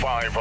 50.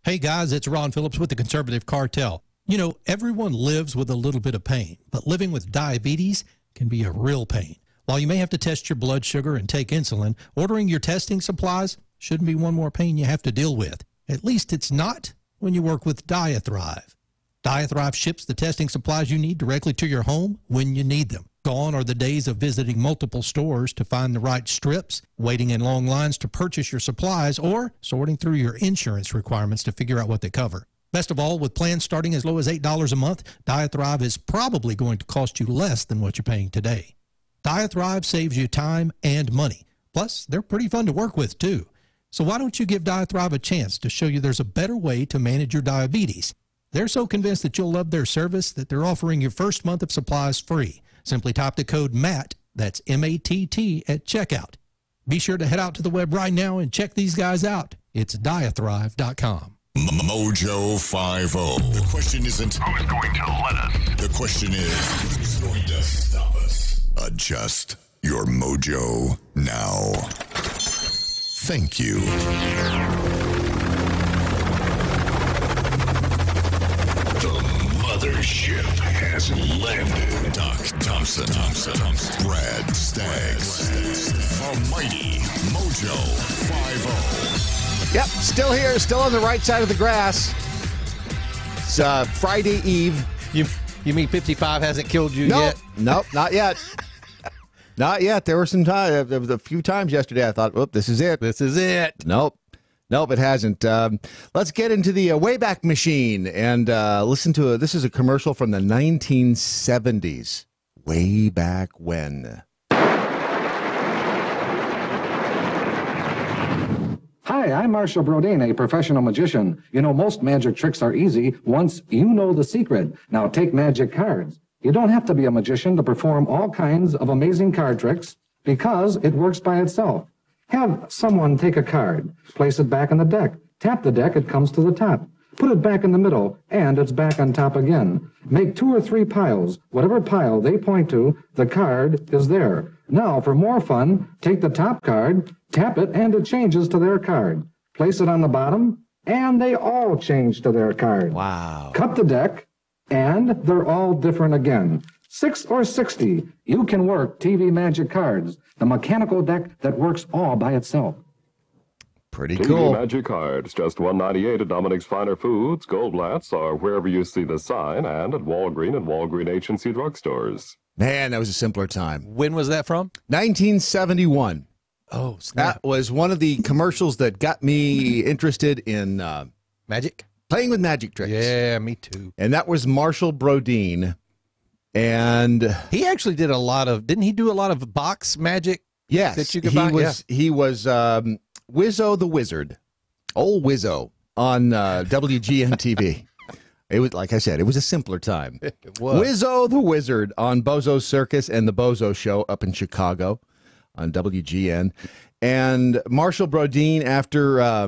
Hey guys, it's Ron Phillips with the Conservative Cartel. You know, everyone lives with a little bit of pain, but living with diabetes can be a real pain. While you may have to test your blood sugar and take insulin, ordering your testing supplies shouldn't be one more pain you have to deal with. At least it's not when you work with Diathrive. Diathrive ships the testing supplies you need directly to your home when you need them. Gone are the days of visiting multiple stores to find the right strips, waiting in long lines to purchase your supplies, or sorting through your insurance requirements to figure out what they cover. Best of all, with plans starting as low as $8 a month, Diathrive is probably going to cost you less than what you're paying today. Diathrive saves you time and money. Plus, they're pretty fun to work with, too. So why don't you give Diathrive a chance to show you there's a better way to manage your diabetes? They're so convinced that you'll love their service that they're offering your first month of supplies free. Simply type the code MATT, that's M-A-T-T, at checkout. Be sure to head out to the web right now and check these guys out. It's Diathrive.com. MoJo 50. The question isn't who's going to let us. The question is who's going to stop us. Adjust your mojo now. Thank you. The mothership has landed. Doc Thompson, Brad Staggs, the mighty MoJo 50. Yep, still here, still on the right side of the grass. It's Friday Eve. You mean 55 hasn't killed you yet? Nope, not yet. Not yet. There were some time. There was a few times yesterday I thought, "Oh, this is it. This is it." Nope, it hasn't. Let's get into the Wayback Machine and listen to this is a commercial from the 1970s. Way back when. Hi, I'm Marshall Brodeen, a professional magician. You know, most magic tricks are easy once you know the secret. Now take magic cards. You don't have to be a magician to perform all kinds of amazing card tricks because it works by itself. Have someone take a card, place it back in the deck. Tap the deck, it comes to the top. Put it back in the middle, and it's back on top again. Make 2 or 3 piles. Whatever pile they point to, the card is there. Now, for more fun, take the top card, tap it, and it changes to their card. Place it on the bottom, and they all change to their card. Wow. Cut the deck, and they're all different again. 6 or 60, you can work TV Magic Cards, the mechanical deck that works all by itself. Pretty TV cool. Magic Cards, just $1.98 at Dominic's Finer Foods, Goldblatt's, or wherever you see the sign, and at Walgreen and Walgreen Agency drugstores. Man, that was a simpler time. When was that from? 1971. Oh, snap. That was one of the commercials that got me interested in Magic? playing with magic tricks. Yeah, me too. And that was Marshall Brodeen. And He actually did a lot of, didn't he do a lot of box magic? yes, That you could he buy? was Wizzo the Wizard, old Wizzo on WGN TV. It was, like I said, it was a simpler time. It was. Wizzo the Wizard on Bozo's Circus and the Bozo Show up in Chicago on WGN. And Marshall Brodeen, after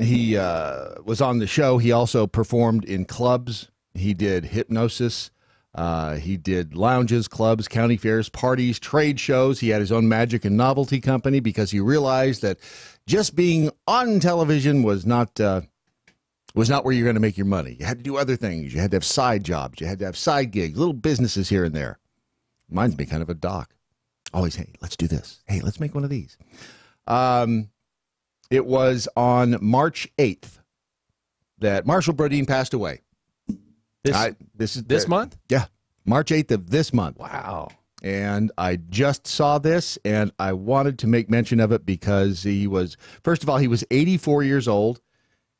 he was on the show, he also performed in clubs. He did hypnosis. He did lounges, clubs, county fairs, parties, trade shows. He had his own magic and novelty company because he realized that just being on television was not where you're going to make your money. You had to do other things. You had to have side jobs. You had to have side gigs, little businesses here and there. Reminds me kind of a doc. Always, hey, let's do this. Hey, let's make one of these. It was on March 8th that Marshall Brodeen passed away. This month? Yeah, March 8th of this month. Wow. And I just saw this, and I wanted to make mention of it because he was, first of all, he was 84 years old.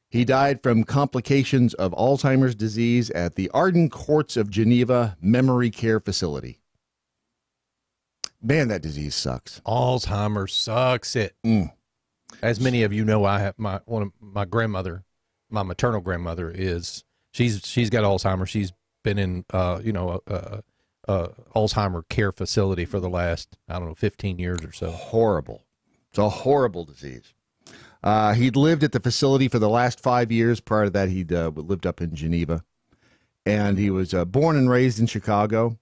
He died from complications of Alzheimer's disease at the Arden Courts of Geneva Memory Care Facility. Man, that disease sucks. Alzheimer's sucks it. As many of you know, I have my grandmother, my maternal grandmother is, she's got Alzheimer's. She's been in Alzheimer care facility for the last, 15 years or so. Horrible. It's a horrible disease. He'd lived at the facility for the last 5 years. Prior to that, he'd lived up in Geneva. And he was born and raised in Chicago,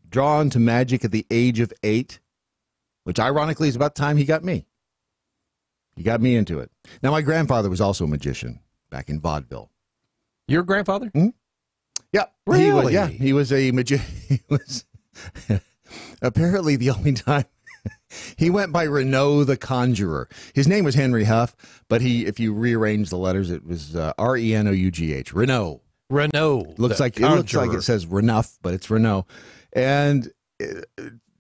drawn to magic at the age of 8, which ironically is about the time he got me. He got me into it. Now, my grandfather was also a magician back in vaudeville. Your grandfather? Yeah. Really? He was a magician. He was apparently the only time he went by Renaud the Conjurer. His name was Henry Huff, but if you rearrange the letters, it was Renough. Renaud. Renaud. Looks like it says Renuff, but it's Renaud. And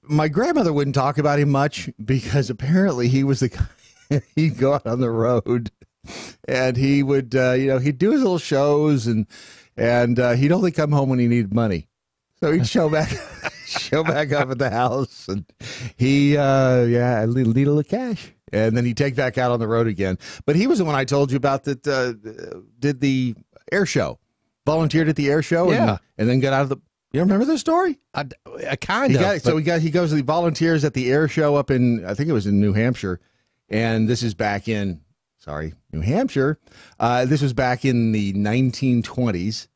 my grandmother wouldn't talk about him much because apparently he was the guy. He'd go out on the road and he would, he'd do his little shows and he'd only come home when he needed money. So he'd show back up at the house, and he, a little cash, and then he'd take back out on the road again. But he was the one I told you about that did the air show, volunteered at the air show, and then got out of the. You remember this story? I kind of. He goes. He volunteers at the air show up in, I think it was in New Hampshire, and this is back in New Hampshire. This was back in the 1920s.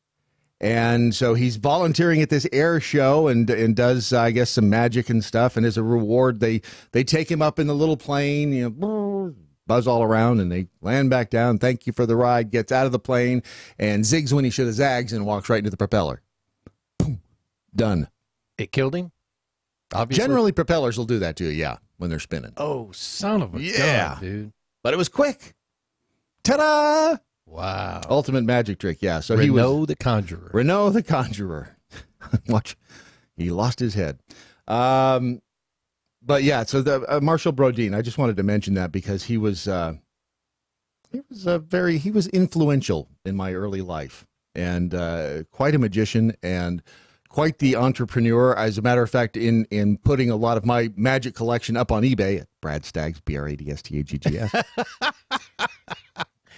And so he's volunteering at this air show and does, I guess, some magic and stuff. And as a reward, they take him up in the little plane, buzz all around, and they land back down. Thank you for the ride. Gets out of the plane and zigs when he should have zags and walks right into the propeller. Boom. Done. It killed him? Obviously. Generally, propellers will do that to you, yeah, when they're spinning. Oh, son of a gun, dude. But it was quick. Ta-da! Wow. Ultimate magic trick, yeah. So Renaud the Conjurer. Renaud the Conjurer. Watch. He lost his head. But yeah, so the Marshall Brodeen, I just wanted to mention that because he was influential in my early life and quite a magician and quite the entrepreneur. As a matter of fact, in putting a lot of my magic collection up on eBay at Brad Staggs, BradStaggs.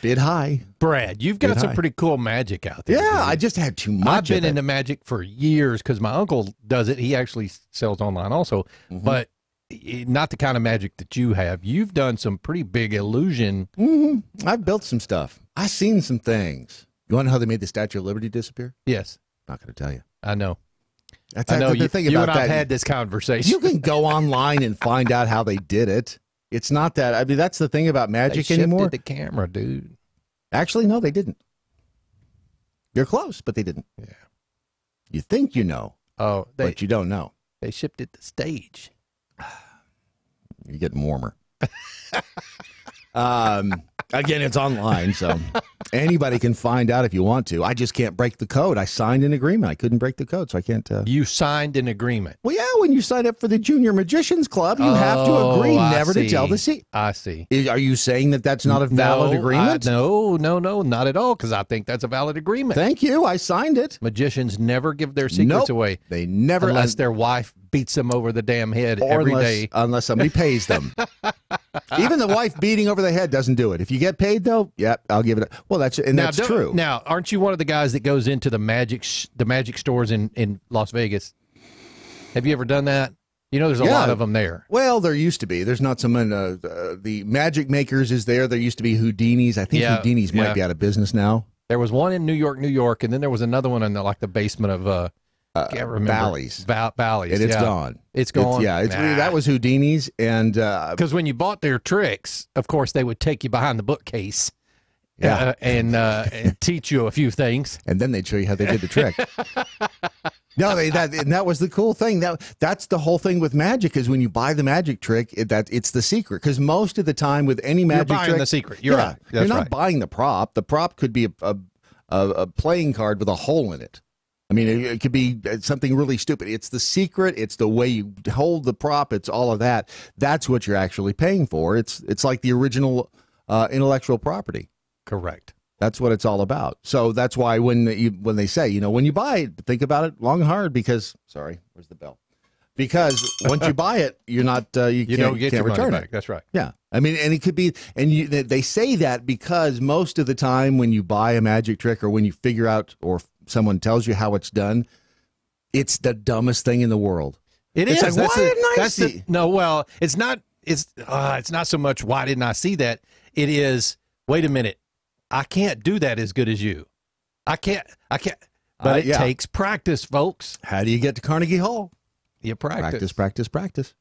Bid high. Brad, you've got some pretty cool magic out there. Yeah, I just had too much. I've been into magic for years because my uncle does it. He actually sells online also, but not the kind of magic that you have. You've done some pretty big illusion. I've built some stuff. I've seen some things. You want to know how they made the Statue of Liberty disappear? Yes. Not going to tell you. I know. I know you, the thing you about and that. I've had this conversation. You can go online and find out how they did it. It's not that. I mean, that's the thing about magic they anymore. The camera, dude. Actually, no, they didn't. You're close, but they didn't. Yeah. You think you know. Oh, but you don't know. They shifted the stage. You're getting warmer. Again, it's online, so anybody can find out if you want to. I just can't break the code. I signed an agreement. I couldn't break the code, so I can't. You signed an agreement. Well, yeah, when you sign up for the Junior Magicians Club, you have to agree never to tell the secret. I see. Are you saying that that's not a valid agreement? No, not at all, because I think that's a valid agreement. Thank you. I signed it. Magicians never give their secrets away. They never. Unless their wife beats them over the damn head every day. Unless somebody pays them. Even the wife beating over the head doesn't do it. If you get paid, though, yep, I'll give it. Well, that's true. Now, aren't you one of the guys that goes into the magic stores in Las Vegas? Have you ever done that? You know, there's a lot of them there. Well, there used to be. There's not some. The Magic Makers is there. There used to be Houdini's. I think Houdini's might be out of business now. There was one in New York, and then there was another one in the basement of. Can't remember. Bally's. Bally's. And it's gone. It's gone. That was Houdini's. And because when you bought their tricks, of course, they would take you behind the bookcase and teach you a few things. And then they'd show you how they did the trick. No, that was the cool thing. That's the whole thing with magic is when you buy the magic trick, it's the secret. Because most of the time with any magic trick. You're buying the secret. You're right. You're not buying the prop. The prop could be a playing card with a hole in it. I mean, it could be something really stupid. It's the secret. It's the way you hold the prop. It's all of that. That's what you're actually paying for. It's like the original intellectual property. Correct. That's what it's all about. So that's why when they say, when you buy it, think about it long and hard because, sorry, where's the bell? Because once you buy it, you're not, you can't return it. That's right. Yeah. I mean, and it could be, and they say that because most of the time when you buy a magic trick or when you figure out or someone tells you how it's done, it's the dumbest thing in the world. It's like, why didn't I see? It's not. It's not so much why didn't I see that. It is. Wait a minute. I can't do that as good as you. I can't. But it takes practice, folks. How do you get to Carnegie Hall? You practice. Practice.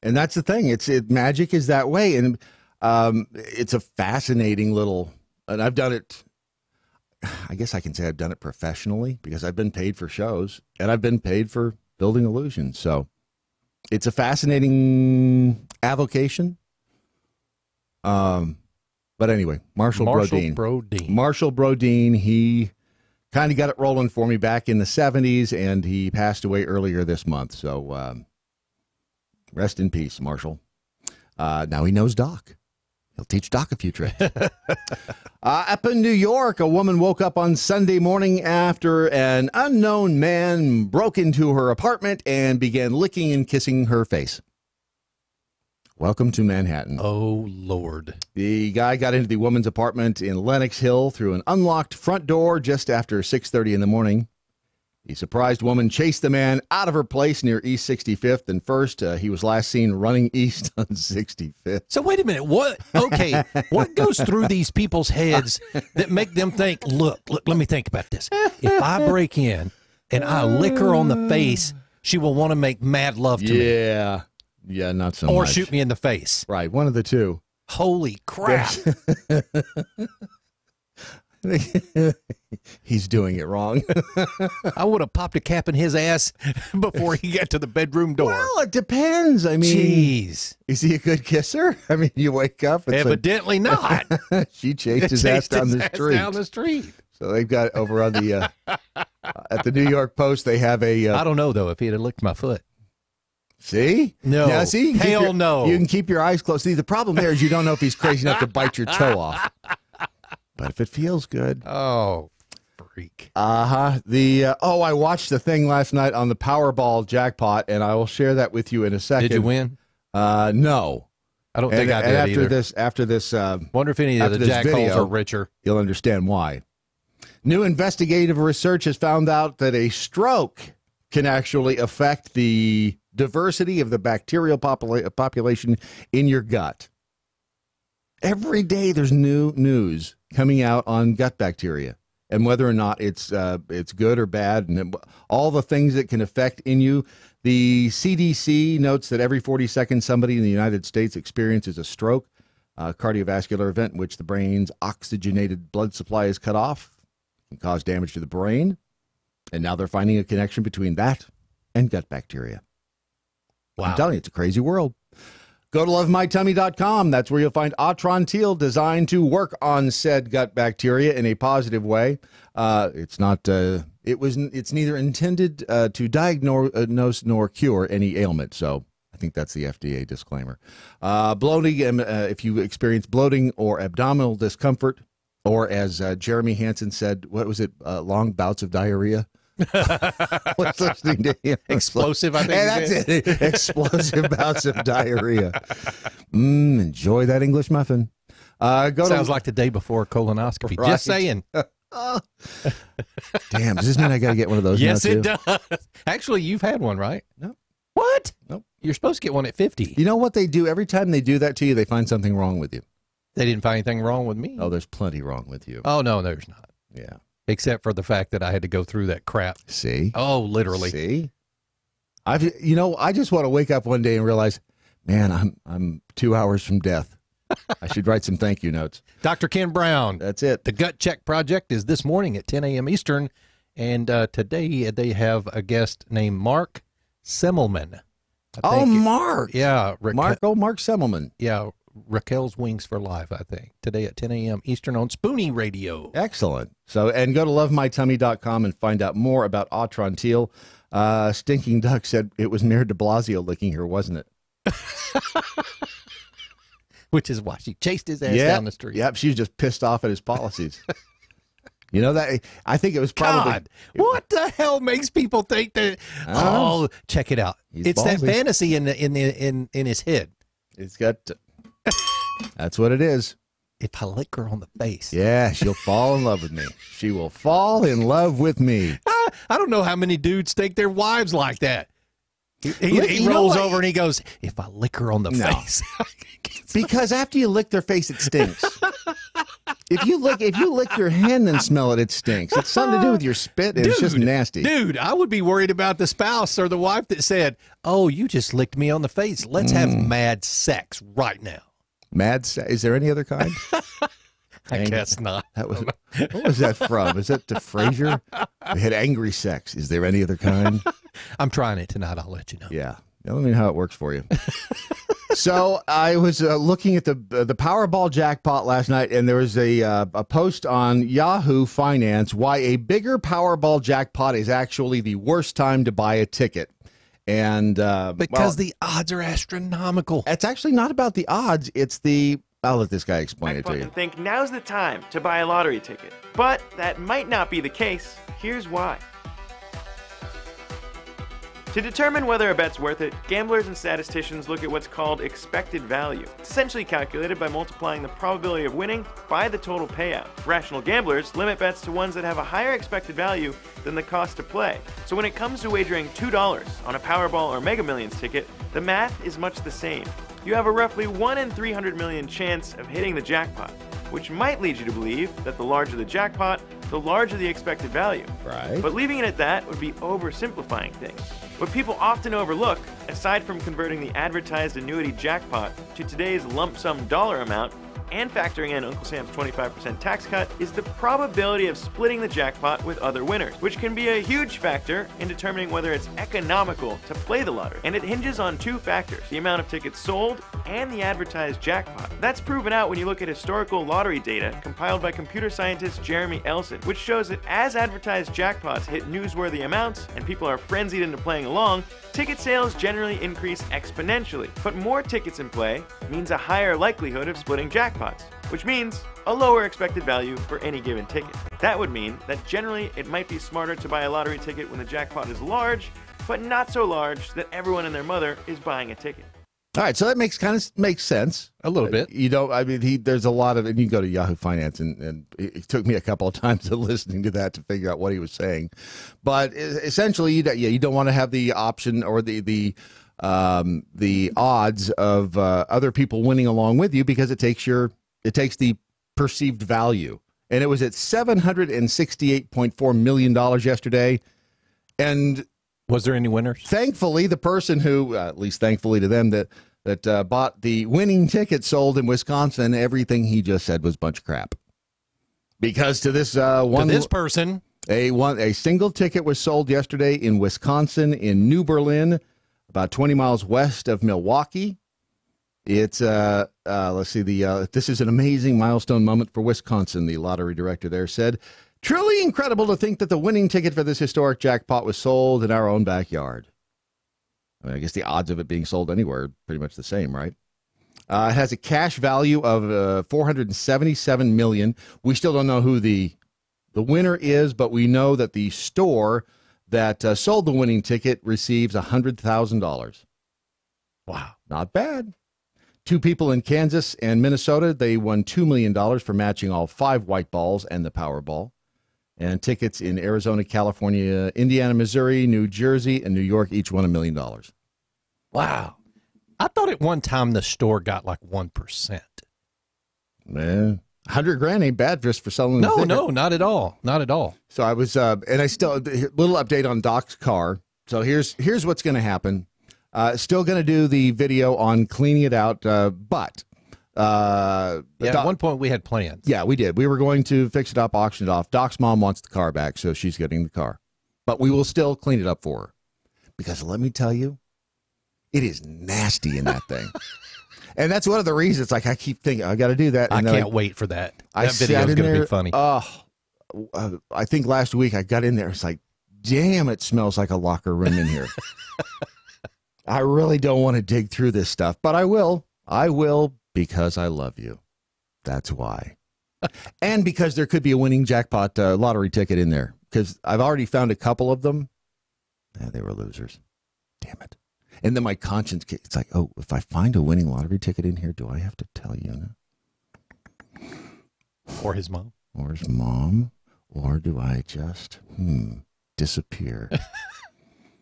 And that's the thing. Magic is that way. And It's a fascinating little, and I've done it. I guess I can say I've done it professionally because I've been paid for shows and I've been paid for building illusions. So it's a fascinating avocation. But anyway, Marshall Brodeen, he kind of got it rolling for me back in the 70s, and he passed away earlier this month. So rest in peace, Marshall. Now he knows Doc. He'll teach Doc a few tricks. Up in New York, a woman woke up on Sunday morning after an unknown man broke into her apartment and began licking and kissing her face. Welcome to Manhattan. Oh, Lord. The guy got into the woman's apartment in Lenox Hill through an unlocked front door just after 6:30 in the morning. The surprised woman chased the man out of her place near East 65th, and first he was last seen running east on 65th. So wait a minute. What goes through these people's heads that make them think, look, let me think about this. If I break in and I lick her on the face, she will want to make mad love to me. Yeah, not so much. Or shoot me in the face. Right, one of the two. Holy crap. He's doing it wrong. I would have popped a cap in his ass before he got to the bedroom door. Well, it depends. I mean, jeez. Is he a good kisser? I mean, you wake up. Evidently not. She chased his ass down the street. So they've got over on the at the New York Post. They have a. I don't know though if he had licked my foot. See? No. Now, see? Hell no. You can keep your eyes closed. See, the problem there is you don't know if he's crazy enough to bite your toe off. But if it feels good. Oh, freak. I watched the thing last night on the Powerball jackpot, and I will share that with you in a second. Did you win? No. I don't think I did after this. Wonder if any of the jackholes are richer. You'll understand why. New investigative research has found out that a stroke can actually affect the diversity of the bacterial population in your gut. Every day there's new news coming out on gut bacteria and whether or not it's good or bad, and all the things that can affect in you. The CDC notes that every 40 seconds somebody in the United States experiences a stroke, a cardiovascular event in which the brain's oxygenated blood supply is cut off, can cause damage to the brain. And now they're finding a connection between that and gut bacteria. Wow. I'm telling you, it's a crazy world. Go to lovemytummy.com. That's where you'll find Atrantil, designed to work on said gut bacteria in a positive way. It's neither intended to diagnose nor cure any ailment. So I think that's the FDA disclaimer. Bloating, if you experience bloating or abdominal discomfort, or as Jeremy Hansen said, what was it? Long bouts of diarrhea. What's listening to him? Explosive, I think. Hey, that's it. Explosive bouts of diarrhea. Enjoy that English muffin. Sounds like the day before a colonoscopy. Right. Just saying. Damn, does this mean I got to get one of those? Yes, now, it does. Actually, you've had one, right? No. What? Nope. You're supposed to get one at 50. You know what they do? Every time they do that to you, they find something wrong with you. They didn't find anything wrong with me. Oh, the's plenty wrong with you. Oh, no, there's not. Yeah. Except for the fact that I had to go through that crap. See? Oh, literally. See? I just want to wake up one day and realize, man, I'm 2 hours from death. I should write some thank you notes. Dr. Ken Brown. That's it. The Gut Check Project is this morning at 10 a.m. Eastern, and today they have a guest named Mark Semmelman. Mark. Yeah. Mark Semmelman. Yeah. Raquel's Wings for Life, I think. Today at 10 a.m. Eastern on Spoonie Radio. Excellent. So, and go to lovemytummy.com and find out more about Atrantil. Stinking Duck said it was Mayor de Blasio licking her, wasn't it? Which is why she chased his ass down the street. Yep, she was just pissed off at his policies. You know that? I think it was probably. God, what the hell makes people think that? Oh, check it out. It's ballsy. That fantasy in his head. It's got. That's what it is. If I lick her on the face. Yeah, she'll fall in love with me. She will fall in love with me. I don't know how many dudes think their wives like that. He rolls over and he goes, if I lick her on the face. Because after you lick their face, it stinks. If you lick your hand and smell it, it stinks. It's something to do with your spit, and it's just nasty. Dude, I would be worried about the spouse or the wife that said, oh, you just licked me on the face. Let's have mad sex right now. Is there any other kind? I guess not. What was that from? Is that to Frasier? We had angry sex. Is there any other kind? I'm trying it tonight. I'll let you know. Yeah. Let me know how it works for you. So I was looking at the Powerball jackpot last night, and there was a post on Yahoo Finance why a bigger Powerball jackpot is actually the worst time to buy a ticket. And because the odds are astronomical. It's actually not about the odds. It's I'll let this guy explain it to you. I think now's the time to buy a lottery ticket. But that might not be the case. Here's why. To determine whether a bet's worth it, gamblers and statisticians look at what's called expected value. It's essentially calculated by multiplying the probability of winning by the total payout. Rational gamblers limit bets to ones that have a higher expected value than the cost to play. So when it comes to wagering $2 on a Powerball or Mega Millions ticket, the math is much the same. You have a roughly 1 in 300 million chance of hitting the jackpot, which might lead you to believe that the larger the jackpot, the larger the expected value. Right. But leaving it at that would be oversimplifying things. What people often overlook, aside from converting the advertised annuity jackpot to today's lump sum dollar amount and factoring in Uncle Sam's 25% tax cut, is the probability of splitting the jackpot with other winners, which can be a huge factor in determining whether it's economical to play the lottery. And it hinges on two factors, the amount of tickets sold and the advertised jackpot. That's proven out when you look at historical lottery data compiled by computer scientist Jeremy Elson, which shows that as advertised jackpots hit newsworthy amounts and people are frenzied into playing along, ticket sales generally increase exponentially. But more tickets in play means a higher likelihood of splitting jackpots, which means a lower expected value for any given ticket. That would mean that generally it might be smarter to buy a lottery ticket when the jackpot is large, but not so large that everyone and their mother is buying a ticket. All right, so that makes sense A little bit. There's a lot of, and you can go to Yahoo Finance, and it took me a couple of times of listening to that to figure out what he was saying. But essentially, you don't want to have the option or the odds of other people winning along with you, because it takes the perceived value. And it was at $768.4 million yesterday. And was there any winners? Thankfully, the person who, at least thankfully to them, that bought the winning ticket sold in Wisconsin, everything he just said was a bunch of crap. Because to this person, a single ticket was sold yesterday in Wisconsin, in New Berlin, about 20 miles west of Milwaukee. It's let's see, this is an amazing milestone moment for Wisconsin, the lottery director there said. Truly incredible to think that the winning ticket for this historic jackpot was sold in our own backyard. I mean, I guess the odds of it being sold anywhere are pretty much the same, right? It has a cash value of $477 million. We still don't know who the winner is, but we know that the store that sold the winning ticket receives $100,000. Wow. Not bad. Two people in Kansas and Minnesota, they won $2 million for matching all 5 white balls and the Powerball. And tickets in Arizona, California, Indiana, Missouri, New Jersey, and New York each won $1 million. Wow. I thought at one time the store got like 1%. Man, $100,000 ain't bad just for selling the ticket. No, not at all. Not at all. So I was, and I still, little update on Doc's car. So here's what's going to happen. Still going to do the video on cleaning it out, but at one point we had plans. Yeah, we did. We were going to fix it up, auction it off. Doc's mom wants the car back, so she's getting the car. But we will still clean it up for her. Because let me tell you, it is nasty in that thing. And that's one of the reasons, like, I keep thinking, I got to do that. And I can't wait for that. That video is going to be funny. I think last week I got in there. It's like, damn, it smells like a locker room in here. I really don't want to dig through this stuff, but I will. I will, because I love you. That's why. And because there could be a winning jackpot lottery ticket in there, because I've already found a couple of them. Yeah, they were losers. Damn it. And then my conscience, it's like, oh, if I find a winning lottery ticket in here, do I have to tell you? Or his mom. Or his mom. Or do I just, disappear?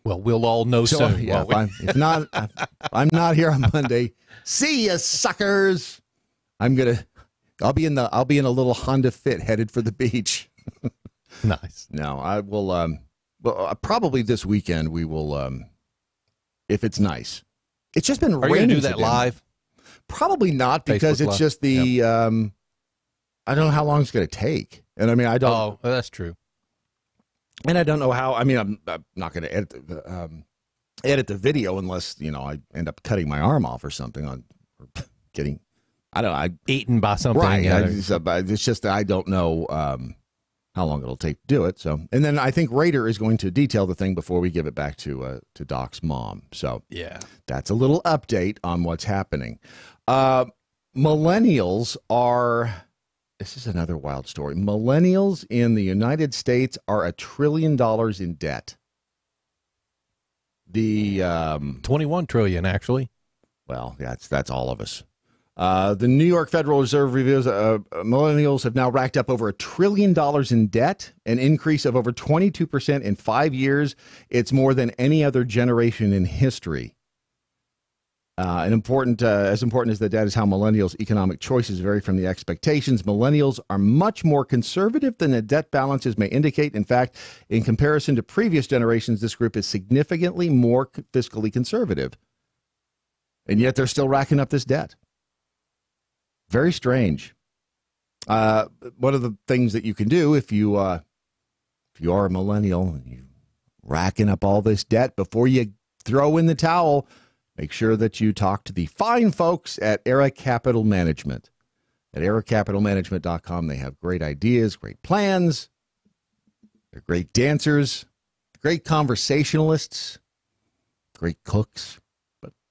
Well, we'll all know soon. Yeah, if not, I'm not here on Monday. See ya, suckers. I'll be in a little Honda Fit headed for the beach. Nice. No, I will. Well, probably this weekend we will. If it's nice, it's just been. Are you going to do that live? Probably not, because Facebook it's just the, Yep. I don't know how long it's going to take. And I mean, I don't. Oh, well, that's true. And I don't know how. I mean, I'm not going to edit the video unless, you know, I end up cutting my arm off or something or getting, I don't know. Eaten by something. Right. Yeah. It's just that I don't know how long it'll take to do it. So, and then I think Rader is going to detail the thing before we give it back to Doc's mom. So Yeah. that's a little update on what's happening. Millennials are, this is another wild story. Millennials in the United States are $1 trillion in debt. The 21 trillion, actually. well, that's all of us. The New York Federal Reserve reveals millennials have now racked up over $1 trillion in debt, an increase of over 22% in 5 years. It's more than any other generation in history. As important as the debt is how millennials' economic choices vary from the expectations. Millennials are much more conservative than the debt balances may indicate. In fact, in comparison to previous generations, this group is significantly more fiscally conservative. And yet they're still racking up this debt. Very strange. One of the things that you can do if you are a millennial and you're racking up all this debt, before you throw in the towel, make sure that you talk to the fine folks at Era Capital Management. At eracapitalmanagement.com, they have great ideas, great plans. They're great dancers, great conversationalists, great cooks.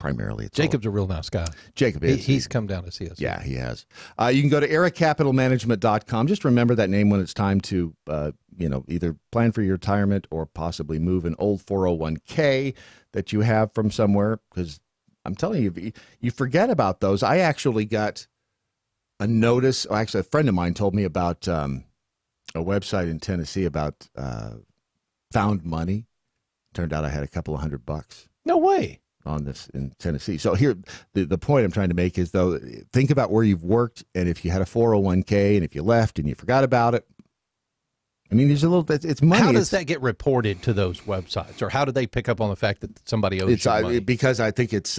Primarily, it's Jacob's a real nice guy. Jacob is. He's come down to see us. Yeah, he has. You can go to eracapitalmanagement.com. Just remember that name when it's time to, either plan for your retirement or possibly move an old 401k that you have from somewhere. Because I'm telling you, you forget about those. I actually got a notice. Or actually, a friend of mine told me about a website in Tennessee about found money. Turned out I had a couple of $100. No way. On this in Tennessee. So here, the point I'm trying to make is, though, think about where you've worked, and if you had a 401k, and if you left and you forgot about it. I mean, there's a little. It's money. How does that get reported to those websites, or how do they pick up on the fact that somebody owes you money? Because I think it's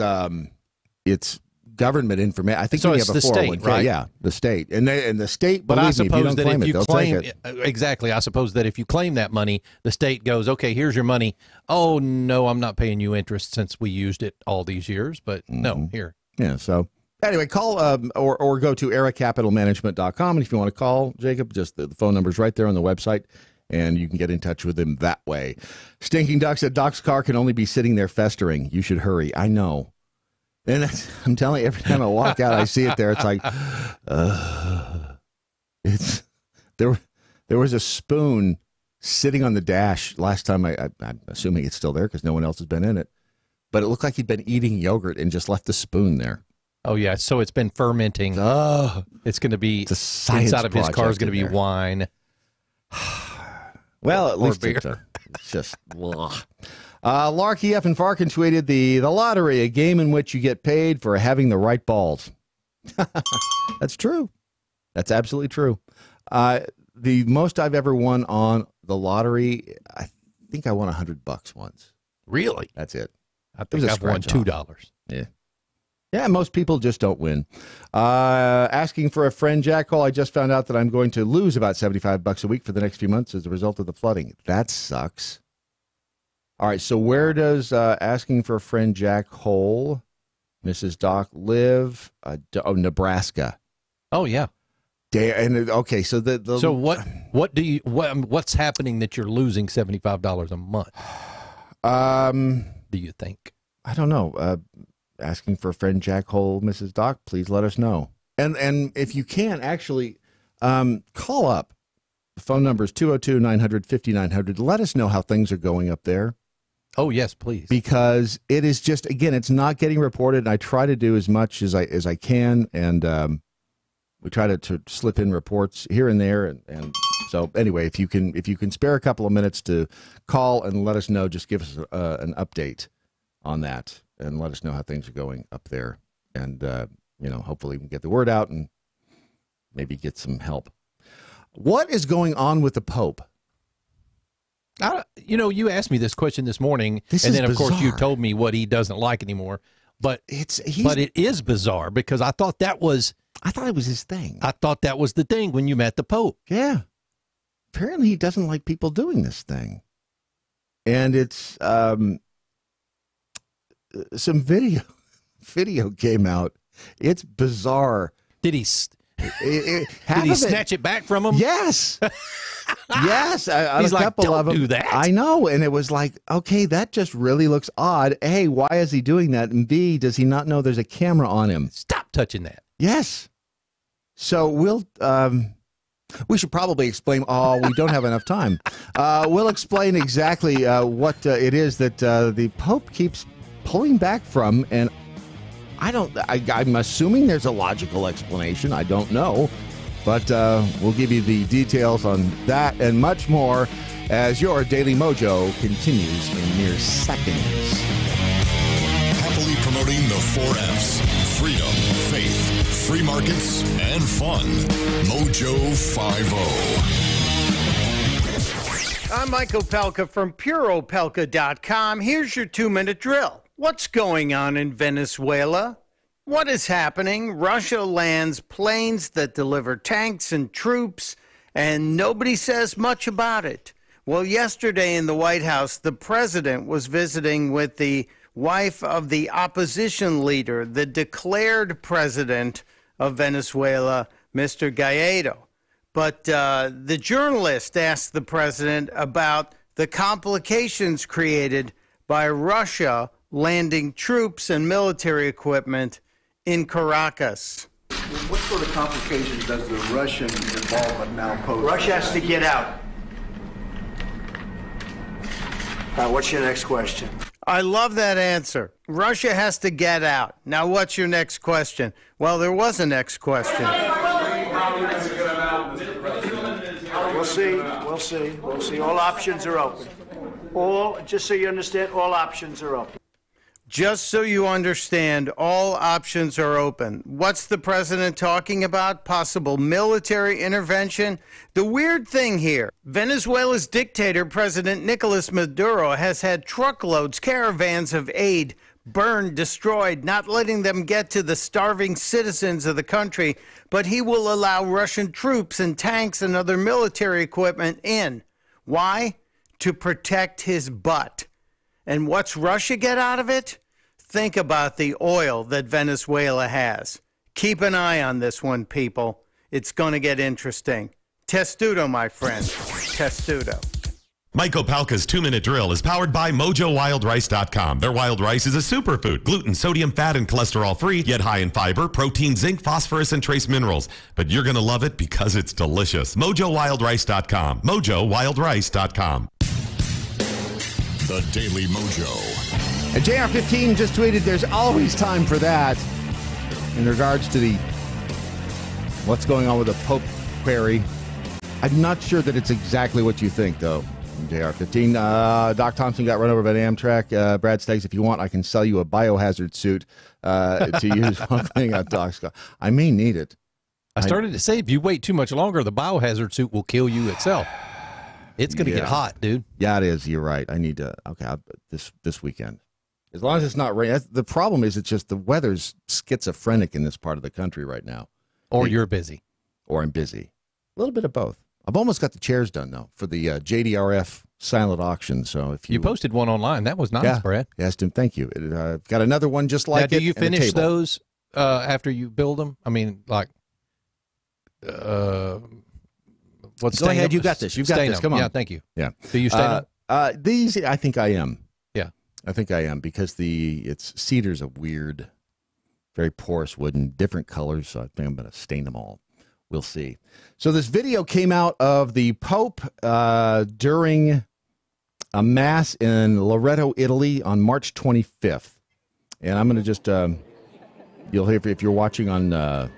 government information. I think so. when It's you have the a 401k, state, right? Yeah, the state, and the state. But I suppose that if you claim exactly, I suppose that if you claim that money, the state goes, okay, here's your money. Oh no, I'm not paying you interest since we used it all these years. But no, here. Yeah. So anyway, call or go to eracapitalmanagement.com, and if you want to call Jacob, just the phone number's right there on the website. And you can get in touch with him that way. Stinking Duck said Doc's car can only be sitting there festering. You should hurry. I know. And I'm telling you, every time I walk out, I see it there. It's like, it's there was a spoon sitting on the dash last time. I'm assuming it's still there because no one else has been in it. But it looked like he'd been eating yogurt and just left the spoon there. Oh yeah, so it's been fermenting. Oh, it's going to be inside of his car is going to be wine. Well, at least it's just. Larky F. and Farkin tweeted the lottery, a game in which you get paid for having the right balls. That's true. That's absolutely true. The most I've ever won on the lottery, I think I won $100 once. Really? That's it. I think I've won $2. Yeah. Yeah, most people just don't win. Asking for a friend, Jack Hole. I just found out that I'm going to lose about $75 a week for the next few months as a result of the flooding. That sucks. All right, so where does asking for a friend, Jack Hole, Mrs. Doc, live? Nebraska. Oh yeah. Okay, so so what's happening that you're losing $75 a month? Do you think? I don't know. Asking for a friend, Jack Hole, Mrs. Doc, please let us know. And if you can, actually, call up. The phone number is 202-900-5900. Let us know how things are going up there. Oh, yes, please. Because it is just, again, it's not getting reported, and I try to do as much as I can, and we try to slip in reports here and there. And so, anyway, if you can spare a couple of minutes to call and let us know, just give us an update on that. And let us know how things are going up there. And, hopefully we can get the word out and maybe get some help. What is going on with the Pope? You asked me this question this morning, and then, of course, you told me what he doesn't like anymore. But it is bizarre because I thought it was his thing. I thought that was the thing when you met the Pope. Yeah. Apparently he doesn't like people doing this thing. And it's some video came out. It's bizarre. Did he snatch it back from him? Yes. Yes. He's a couple like, of them. do that. I know. And it was like, okay, that just really looks odd. A, why is he doing that? And B, does he not know there's a camera on him? Stop touching that. Yes. So we should probably explain. Oh, we don't have enough time. We'll explain exactly what it is that the Pope keeps pulling back from. And I'm assuming there's a logical explanation. I don't know. But we'll give you the details on that and much more as your Daily Mojo continues in mere seconds. Happily promoting the 4 F's: freedom, faith, free markets, and fun. MoJo 50. I'm Michael Pelka from PureOpelka.com. Here's your 2-minute drill. What's going on in Venezuela? What is happening? Russia lands planes that deliver tanks and troops, and nobody says much about it. Well, yesterday in the White House, the president was visiting with the wife of the opposition leader, the declared president of Venezuela, Mr. Guaido. But the journalist asked the president about the complications created by Russia landing troops and military equipment in Caracas. What sort of complications does the Russian involvement now pose? Russia has to get out. What's your next question? I love that answer. Russia has to get out. Now, what's your next question? Well, there was a next question. We'll see. We'll see. We'll see. All options are open. Just so you understand, all options are open. Just so you understand, all options are open. What's the president talking about? Possible military intervention? The weird thing here, Venezuela's dictator, President Nicolas Maduro, has had truckloads, caravans of aid burned, destroyed, not letting them get to the starving citizens of the country, but he will allow Russian troops and tanks and other military equipment in. Why? To protect his butt. And what's Russia get out of it? Think about the oil that Venezuela has. Keep an eye on this one, people. It's going to get interesting. Testudo, my friend. Testudo. Mike Opalka's 2-minute drill is powered by MoJoWildRice.com. Their wild rice is a superfood, gluten, sodium, fat, and cholesterol-free, yet high in fiber, protein, zinc, phosphorus, and trace minerals. But you're going to love it because it's delicious. MoJoWildRice.com. MoJoWildRice.com. The Daily Mojo. And JR15 just tweeted, there's always time for that in regards to the what's going on with the Pope query. I'm not sure that it's exactly what you think, though. JR15. Doc Thompson got run over by the Amtrak. Brad Staggs, if you want, I can sell you a biohazard suit to use while cleaning out Doc's car. I may need it. I started to say, if you wait too much longer, the biohazard suit will kill you itself. It's going to get hot, dude. Yeah, it is. You're right. I need to. Okay, this weekend. As long as it's not rain. The problem is, it's just the weather's schizophrenic in this part of the country right now. Or you're busy. Or I'm busy. A little bit of both. I've almost got the chairs done though for the JDRF silent auction. So if you posted one online, that was nice, Brad. Yes, Tim. Thank you. I've got another one just like it. Now, do you finish those after you build them? I mean, like. Go ahead, you got this. You've got this. Come on. Yeah, thank you. Yeah. Do you stain them? These, I think I am. Yeah. I think I am because cedar's a weird, very porous wooden, different colors. So I think I'm going to stain them all. We'll see. So this video came out of the Pope during a mass in Loreto, Italy on March 25th. And I'm going to just, you'll hear if you're watching on the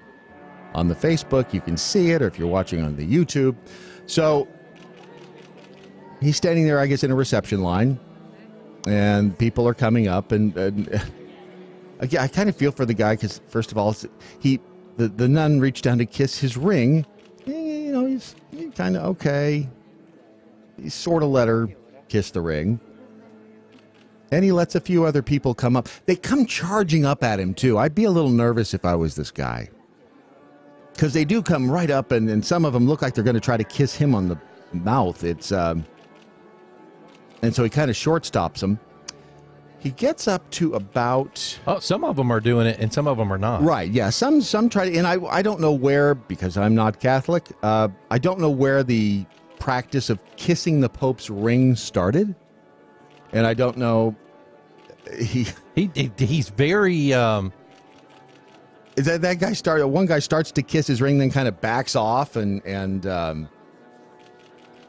Facebook, you can see it, or if you're watching on the YouTube. So he's standing there, I guess, in a reception line, and people are coming up, and I kind of feel for the guy because, first of all, the nun reached down to kiss his ring. You know, he's kind of okay. He sort of let her kiss the ring. And he lets a few other people come up. They come charging up at him, too. I'd be a little nervous if I was this guy. Because they do come right up, and some of them look like they're going to try to kiss him on the mouth. And so he kind of shortstops them. He gets up to about... Oh, some of them are doing it, and some of them are not. Right, yeah. Some try to... And I don't know where, because I'm not Catholic, I don't know where the practice of kissing the Pope's ring started. And I don't know... He's very... That guy one guy starts to kiss his ring, then kind of backs off, and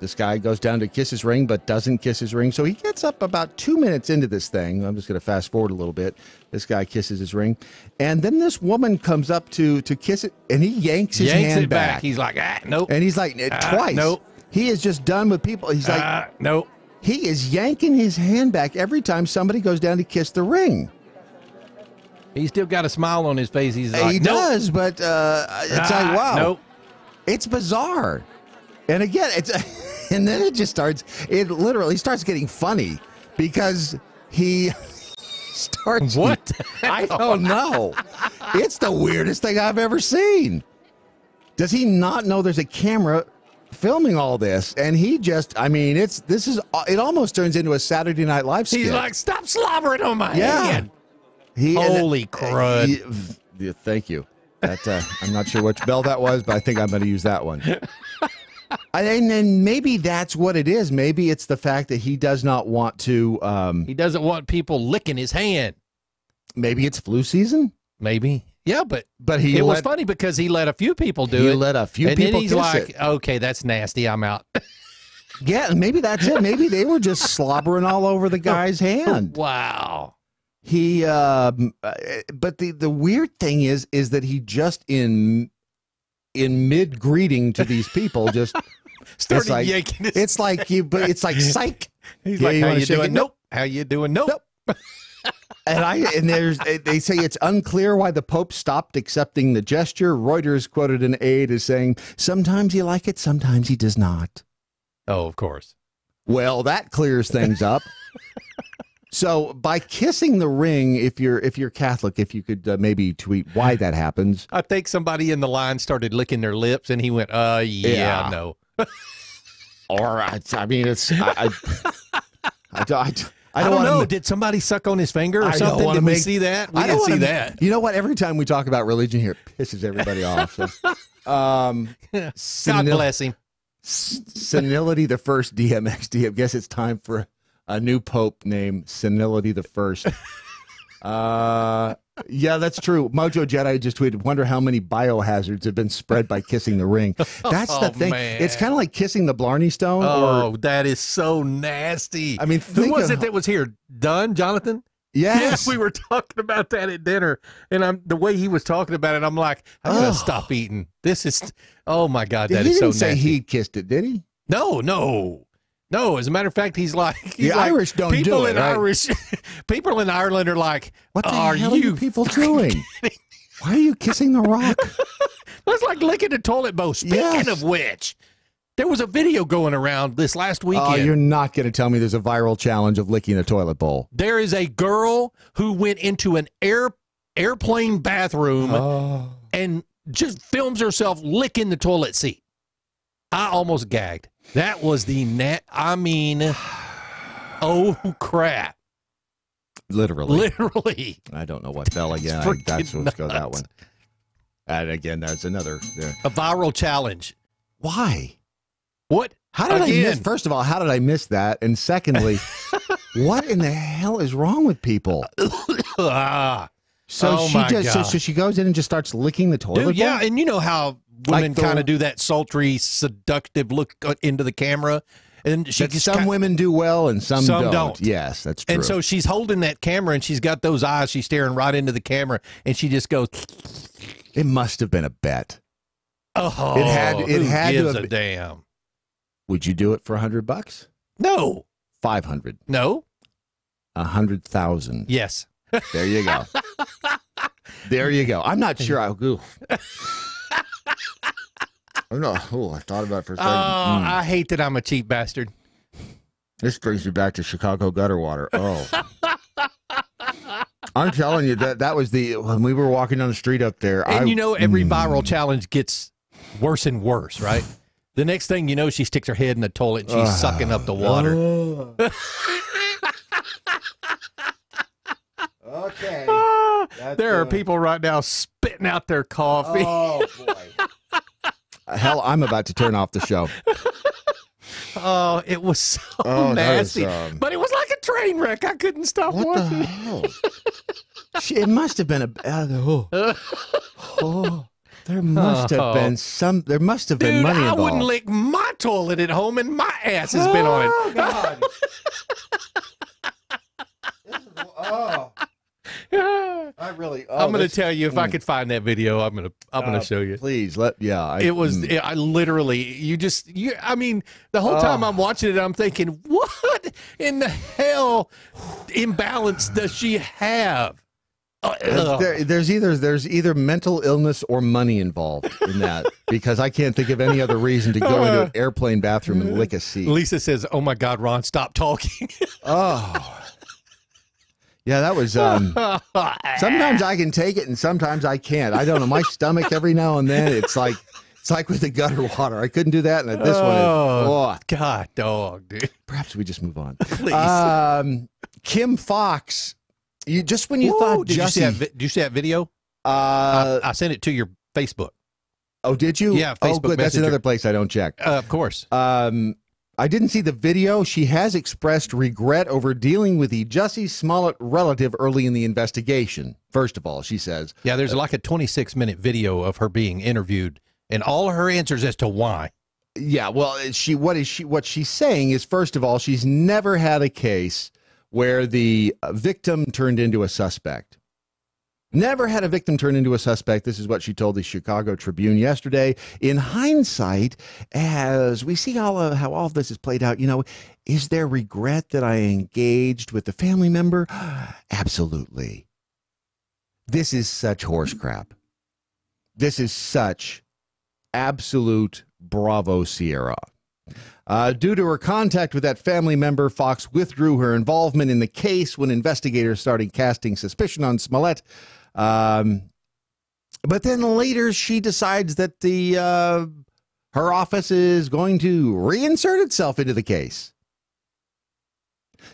this guy goes down to kiss his ring, but doesn't kiss his ring. So he gets up about 2 minutes into this thing. I'm just going to fast forward a little bit. This guy kisses his ring, and then this woman comes up to kiss it, and he yanks his hand back. He's like, nope. And he's like, twice. Nope. He is just done with people. He's like, nope. He is yanking his hand back every time somebody goes down to kiss the ring. He's still got a smile on his face. He's like, he does, but it's like, wow. Nope. It's bizarre. And again, and then it literally starts getting funny because he starts. What? I don't know. It's the weirdest thing I've ever seen. Does he not know there's a camera filming all this? And he just, it almost turns into a Saturday Night Live skit. He's like, stop slobbering on my hand. Holy crud. Thank you. I'm not sure which bell that was, but I think I'm going to use that one. And then maybe that's what it is. Maybe it's the fact that he does not want to... he doesn't want people licking his hand. Maybe it's flu season? Maybe. Yeah, but it was funny because he let a few people do it. He let a few people kiss it. And then he's like, okay, that's nasty. I'm out. Yeah, maybe that's it. Maybe they were just slobbering all over the guy's hand. Wow. He, but the weird thing is that he just in mid greeting to these people just started yanking his it's like it's like psych. He's like, how you doing? Nope. How you doing? Nope. And they say it's unclear why the Pope stopped accepting the gesture. Reuters quoted an aide as saying, "Sometimes he like it, sometimes he does not." Oh, of course. Well, that clears things up. So by kissing the ring, if you're Catholic, if you could maybe tweet why that happens. I think somebody in the line started licking their lips, and he went, yeah. No. Or I don't know. Did somebody suck on his finger or something? Did we see that? We didn't see that. You know what? Every time we talk about religion here, it pisses everybody off. So. God bless him. Senility the First DMX. I guess it's time for a new pope named Senility the First. Yeah, that's true. Mojo Jedi just tweeted, wonder how many biohazards have been spread by kissing the ring. That's the thing. Man. It's kind of like kissing the Blarney Stone. Oh, that is so nasty. I mean, who was it that was here? Dunn, Jonathan? Yes. We were talking about that at dinner, and the way he was talking about it, I'm like, I'm going to stop eating. This is, oh my God, that is so nasty. He didn't say he kissed it, did he? No. As a matter of fact, he's like, the Irish don't do it. Right? People in Ireland are like, what the hell are you people doing? Why are you kissing the rock? That's like licking a toilet bowl. Speaking of which, there was a video going around this last weekend. Oh, you're not going to tell me there's a viral challenge of licking a toilet bowl. There is a girl who went into an airplane bathroom and just films herself licking the toilet seat. I almost gagged. That was the net. I mean, oh crap! Literally. I don't know what fell again. That's let's go that one. And again, there's another a viral challenge. Why? What? How did I miss? First of all, how did I miss that? And secondly, what in the hell is wrong with people? So she goes in and just starts licking the toilet bowl? Yeah, and you know how women kind of do that sultry, seductive look into the camera, and some women do well and some don't. Yes, that's true. And so she's holding that camera, and she's got those eyes. She's staring right into the camera, and she just goes. It must have been a bet. Oh, it had who gives to have a damn. Would you do it for $100? No. 500. No. 100,000. Yes. There you go. There you go. I'm not sure I'll go. I'm not. Oh, I thought about it for a second. I hate that I'm a cheap bastard. This brings me back to Chicago gutter water. Oh. I'm telling you that was when we were walking down the street up there. And every viral challenge gets worse and worse, right? The next thing you know, she sticks her head in the toilet and she's sucking up the water. Okay. There are people right now spitting out their coffee. Oh, boy. Hell, I'm about to turn off the show. Oh, it was so nasty. But it was like a train wreck. I couldn't stop watching. What the hell? It must have been there must have been there must have been money involved. I wouldn't lick my toilet at home and my ass has been on it. Oh, God. I really. I'm going to tell you, if I could find that video, I'm going to show you. Please I literally, I mean, the whole time I'm watching it, I'm thinking, what in the hell imbalance does she have? There's either mental illness or money involved in that, because I can't think of any other reason to go into an airplane bathroom and lick a seat. Lisa says, "Oh my God, Ron, stop talking." Yeah, that was. Sometimes I can take it, and sometimes I can't. I don't know. My stomach, every now and then, it's like with the gutter water. I couldn't do that, and this one is. God, dog, dude. Perhaps we just move on. Please. Kim Fox. When you thought Jussie, did you see that video? I sent it to your Facebook. Oh, did you? Yeah, Facebook. Oh, good. That's another place I don't check. Of course. I didn't see the video. She has expressed regret over dealing with the Jussie Smollett relative early in the investigation. First of all, she says. Yeah, there's like a 26-minute video of her being interviewed and all her answers as to why. Yeah, well, what she's saying is, first of all, she's never had a case where the victim turned into a suspect. Never had a victim turn into a suspect. This is what she told the Chicago Tribune yesterday. In hindsight, as we see how all of this is played out, is there regret that I engaged with the family member? Absolutely. This is such horse crap. This is such absolute bravo, Sierra. Due to her contact with that family member, Fox withdrew her involvement in the case when investigators started casting suspicion on Smollett. But then later she decides that her office is going to reinsert itself into the case.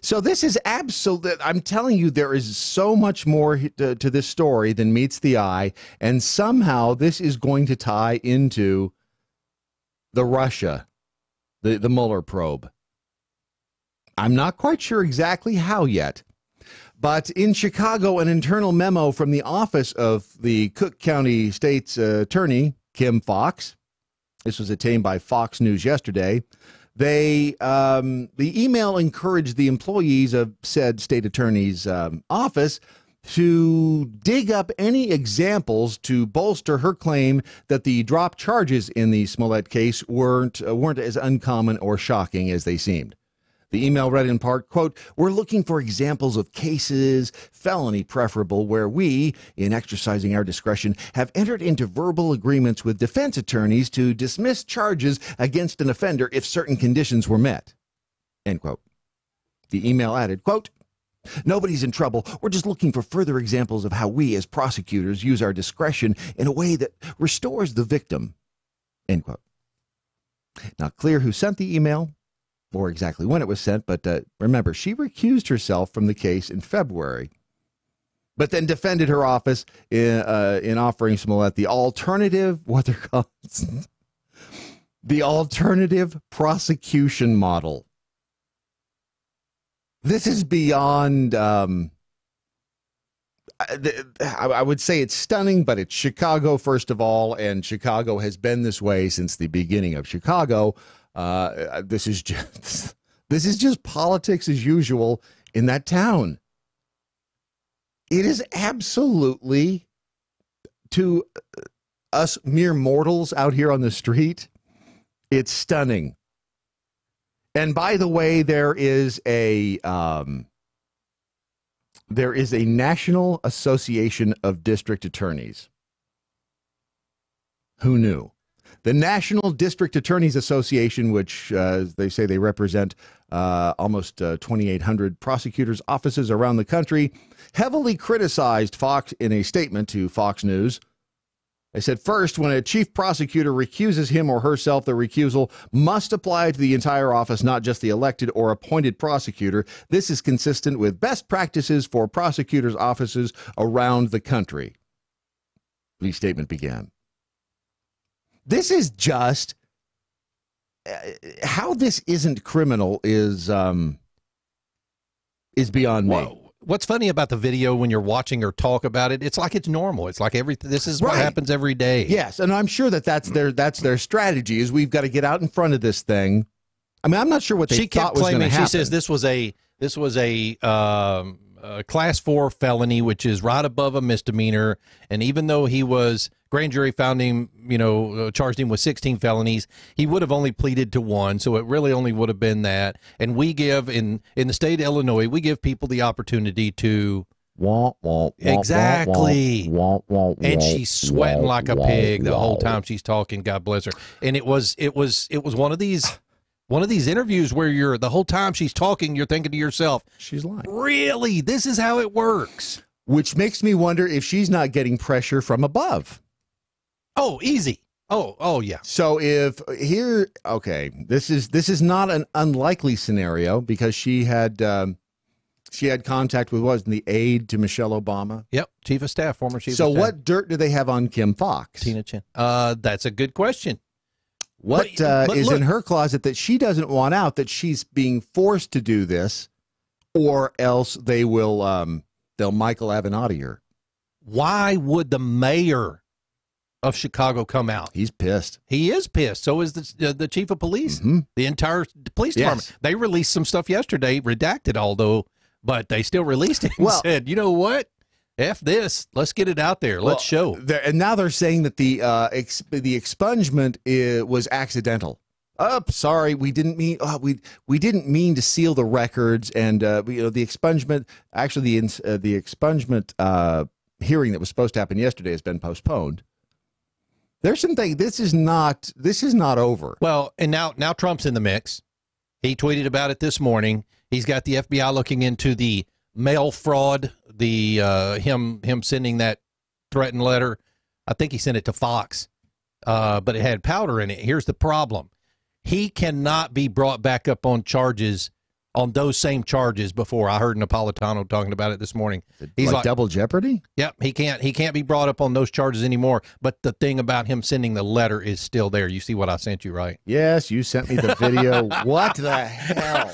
So this is absolute. I'm telling you, there is so much more to this story than meets the eye, and somehow this is going to tie into the Russia, the Mueller probe. I'm not quite sure exactly how yet. But in Chicago, an internal memo from the office of the Cook County State's attorney, Kim Fox, this was obtained by Fox News yesterday. The email encouraged the employees of said state attorney's office to dig up any examples to bolster her claim that the drop charges in the Smollett case weren't as uncommon or shocking as they seemed. The email read in part, quote, "We're looking for examples of cases, felony preferable, where we, in exercising our discretion, have entered into verbal agreements with defense attorneys to dismiss charges against an offender if certain conditions were met." End quote. The email added, quote, "Nobody's in trouble. We're just looking for further examples of how we as prosecutors use our discretion in a way that restores the victim." End quote. Not clear who sent the email or exactly when it was sent, but remember, she recused herself from the case in February, but then defended her office in offering Smollett the alternative, what they're called, the alternative prosecution model. This is beyond, I would say it's stunning, but it's Chicago, first of all, and Chicago has been this way since the beginning of Chicago. This is just politics as usual in that town. It is absolutely, to us mere mortals out here on the street, it's stunning. And by the way, there is a National Association of District Attorneys. Who knew? The National District Attorneys Association, which they say they represent almost 2,800 prosecutors' offices around the country, heavily criticized Fox in a statement to Fox News. They said, first, when a chief prosecutor recuses him or herself, the recusal must apply to the entire office, not just the elected or appointed prosecutor. This is consistent with best practices for prosecutors' offices around the country. The statement began. This is just how this isn't criminal is beyond me. Whoa. What's funny about the video when you're watching her talk about it? It's like it's normal. It's like this is what happens every day. Yes, and I'm sure that's their strategy is we've got to get out in front of this thing. I mean, I'm not sure what they thought was going to happen. She says this was a class 4 felony, which is right above a misdemeanor. And even though grand jury found him, charged him with 16 felonies, he would have only pleaded to 1. So it really only would have been that. And we give in the state of Illinois, we give people the opportunity to exactly. And she's sweating like a pig the whole time she's talking. God bless her. And it was one of these interviews where the whole time she's talking, you're thinking to yourself, she's lying. Really? This is how it works. Which makes me wonder if she's not getting pressure from above. Oh, easy. Oh, yeah. So this is not an unlikely scenario because she had contact with the aide to Michelle Obama. Yep, chief of staff, former chief of staff. So what dirt do they have on Kim Fox? Tina Chin. That's a good question. What is in her closet that she doesn't want out, that she's being forced to do this, or else they will they'll Michael Avenatti her? Why would the mayor of Chicago come out? He's pissed. He is pissed. So is the chief of police. Mm-hmm. The entire police department. Yes. They released some stuff yesterday, redacted, but they still released it and said, you know what? F this. Let's get it out there. Let's show. And now they're saying that the expungement was accidental. Sorry, we didn't mean we didn't mean to seal the records, and the expungement. Actually, the expungement hearing that was supposed to happen yesterday has been postponed. There's some things. This is not over. Well, and now Trump's in the mix. He tweeted about it this morning. He's got the FBI looking into the mail fraud, him sending that threatened letter. I think he sent it to Fox, but it had powder in it. Here's the problem. He cannot be brought back up on those same charges before. I heard Napolitano talking about it this morning. He's like double jeopardy? Yep, he can't be brought up on those charges anymore. But the thing about him sending the letter is still there. You see what I sent you, right? Yes, you sent me the video. What the hell?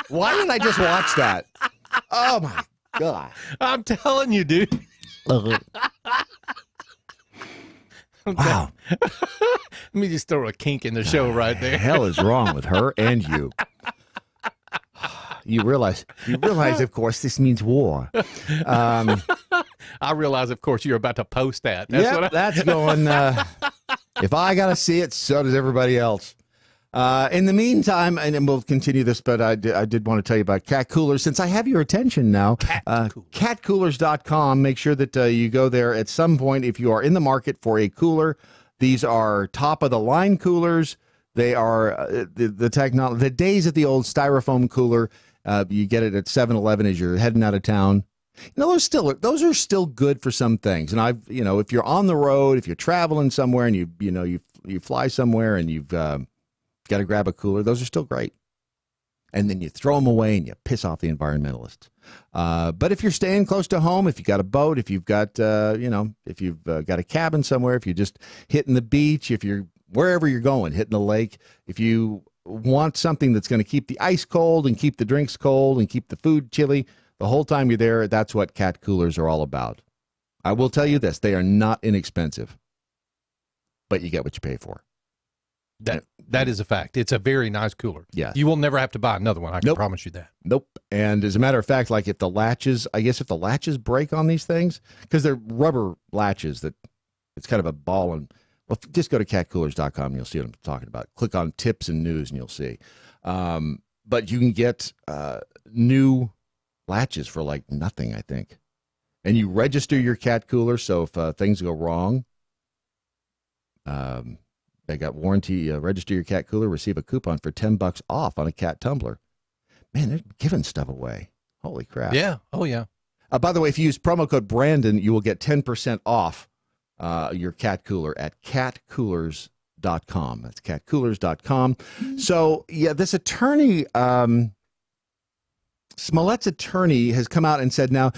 Why didn't I just watch that? Oh my God. I'm telling you, dude. Wow. Let me just throw a kink in the show right there. What the hell is wrong with her and you? You realize, of course, this means war. I realize, of course, you're about to post that. That's going. If I got to see it, so does everybody else. In the meantime, and we'll continue this, but I did want to tell you about cat coolers. Since I have your attention now, catcoolers.com. Make sure that you go there at some point if you are in the market for a cooler. These are top-of-the-line coolers. They are the technology. The days of the old styrofoam cooler, you get it at 7-Eleven as you're heading out of town. Those are still good for some things. And if you're on the road, if you're traveling somewhere, and you fly somewhere, and you've got to grab a cooler, those are still great. And then you throw them away and you piss off the environmentalists. But if you're staying close to home, if you've got a boat, if you've got if you've got a cabin somewhere, if you're just hitting the beach, if you're wherever you're going, hitting the lake, if you want something that's going to keep the ice cold and keep the drinks cold and keep the food chilly the whole time you're there, that's what cat coolers are all about. I will tell you this, they are not inexpensive, but you get what you pay for. That is a fact. It's a very nice cooler. Yeah. You will never have to buy another one. I can promise you that. Nope. And as a matter of fact, like if the latches break on these things, because they're rubber latches that it's kind of a ball, and just go to catcoolers.com and you'll see what I'm talking about. Click on tips and news and you'll see. But you can get new latches for like nothing, I think. And you register your cat cooler, so if things go wrong, They got warranty. Register your cat cooler, receive a coupon for $10 off on a cat tumbler. Man, they're giving stuff away. Holy crap. Yeah. Oh, yeah. By the way, if you use promo code Brandon, you will get 10% off your cat cooler at catcoolers.com. That's catcoolers.com. So, yeah, this attorney, Smollett's attorney, has come out and said, now,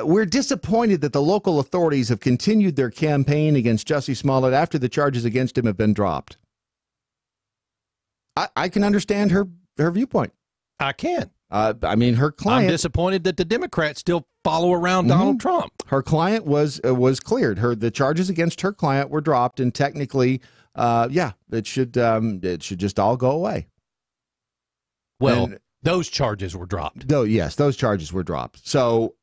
we're disappointed that the local authorities have continued their campaign against Jussie Smollett after the charges against him have been dropped. I can understand her viewpoint. I can. I mean, her client. I'm disappointed that the Democrats still follow around Donald Trump. Her client was cleared. The charges against her client were dropped, and technically, it should just all go away. Well, those charges were dropped. Yes, those charges were dropped. So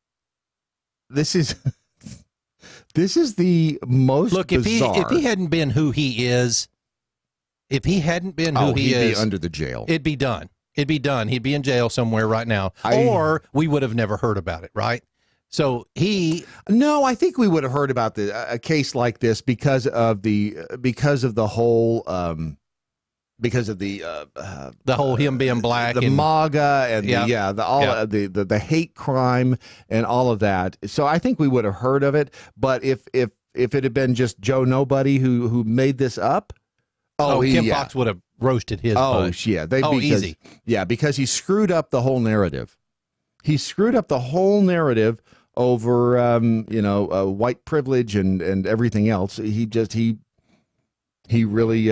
this is the most bizarre. If he hadn't been who he is, he'd be under the jail. It'd be done. It'd be done. He'd be in jail somewhere right now, or we would have never heard about it, right? So No, I think we would have heard about a case like this because of the whole whole him being black, the MAGA, and the hate crime and all of that. So I think we would have heard of it. But if it had been just Joe Nobody who made this up, Kim Fox would have roasted his butt. Yeah, easy. Yeah, because he screwed up the whole narrative. He screwed up the whole narrative over white privilege and everything else. He really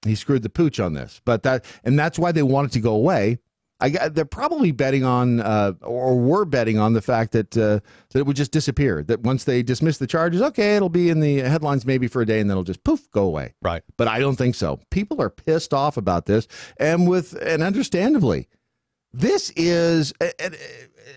he screwed the pooch on this. But that's why they want it to go away. They're probably betting on, or were betting on, the fact that it would just disappear. That once they dismiss the charges, okay, it'll be in the headlines maybe for a day, and then it'll just poof, go away. Right. But I don't think so. People are pissed off about this, and understandably, this is,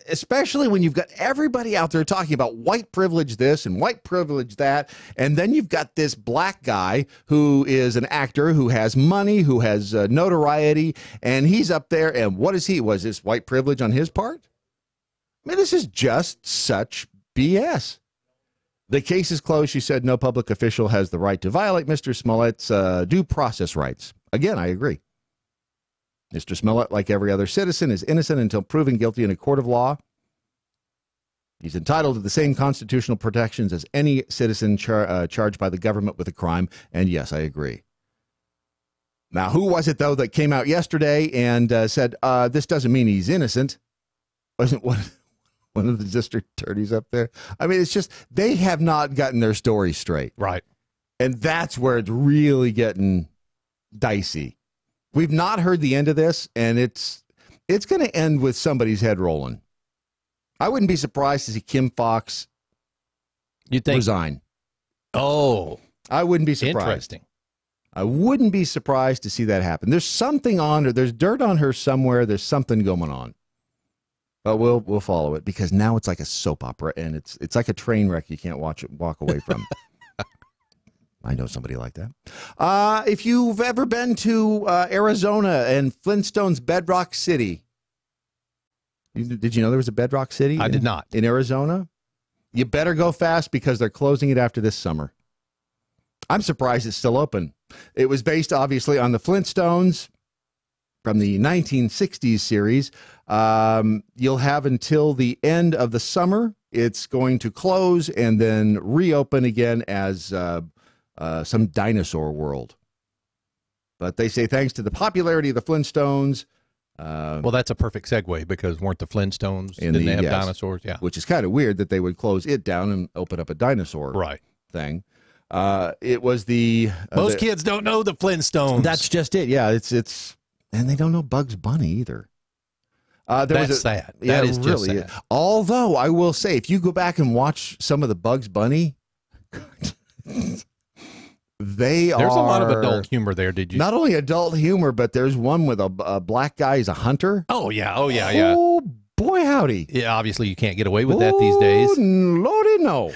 especially when you've got everybody out there talking about white privilege this and white privilege that, and then you've got this black guy who is an actor who has money, who has notoriety, and he's up there, and what is he? Was this white privilege on his part? I mean, this is just such BS. The case is closed, she said. No public official has the right to violate Mr. Smollett's due process rights. Again, I agree. Mr. Smollett, like every other citizen, is innocent until proven guilty in a court of law. He's entitled to the same constitutional protections as any citizen charged by the government with a crime. And yes, I agree. Now, who was it, though, that came out yesterday and said, this doesn't mean he's innocent? Wasn't one of the district attorneys up there? I mean, it's just, they have not gotten their story straight. Right. And that's where it's really getting dicey. We've not heard the end of this, and it's going to end with somebody's head rolling. I wouldn't be surprised to see Kim Fox resign. Oh. I wouldn't be surprised. Interesting. I wouldn't be surprised to see that happen. There's something on her. There's dirt on her somewhere. There's something going on. But we'll follow it, because now it's like a soap opera, and it's like a train wreck you can't walk away from. I know somebody like that. If you've ever been to Arizona and Flintstone's Bedrock City, did you know there was a Bedrock City? I did not. In Arizona? You better go fast, because they're closing it after this summer. I'm surprised it's still open. It was based, obviously, on the Flintstones from the 1960s series. You'll have until the end of the summer. It's going to close and then reopen again as some dinosaur world. But they say thanks to the popularity of the Flintstones. Well, that's a perfect segue, because weren't the Flintstones, didn't they have dinosaurs? Yeah. Which is kind of weird that they would close it down and open up a dinosaur thing. It was the... Most kids don't know the Flintstones. That's just it. Yeah, it's and they don't know Bugs Bunny either. That's sad. That is really just sad. Although, I will say, if you go back and watch some of the Bugs Bunny... There's a lot of adult humor there. Did you? Not only adult humor, but there's one with a black guy as a hunter. Oh yeah. Oh boy, howdy. Yeah, obviously you can't get away with that these days. Lordy, no.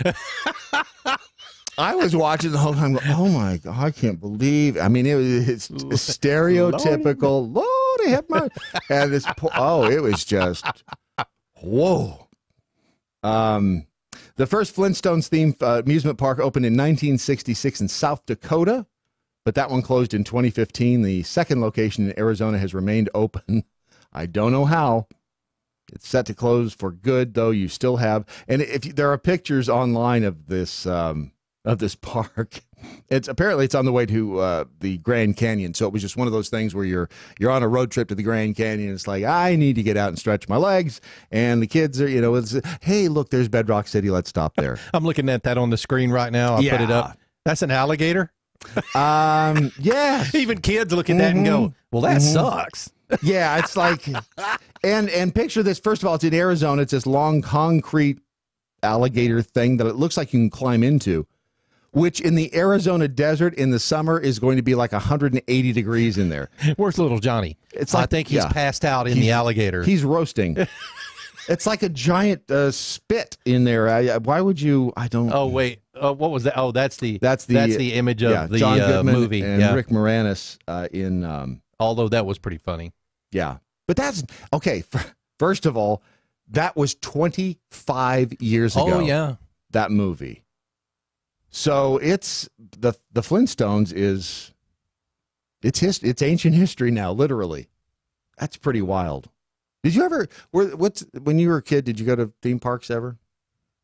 I was watching the whole time. Oh my God, I can't believe. I mean, it's stereotypical. Lordy, have my and this. It was just whoa. The first Flintstones themed amusement park opened in 1966 in South Dakota, but that one closed in 2015. The second location in Arizona has remained open. I don't know how. It's set to close for good, though. You still have, and if there are pictures online of this park, it's on the way to the Grand Canyon. So it was just one of those things where you're on a road trip to the Grand Canyon. It's like, I need to get out and stretch my legs, and the kids are, it's, hey, look, there's Bedrock City. Let's stop there. I'm looking at that on the screen right now. I'll put it up. That's an alligator. Yeah. Even kids look at that and go, well, that sucks. Yeah, it's like, and picture this. First of all, it's in Arizona. It's this long concrete alligator thing that it looks like you can climb into, which in the Arizona desert in the summer is going to be like 180 degrees in there. Where's little Johnny? It's like, I think he's passed out in the alligator. He's roasting. It's like a giant spit in there. Why would you? I don't. Oh wait, what was that? Oh, that's the image of the John Goodman movie and Rick Moranis in. Although that was pretty funny. Yeah, but that's okay. First of all, that was 25 years ago. Oh yeah, that movie. So it's the Flintstones is it's ancient history now, literally. That's pretty wild. Did you ever when you were a kid, did you go to theme parks ever?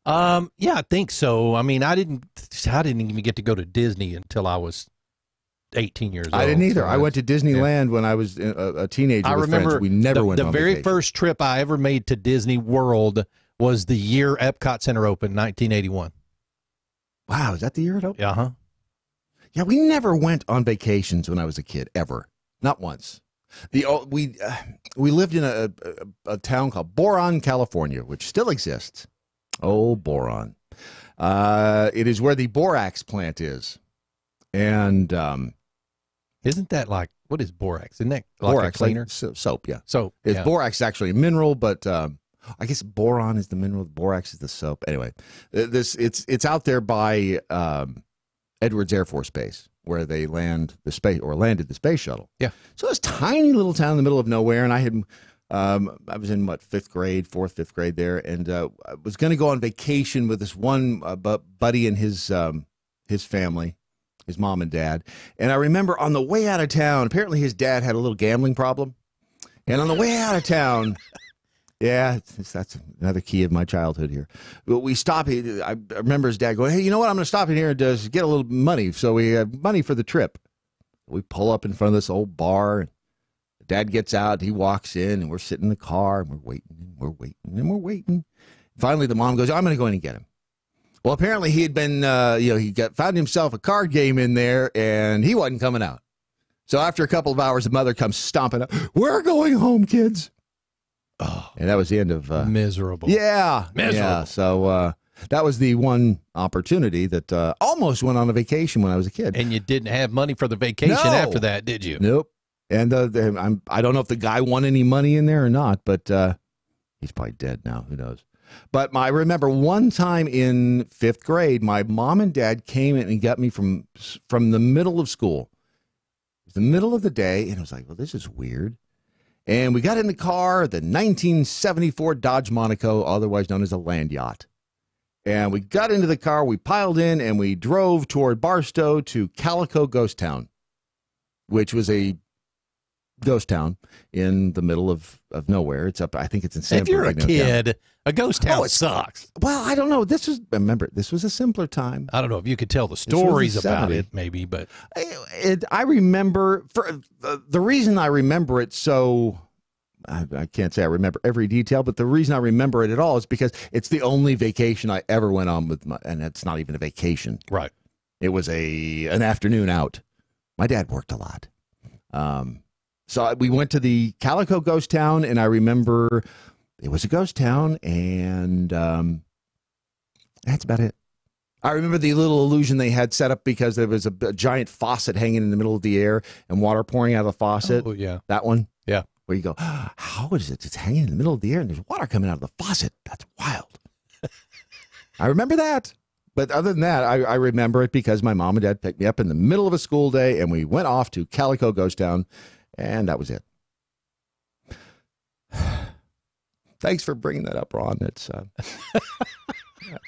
Yeah, I think so. I mean, I didn't even get to go to Disney until I was 18 years old. I didn't either. So I went to Disneyland when I was a teenager. I with remember friends. We never went on the very vacation. first trip I ever made to Disney World was the year Epcot Center opened, 1981. Wow, is that the year it opened? Uh-huh. Yeah, we never went on vacations when I was a kid, ever. Not once. We lived in a town called Boron, California, which still exists. Oh, Boron. It is where the borax plant is. And isn't that like, what is borax? Isn't that like borax, a cleaner? Like soap, yeah. Soap. It's borax is actually a mineral, but I guess boron is the mineral, borax is the soap. Anyway, it's out there by Edwards Air Force Base, where they landed the space shuttle. Yeah. So it's tiny little town in the middle of nowhere, and I was in fourth, fifth grade there, and I was going to go on vacation with this one buddy and his family, his mom and dad. And I remember on the way out of town, apparently his dad had a little gambling problem, and on the way out of town. Yeah, that's another key of my childhood here. But we stop. I remember his dad going, "Hey, you know what? I'm going to stop in here and just get a little money." So we have money for the trip. We pull up in front of this old bar. And Dad gets out. He walks in, and we're sitting in the car, and we're waiting. Finally, the mom goes, "I'm going to go in and get him." Well, apparently he had been, found himself a card game in there, and he wasn't coming out. So after a couple of hours, the mother comes stomping up. "We're going home, kids." Oh, and that was the end of miserable. Yeah, miserable. Yeah. So that was the one opportunity that almost went on a vacation when I was a kid. And you didn't have money for the vacation after that, did you? Nope. And I don't know if the guy won any money in there or not, but he's probably dead now. Who knows? But I remember one time in fifth grade, my mom and dad came in and got me from the middle of school. It was the middle of the day, and I was like, "Well, this is weird." And we got in the car, the 1974 Dodge Monaco, otherwise known as a land yacht. And we got into the car, we piled in, and we drove toward Barstow to Calico Ghost Town, which was a ghost town in the middle of nowhere. It's up, I think it's in San Bernardino. If you're a kid, a ghost town it sucks. Well, I don't know. This was a simpler time. I don't know if you could tell the stories about it, maybe, but I remember the reason I remember it so. I can't say I remember every detail, but the reason I remember it at all is because it's the only vacation I ever went on and it's not even a vacation. Right. It was an afternoon out. My dad worked a lot. So we went to the Calico Ghost Town, and I remember it was a ghost town, and that's about it. I remember the little illusion they had set up because there was a giant faucet hanging in the middle of the air and water pouring out of the faucet. Oh, yeah. That one? Yeah. Where you go, how is it? It's hanging in the middle of the air and there's water coming out of the faucet. That's wild. I remember that. But other than that, I remember it because my mom and dad picked me up in the middle of a school day and we went off to Calico Ghost Town, and that was it. Thanks for bringing that up, Ron. It's I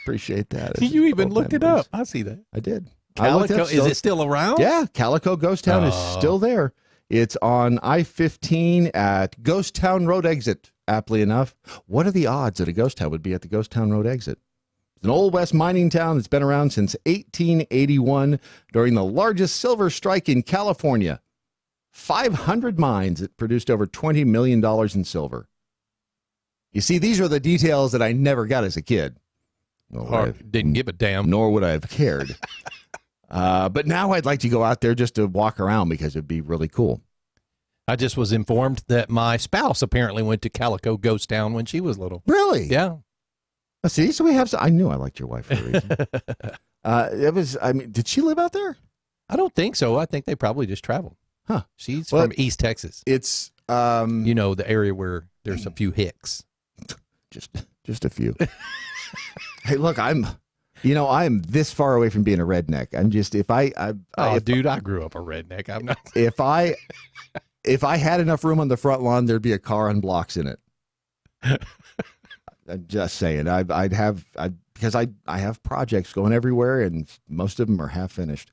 appreciate that. You even looked it up. I see that. I did. Calico, is it still around? Yeah, Calico Ghost Town is still there. It's on I-15 at Ghost Town Road exit, aptly enough. What are the odds that a ghost town would be at the Ghost Town Road exit? It's an Old West mining town that's been around since 1881 during the largest silver strike in California. 500 mines that produced over $20 million in silver. You see, these are the details that I never got as a kid. Or didn't give a damn. Nor would I have cared. But now I'd like to go out there just to walk around because it'd be really cool. I just was informed that my spouse apparently went to Calico Ghost Town when she was little. Really? Yeah. See, so we have. I knew I liked your wife for a reason. Did she live out there? I don't think so. I think they probably just traveled. Huh? She's from East Texas. It's the area where there's a few hicks. Just a few. Hey, look, I'm this far away from being a redneck. I'm just Dude, I grew up a redneck. I'm not. If I had enough room on the front lawn, there'd be a car on blocks in it. I'm just saying. Because I have projects going everywhere, and most of them are half finished.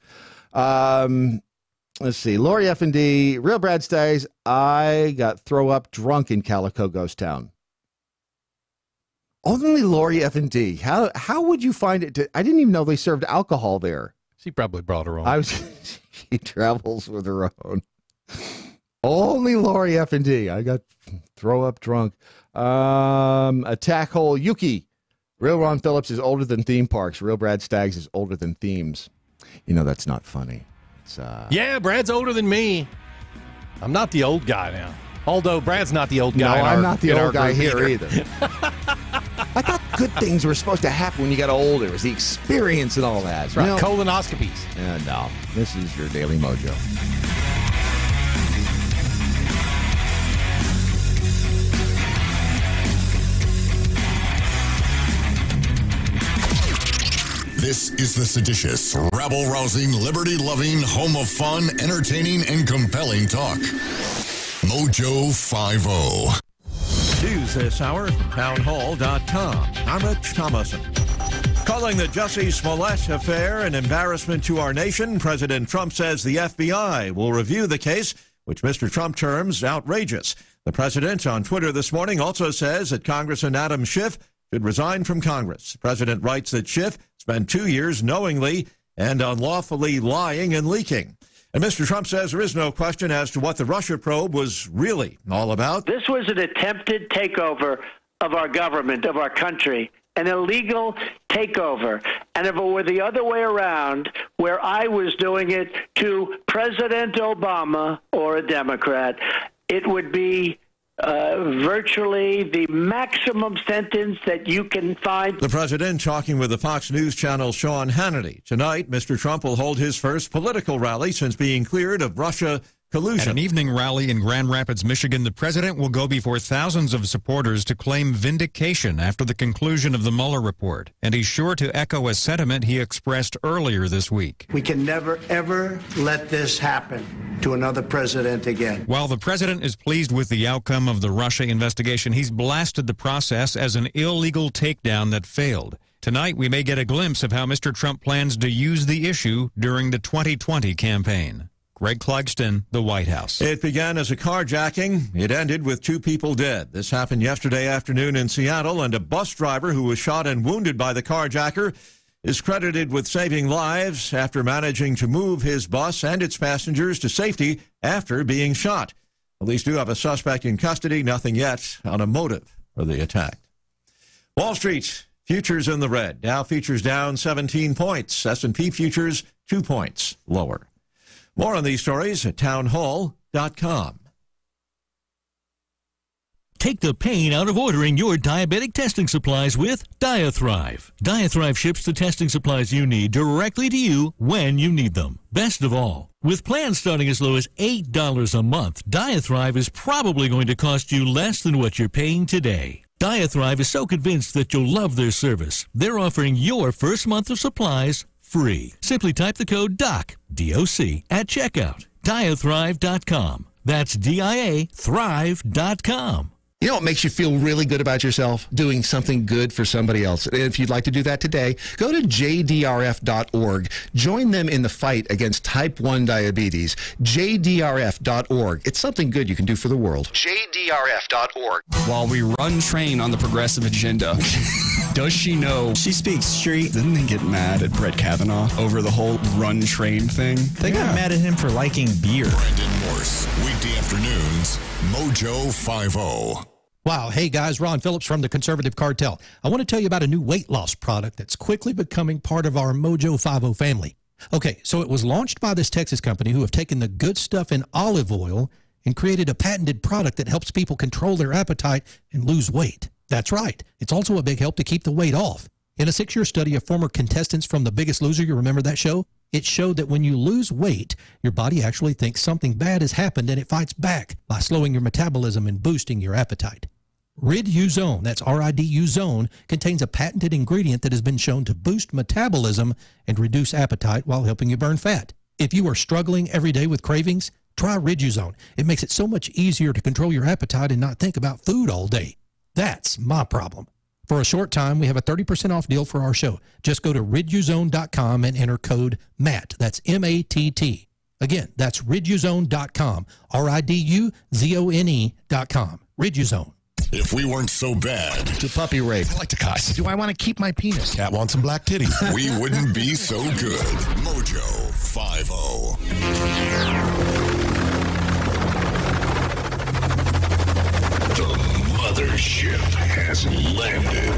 Let's see. Lori F&D, real Brad Staggs. I got throw up drunk in Calico Ghost Town. Only Lori F&D. How would you find it? I didn't even know they served alcohol there. She probably brought her own. She travels with her own. Only Lori F&D. I got throw up drunk. Attack hole Yuki. Real Ron Phillips is older than theme parks. Real Brad Staggs is older than themes. That's not funny. It's, yeah, Brad's older than me. I'm not the old guy now. Although Brad's not the old guy. No, I'm not the old guy here either. I thought good things were supposed to happen when you got older. It was the experience and all that. That's right. Colonoscopies. No, this is your Daily Mojo. This is the seditious, rabble-rousing, liberty-loving, home of fun, entertaining, and compelling talk. MoJo 50. News this hour from townhall.com. I'm Rich Thomason. Calling the Jussie Smollett affair an embarrassment to our nation, President Trump says the FBI will review the case, which Mr. Trump terms outrageous. The president on Twitter this morning also says that Congressman Adam Schiff should resign from Congress. The president writes that Schiff spent 2 years knowingly and unlawfully lying and leaking. And Mr. Trump says there is no question as to what the Russia probe was really all about. This was an attempted takeover of our government, of our country, an illegal takeover. And if it were the other way around, where I was doing it to President Obama or a Democrat, it would be virtually the maximum sentence that you can find. The president talking with the Fox News Channel Sean Hannity. Tonight, Mr. Trump will hold his first political rally since being cleared of Russia collusion. At an evening rally in Grand Rapids, Michigan, the president will go before thousands of supporters to claim vindication after the conclusion of the Mueller report. And he's sure to echo a sentiment he expressed earlier this week. We can never, ever let this happen to another president again. While the president is pleased with the outcome of the Russia investigation, he's blasted the process as an illegal takedown that failed. Tonight, we may get a glimpse of how Mr. Trump plans to use the issue during the 2020 campaign. Greg Clugston, the White House. It began as a carjacking. It ended with 2 people dead. This happened yesterday afternoon in Seattle, and a bus driver who was shot and wounded by the carjacker is credited with saving lives after managing to move his bus and its passengers to safety after being shot. Police do have a suspect in custody. Nothing yet on a motive for the attack. Wall Street futures in the red. Dow futures down 17 points. S&P futures 2 points lower. More on these stories at townhall.com. Take the pain out of ordering your diabetic testing supplies with Diathrive. Diathrive ships the testing supplies you need directly to you when you need them. Best of all, with plans starting as low as $8 a month, Diathrive is probably going to cost you less than what you're paying today. Diathrive is so convinced that you'll love their service, they're offering your first month of supplies free. Simply type the code DOC, D-O-C, at checkout. Diathrive.com. That's D-I-A, thrive.com. You know what makes you feel really good about yourself? Doing something good for somebody else. And if you'd like to do that today, go to jdrf.org. Join them in the fight against type 1 diabetes. jdrf.org. It's something good you can do for the world. jdrf.org. While we run train on the progressive agenda, does she know she speaks straight? Didn't they get mad at Brett Kavanaugh over the whole run train thing? They got mad at him for liking beer. Brandon Morse, weekday afternoons, MoJo 50. Wow. Hey, guys, Ron Phillips from the Conservative Cartel. I want to tell you about a new weight loss product that's quickly becoming part of our MoJo 50 family. Okay, so it was launched by this Texas company who have taken the good stuff in olive oil and created a patented product that helps people control their appetite and lose weight. That's right. It's also a big help to keep the weight off. In a 6-year study of former contestants from The Biggest Loser, you remember that show? It showed that when you lose weight, your body actually thinks something bad has happened and it fights back by slowing your metabolism and boosting your appetite. Rid-U-Zone, that's R-I-D-U Zone, contains a patented ingredient that has been shown to boost metabolism and reduce appetite while helping you burn fat. If you are struggling every day with cravings, try Rid-U-Zone. It makes it so much easier to control your appetite and not think about food all day. That's my problem. For a short time, we have a 30% off deal for our show. Just go to riduzone.com and enter code MATT. That's M-A-T-T. Again, that's riduzone.com. R-I-D-U-Z-O-N-E.com. Rid-U-Zone. If we weren't so bad. To puppy rape. I like to cuss. Do I want to keep my penis? Cat wants some black titties. We wouldn't be so good. MoJo 50. The mothership has landed.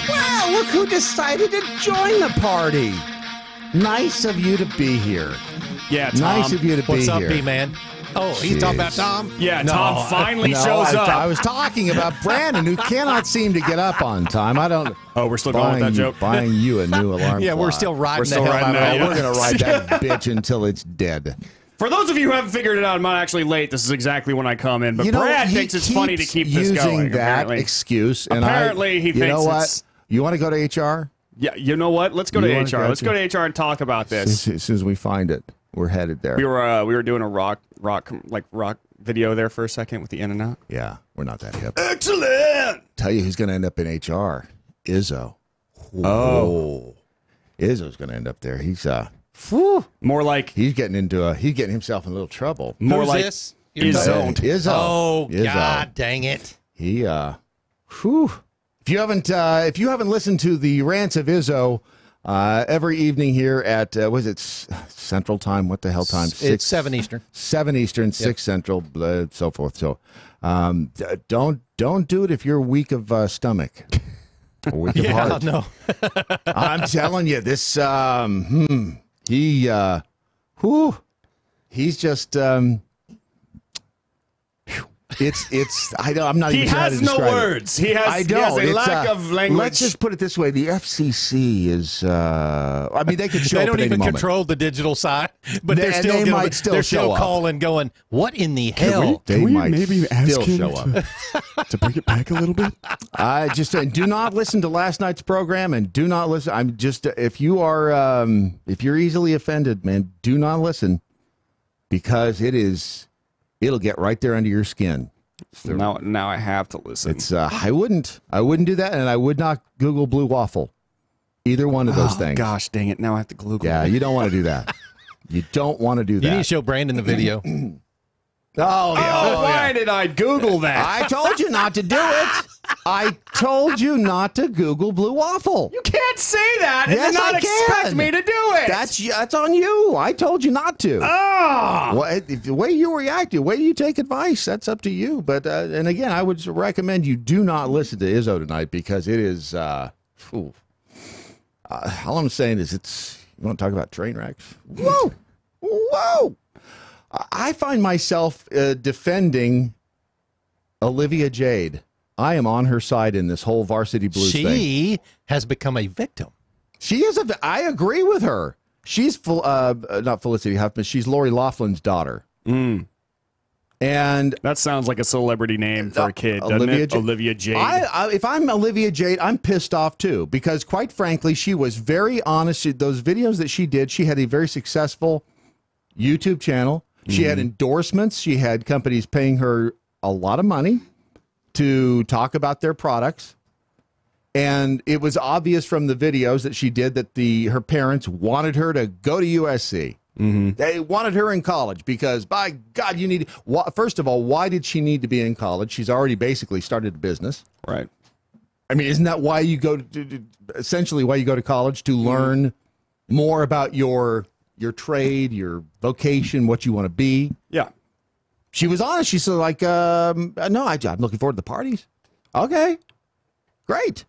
Well, look who decided to join the party. Nice of you to be here. Yeah, Tom. Nice of you to be here. What's up, B-Man? Oh, he's talking about Tom? Yeah, no, Tom finally shows up. I was talking about Brandon, who cannot seem to get up on time. I don't. Oh, we're still going with that joke. Buying you a new alarm Yeah, clock. we're still riding the hell out of it. We're going to ride that bitch until it's dead. For those of you who haven't figured it out, I'm not actually late. This is exactly when I come in. But Brad thinks it's funny to keep this going. Using that apparently. Excuse. And apparently, he thinks you know what? it's... You want to go to HR? Yeah, you know what? Let's go to HR. Let's go to HR and talk about this. As soon as we find it, we're headed there. We were doing a rock video there for a second with the in and out. Yeah, we're not that hip. Excellent. Tell you who's going to end up in HR. Izzo. Oh. Izzo's going to end up there. He's more like he's getting himself in a little trouble. More Who's like this? Izzo. Oh, Izzo. God dang it. He If you haven't listened to the rants of Izzo every evening here at was it Central Time? What the hell time? It's 7 Eastern. 7 Eastern, 6 Central, so forth. So don't do it if you're weak of stomach. Or weak of heart. No. I'm telling you, this he's just I'm not even sure how to describe it. He has no words. He has a lack of language. Let's just put it this way: the FCC is. I mean, they could show. They up don't at even any moment. control the digital side, but they're might still calling, going, "What in the hell?" They might maybe ask him show up to bring it back a little bit. I just do not listen to last night's program, and do not listen. I'm just if you're easily offended, man, do not listen because it'll get right there under your skin. So now I have to listen. It's I wouldn't do that, and I would not Google blue waffle. Either one of those things. Gosh, dang it! Now I have to Google. Yeah, you don't want to do that. You don't want to do that. You need to show Brandon the video. Why did I Google that? I told you not to do it. I told you not to Google blue waffle. You can't say that and yes, not expect me to do it. That's on you. I told you not to. The way you react, the way you take advice, that's up to you. But and again, I would recommend you do not listen to Izzo tonight because it is. All I'm saying is you want to talk about train wrecks? Whoa. I find myself defending Olivia Jade. I am on her side in this whole Varsity Blues thing. She has become a victim. She is I agree with her. She's not Felicity Huffman. She's Lori Loughlin's daughter. And that sounds like a celebrity name for a kid, doesn't it? Olivia Jade. If I'm Olivia Jade, I'm pissed off too because, quite frankly, she was very honest. Those videos that she did, she had a very successful YouTube channel. She had endorsements. She had companies paying her a lot of money. to talk about their products. And it was obvious from the videos that she did that her parents wanted her to go to USC. Mm-hmm. They wanted her in college because, by God, you need... First of all, why did she need to be in college? She's already basically started a business. Right. I mean, isn't that why you go essentially why you go to college, to learn more about your trade, your vocation, what you want to be? Yeah. She was honest. She said, like, no, I'm looking forward to the parties. Okay, great.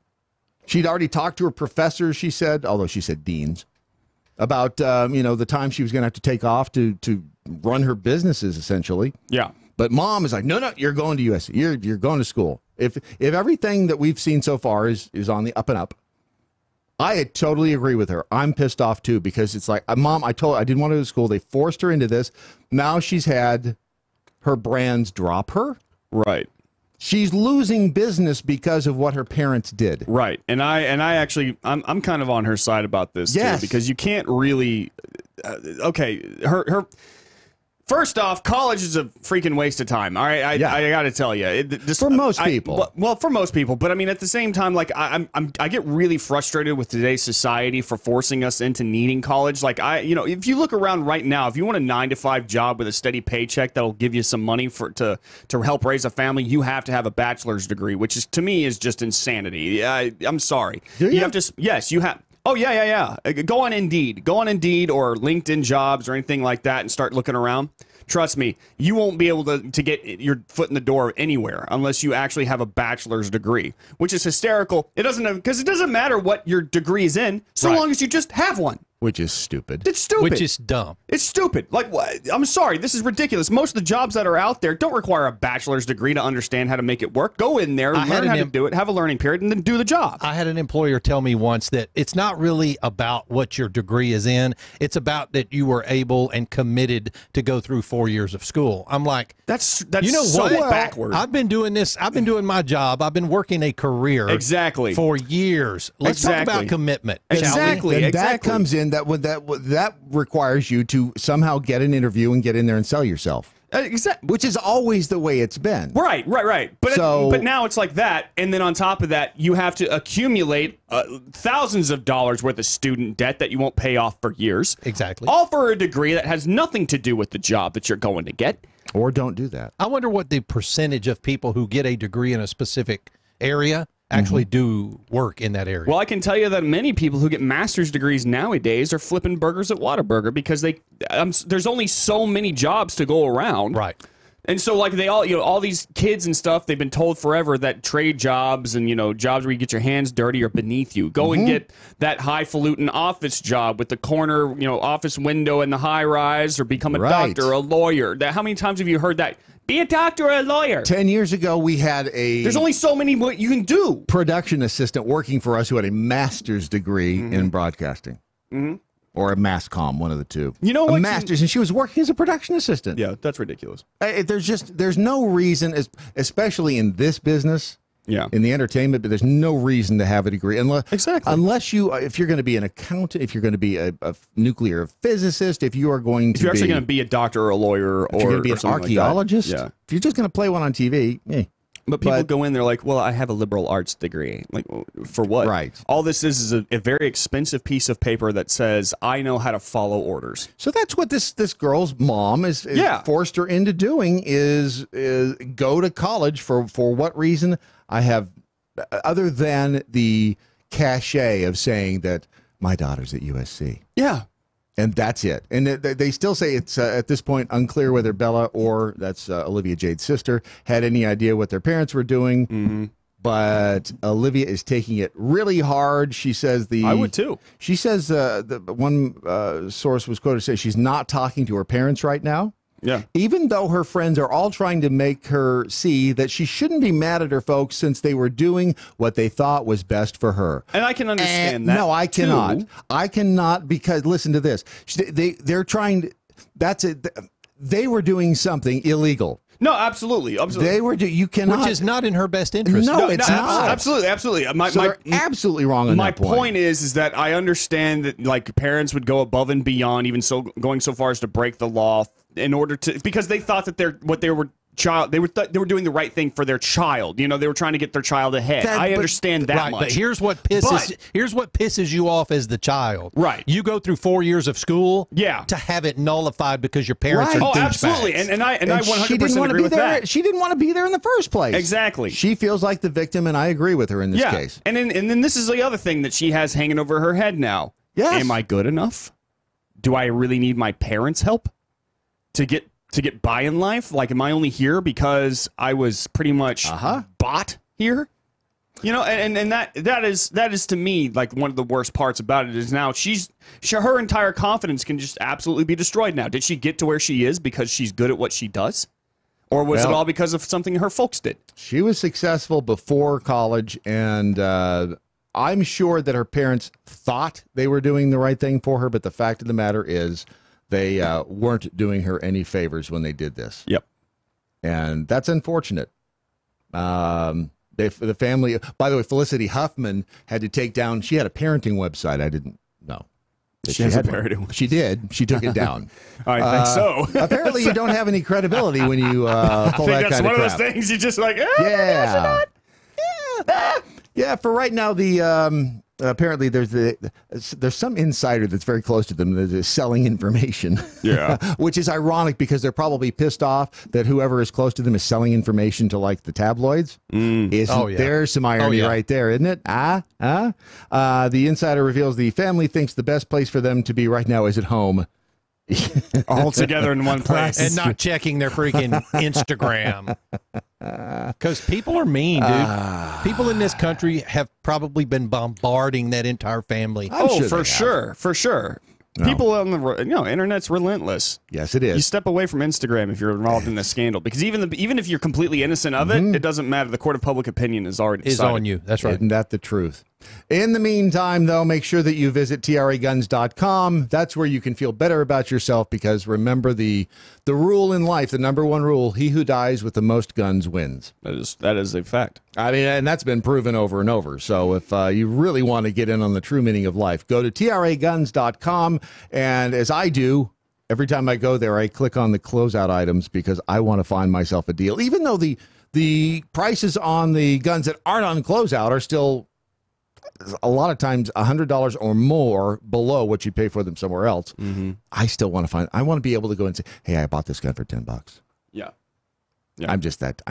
She'd already talked to her professors, she said, although she said deans, about, the time she was going to have to take off to run her businesses, essentially. Yeah. But mom is like, no, you're going to USC. You're going to school. If everything that we've seen so far is on the up and up, I totally agree with her. I'm pissed off too, because it's like, Mom, I told her I didn't want to go to school. They forced her into this. Now she's had her brands drop her. Right. She's losing business because of what her parents did. Right. And I actually, I'm kind of on her side about this too, because you can't really, her first off, college is a freaking waste of time. All right, I got to tell you, for most people. Well, for most people, but I mean, at the same time, like I get really frustrated with today's society for forcing us into needing college. Like if you look around right now, if you want a 9-to-5 job with a steady paycheck that'll give you some money to help raise a family, you have to have a bachelor's degree, which is to me is just insanity. I'm sorry. Do you have to? Yes, you have. Oh, yeah. Go on Indeed. Go on Indeed or LinkedIn Jobs or anything like that and start looking around. Trust me, you won't be able to get your foot in the door anywhere unless you actually have a bachelor's degree, which is hysterical. It doesn't matter what your degree is in, so long as you just have one. Which is stupid. It's stupid. Which is dumb. It's stupid. Like, I'm sorry, this is ridiculous. Most of the jobs that are out there don't require a bachelor's degree to understand how to make it work. Go in there, learn how to do it, have a learning period, and then do the job. I had an employer tell me once that it's not really about what your degree is in. It's about that you were able and committed to go through 4 years of school. I'm like, that's you know so what? backward. I've been doing this. I've been doing my job. I've been working a career for years. Let's talk about commitment. Exactly. And that comes in that requires you to somehow get an interview and get in there and sell yourself. Exactly. Which is always the way it's been. Right. But now it's like that, and then on top of that, you have to accumulate thousands of dollars worth of student debt that you won't pay off for years. Exactly. All for a degree that has nothing to do with the job that you're going to get. Or don't do that. I wonder what the percentage of people who get a degree in a specific area actually do work in that area. Well, I can tell you that many people who get master's degrees nowadays are flipping burgers at Whataburger because there's only so many jobs to go around. Right. And so, like, they all these kids and stuff, they've been told forever that trade jobs and, jobs where you get your hands dirty are beneath you. Go and get that highfalutin office job with the corner, office window in the high rise, or become a doctor or a lawyer. How many times have you heard that? Be a doctor or a lawyer. 10 years ago, we had There's only so many what you can do. Production assistant working for us who had a master's degree in broadcasting. Or a mass comm, one of the two. You know what? A master's, and she was working as a production assistant. Yeah, that's ridiculous. There's no reason, especially in this business, in the entertainment, but there's no reason to have a degree unless if you're going to be an accountant, if you're going to be a nuclear physicist, if you are going to if you're actually going to be a doctor or a lawyer, or if you're going to be an archaeologist, if you're just going to play one on TV, But people go in there like, well, I have a liberal arts degree. Like, for what? Right. All this is a very expensive piece of paper that says, I know how to follow orders. So that's what this girl's mom is forced her into doing is go to college for what reason? I have, other than the cachet of saying that my daughter's at USC. Yeah. And that's it. And they still say it's at this point unclear whether Bella, or that's Olivia Jade's sister, had any idea what their parents were doing. But Olivia is taking it really hard. She says I would too. She says the one source was quoted to say she's not talking to her parents right now. Yeah. Even though her friends are all trying to make her see that she shouldn't be mad at her folks since they were doing what they thought was best for her. And I can understand that. No, I cannot. I cannot, because listen to this. They're trying to, that's it. They were doing something illegal. No, absolutely. They were. You cannot. Which is not in her best interest. No, it's not. Absolutely. They're absolutely wrong on that point. My point is that I understand that, like, parents would go above and beyond, even going so far as to break the law in order to, because they thought that what they were child. They were doing the right thing for their child. You know, they were trying to get their child ahead. I understand that much. But here's what pisses you off as the child. Right. You go through 4 years of school. Yeah. To have it nullified because your parents are Oh, douchebags. absolutely. And I 100% agree with there. that. She didn't want to be there in the first place. Exactly. She feels like the victim, and I agree with her in this case. And then this is the other thing that she has hanging over her head now. Yes. Am I good enough? Do I really need my parents' help to get by in life? Like, am I only here because I was pretty much bought here? You know, and that is to me like one of the worst parts about it is now her entire confidence can just absolutely be destroyed now. Did she get to where she is because she's good at what she does? Or was it all because of something her folks did? She was successful before college, and I'm sure that her parents thought they were doing the right thing for her, but the fact of the matter is they weren't doing her any favors when they did this. Yep. And that's unfortunate. The family, by the way, Felicity Huffman had to take down, she had a parenting website. I didn't know. She has a parenting. She did. She took it down. I think so. Apparently, you don't have any credibility when you pull that kind of crap. I think that's one of those things you just like, yeah. Yeah, for right now, the apparently there's some insider that's very close to them that is selling information. Yeah. Which is ironic because they're probably pissed off that whoever is close to them is selling information to like the tabloids. There's some irony right there, isn't it? The insider reveals the family thinks the best place for them to be right now is at home. All together in one place. And not checking their freaking Instagram. Because people are mean, dude. People in this country have probably been bombarding that entire family. For sure. No. People on the internet's relentless. Yes, it is. You step away from Instagram if you're involved in a scandal because even if you're completely innocent of it, it doesn't matter. The court of public opinion is already decided. on you. That's right. Isn't that the truth? In the meantime, though, make sure that you visit traguns.com. That's where you can feel better about yourself because remember the rule in life, the number one rule, he who dies with the most guns wins. That is a fact. I mean, and that's been proven over and over. So if you really want to get in on the true meaning of life, go to traguns.com. And as I do, every time I go there, I click on the closeout items because I want to find myself a deal. Even though the prices on the guns that aren't on closeout are still a lot of times $100 or more below what you pay for them somewhere else. I still want to I want to be able to go and say, hey, I bought this gun for $10. Yeah. I'm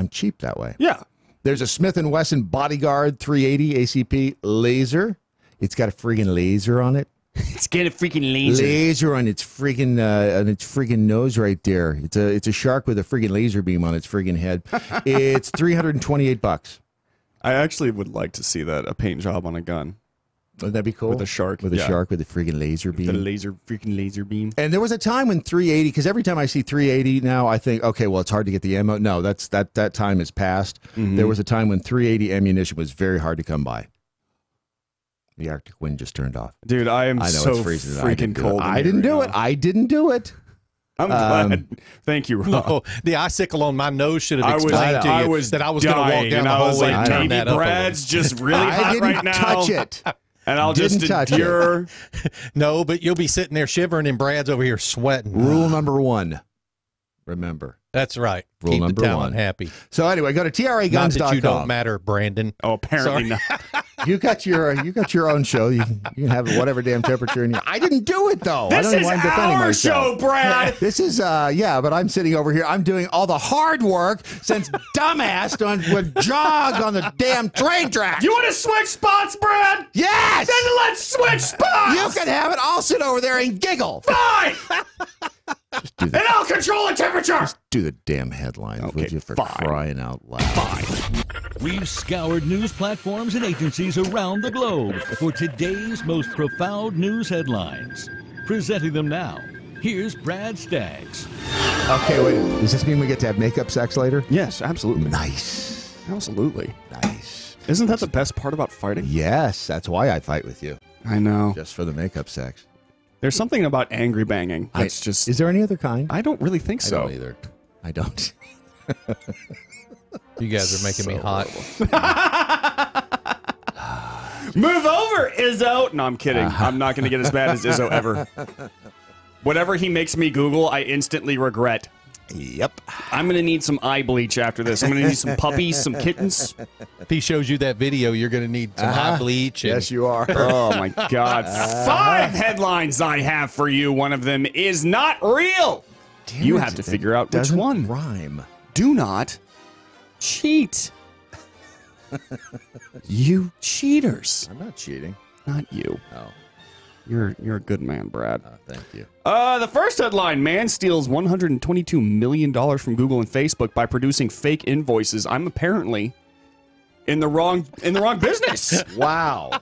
cheap that way. Yeah. There's a Smith & Wesson Bodyguard 380 ACP laser. It's got a friggin' laser on it. It's got a freaking laser. Laser on its friggin' nose right there. It's a shark with a friggin' laser beam on its friggin' head. It's $328. I actually would like to see that, a paint job on a gun. Wouldn't that be cool? With a shark. With a shark with a friggin' laser beam. The freaking laser beam. And there was a time when 380, because every time I see 380 now, I think, okay, well, it's hard to get the ammo. No, that time is past. There was a time when 380 ammunition was very hard to come by. The Arctic wind just turned off. Dude, I know so it's freezing. freaking cold. I didn't do it. I didn't do it. I'm glad. Thank you, Rob. No, the icicle on my nose should have explained to you that I was going to walk down the hallway and turn that up. Brad's just really hot right now. I didn't touch it. And I'll just endure. No, but you'll be sitting there shivering and Brad's over here sweating. Rule number 1. Remember. That's right. Rule Keep number the talent 1. happy. So anyway, go to traguns.com. Not that you don't matter, Brandon. Oh, apparently not. You got your own show. You can have whatever damn temperature in you. I didn't do it though. This I don't is mind defending our myself. show, Brad. This is but I'm sitting over here. I'm doing all the hard work since dumbass would jog on the damn train track. You want to switch spots, Brad? Yes. Then let's switch spots. You can have it. I'll sit over there and giggle. Fine. And I'll control the temperature. Just do the damn headlines, would you, for crying out loud. Fine. We've scoured news platforms and agencies around the globe for today's most profound news headlines. Presenting them now, here's Brad Staggs. Okay, wait. Does this mean we get to have makeup sex later? Yes, absolutely. Nice. Absolutely. Nice. Isn't that the best part about fighting? Yes, that's why I fight with you. I know. Just for the makeup sex. There's something about angry banging that's just... Is there any other kind? I don't really think so. I don't either. I don't. You guys are making me hot. Move over, Izzo! No, I'm kidding. I'm not going to get as bad as Izzo ever. Whatever he makes me Google, I instantly regret. Yep. I'm going to need some eye bleach after this. I'm going to need some puppies, some kittens. If he shows you that video, you're going to need some eye bleach. Yes, you are. Oh, my God. 5 headlines I have for you. One of them is not real. You have to figure out which one. Rhyme. Do not cheat. You cheaters. I'm not cheating. Not you. Oh. You're a good man, Brad. Thank you. The first headline: man steals $122 million from Google and Facebook by producing fake invoices. I'm apparently in the wrong business. Wow.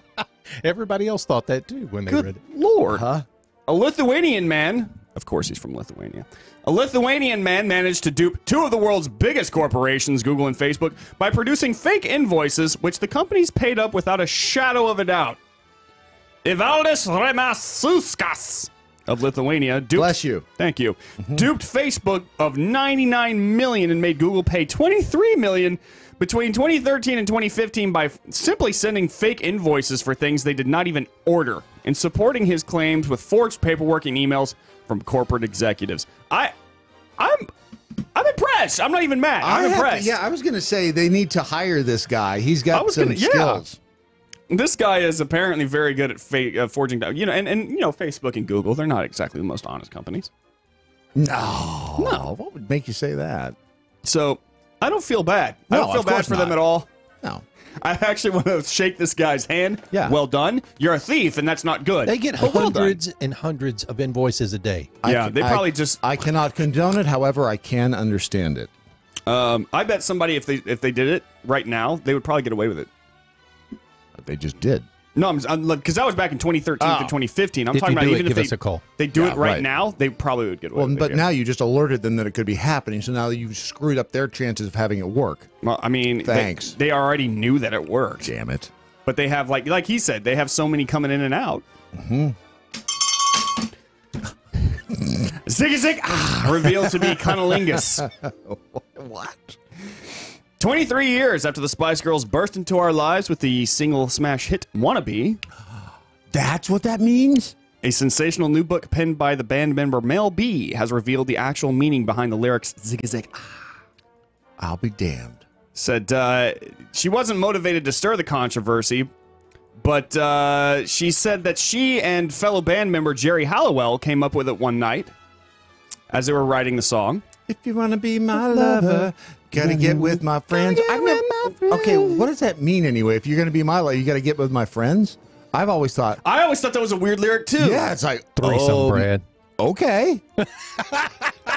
Everybody else thought that too when they read it. Lord. A Lithuanian man, of course he's from Lithuania. A Lithuanian man managed to dupe 2 of the world's biggest corporations, Google and Facebook, by producing fake invoices, which the companies paid up without a shadow of a doubt. Ivaldis Remasuskas of Lithuania duped, bless you. Thank you. Duped Facebook of $99 million and made Google pay $23 million between 2013 and 2015 by simply sending fake invoices for things they did not even order and supporting his claims with forged paperwork and emails from corporate executives. I'm impressed. I'm not even mad. I'm impressed. I was going to say they need to hire this guy. He's got some skills. This guy is apparently very good at forging, and Facebook and Google, they're not exactly the most honest companies. No. What would make you say that? So, I don't feel bad. I don't feel bad for them at all. No. I actually want to shake this guy's hand. Yeah. Well done. You're a thief, and that's not good. They get hundreds and hundreds of invoices a day. I cannot condone it. However, I can understand it. I bet somebody, if they did it right now, they would probably get away with it. They just did. No, because that was back in 2013 to 2015. I'm If talking you about do even it, if give us a call. they do Yeah, it right right. now, they probably would get away with it. But now you just alerted them that it could be happening, so now you've screwed up their chances of having it work. Well, I mean, thanks. They already knew that it worked. Damn it. But they have, like he said, they have so many coming in and out. Zig, revealed to be cunnilingus. What? 23 years after the Spice Girls burst into our lives with the single smash hit Wannabe. That's what that means? A sensational new book penned by the band member Mel B has revealed the actual meaning behind the lyrics Zig. I'll be damned. Said she wasn't motivated to stir the controversy, but she said that she and fellow band member Jerry Halliwell came up with it one night as they were writing the song. If you want to be my lover, gotta get with my friends. Okay, what does that mean anyway? If you're going to be my lover, you got to get with my friends? I always thought that was a weird lyric too. Yeah, it's like threesome, Brad. Okay.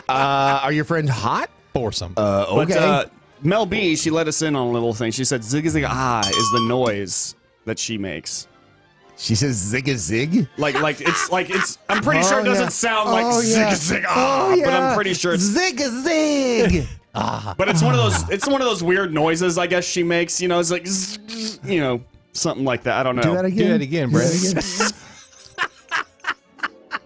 Are your friends hot? Foursome. Okay. But Mel B, she let us in on a little thing. She said zig is the noise that she makes. She says zig a zig? Like it's I'm pretty sure it doesn't sound like zig but I'm pretty sure it's zig a zig. But it's one of those weird noises I guess she makes, it's like something like that. I don't know. Do that again, Brad.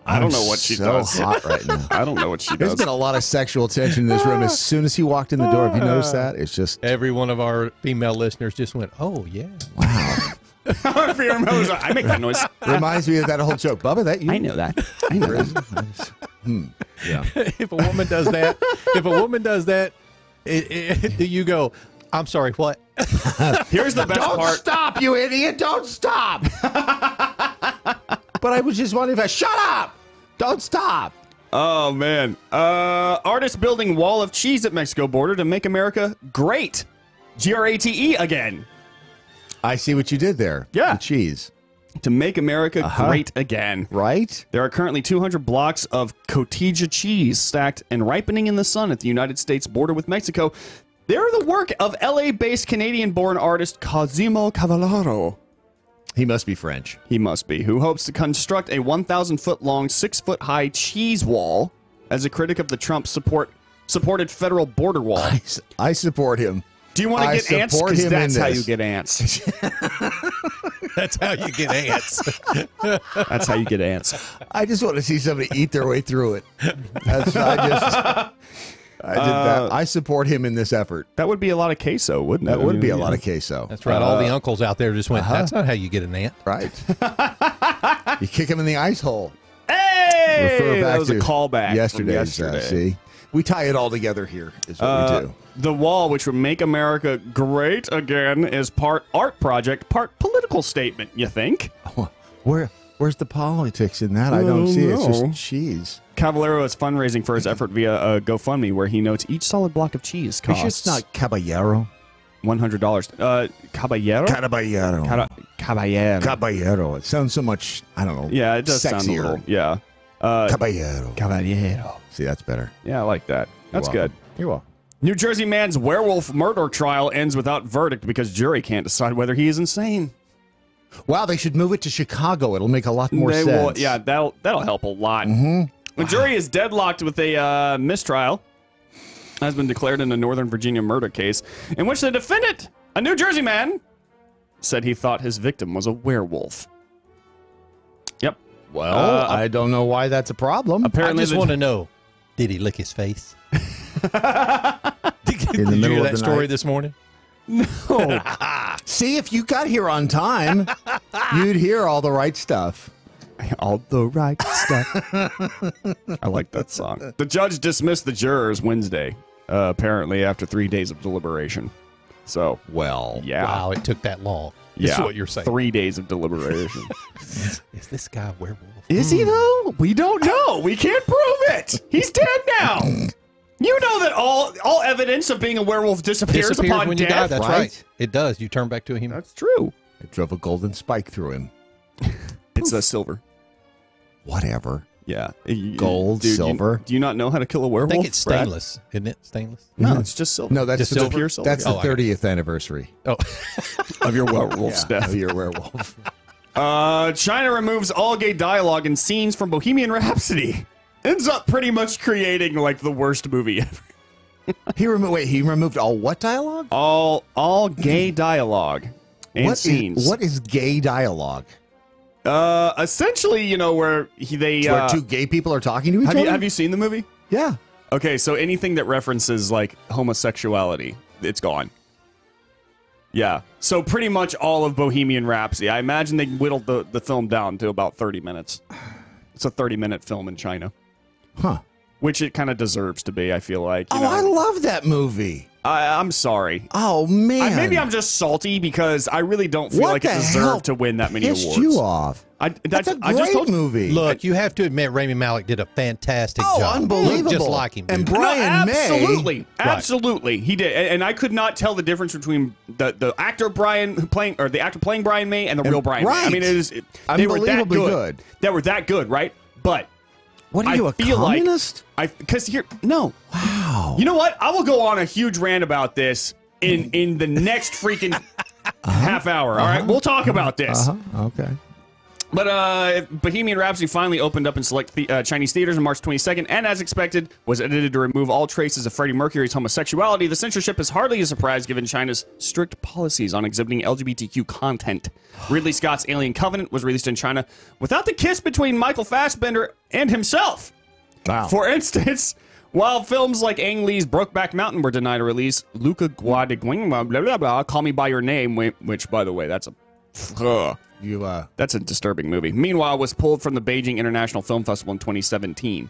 I don't know what she does. So hot right now. I don't know what she does. There's been a lot of sexual tension in this room as soon as he walked in the door. Have you noticed that? It's just every one of our female listeners just went, "Oh yeah, wow." I make that noise. Reminds me of that whole joke. Bubba, that you? I know that. Yeah. If a woman does that, do you go, I'm sorry, what? Here's the best part. Don't stop, you idiot. Don't stop. But I was just wondering shut up. Don't stop. Oh, man. Artists building wall of cheese at Mexico border to make America great. GRATE again. I see what you did there. Yeah. The cheese. To make America great again. Right? There are currently 200 blocks of cotija cheese stacked and ripening in the sun at the United States border with Mexico. They're the work of LA-based Canadian-born artist Cosimo Cavallaro. He must be French. He must be. Who hopes to construct a 1,000-foot-long, 6-foot-high cheese wall as a critic of the Trump-supported federal border wall. I support him. Do you want to get ants? Because that's how you get ants. That's how you get ants. That's how you get ants. I just want to see somebody eat their way through it. I did that. I support him in this effort. That would be a lot of queso, wouldn't it? That would be a lot of queso. That's right. All the uncles out there just went, that's not how you get an ant. Right. You kick him in the ice hole. Hey! Refer back That was a to callback. Yesterday. See? We tie it all together here, is what we do. The wall, which would make America great again, is part art project, part political statement, you think? Where's the politics in that? I don't see it. It's just cheese. Caballero is fundraising for his effort via a GoFundMe, where he notes each solid block of cheese costs. Sure it's not Caballero. $100. Caballero? Caballero. Caballero. It sounds so much, I don't know. Yeah, it does sexier. sound a little. Yeah. Caballero. See, that's better. Yeah, I like that. That's good. You're welcome. New Jersey man's werewolf murder trial ends without verdict because jury can't decide whether he is insane. Wow, they should move it to Chicago. It'll make a lot more sense. Yeah, that'll help a lot. The jury is deadlocked with a mistrial. Has been declared in a Northern Virginia murder case in which the defendant, a New Jersey man, said he thought his victim was a werewolf. Yep. Well, I don't know why that's a problem. Apparently, I just want to know, did he lick his face? In the middle of that story this morning? No. See, if you got here on time, you'd hear all the right stuff. All the right stuff. I like that song. The judge dismissed the jurors Wednesday, apparently after 3 days of deliberation. So, well, yeah. Wow, it took that long. Yeah, That's what you're saying. 3 days of deliberation. Is this guy a werewolf? Is he, though? We don't know. We can't prove it. He's dead now. You know that all evidence of being a werewolf disappears upon when death. you die. That's right. It does. You turn back to a human. That's true. It drove a golden spike through him. It's a silver. Whatever. Yeah. Gold, Dude, silver. Do you not know how to kill a werewolf? I think it's Brad? stainless. Isn't it stainless? No, it's just silver. No, that's Just the silver? Pure silver. That's the 30th anniversary. Oh. Of your werewolf's death. Of your werewolf. China removes all gay dialogue and scenes from Bohemian Rhapsody. Ends up pretty much creating like the worst movie ever. He removed all what dialogue? All gay dialogue and scenes. What is gay dialogue? Essentially, you know, where where two gay people are talking to each other? Have you seen the movie? Yeah. Okay, so anything that references like homosexuality, it's gone. Yeah. So pretty much all of Bohemian Rhapsody. I imagine they whittled the film down to about 30 minutes. It's a 30-minute film in China. Huh. Which it kind of deserves to be, I feel like. You know? I love that movie. I'm sorry. Oh, man. Maybe I'm just salty because I really don't feel like it deserved to win that many awards. Pissed you off. That's a great movie. Look, you have to admit Rami Malek did a fantastic job. Unbelievable. Just like him. And Brian May. Absolutely. He did. And I could not tell the difference between the actor the actor playing Brian May and the real Brian May. I mean, they were that good. They were that good, right? But what are you, a communist? No. Wow. You know what? I will go on a huge rant about this in the next freaking half hour. All right, we'll talk about this. Okay. But Bohemian Rhapsody finally opened up in select Chinese theaters on March 22nd, and as expected, was edited to remove all traces of Freddie Mercury's homosexuality. The censorship is hardly a surprise given China's strict policies on exhibiting LGBTQ content. Ridley Scott's Alien Covenant was released in China without the kiss between Michael Fassbender and himself. Wow. For instance, while films like Ang Lee's Brokeback Mountain were denied a release, Luca Guadagnino, blah, blah, blah, Call Me By Your Name, which, by the way, that's a disturbing movie. Meanwhile, was pulled from the Beijing International Film Festival in 2017.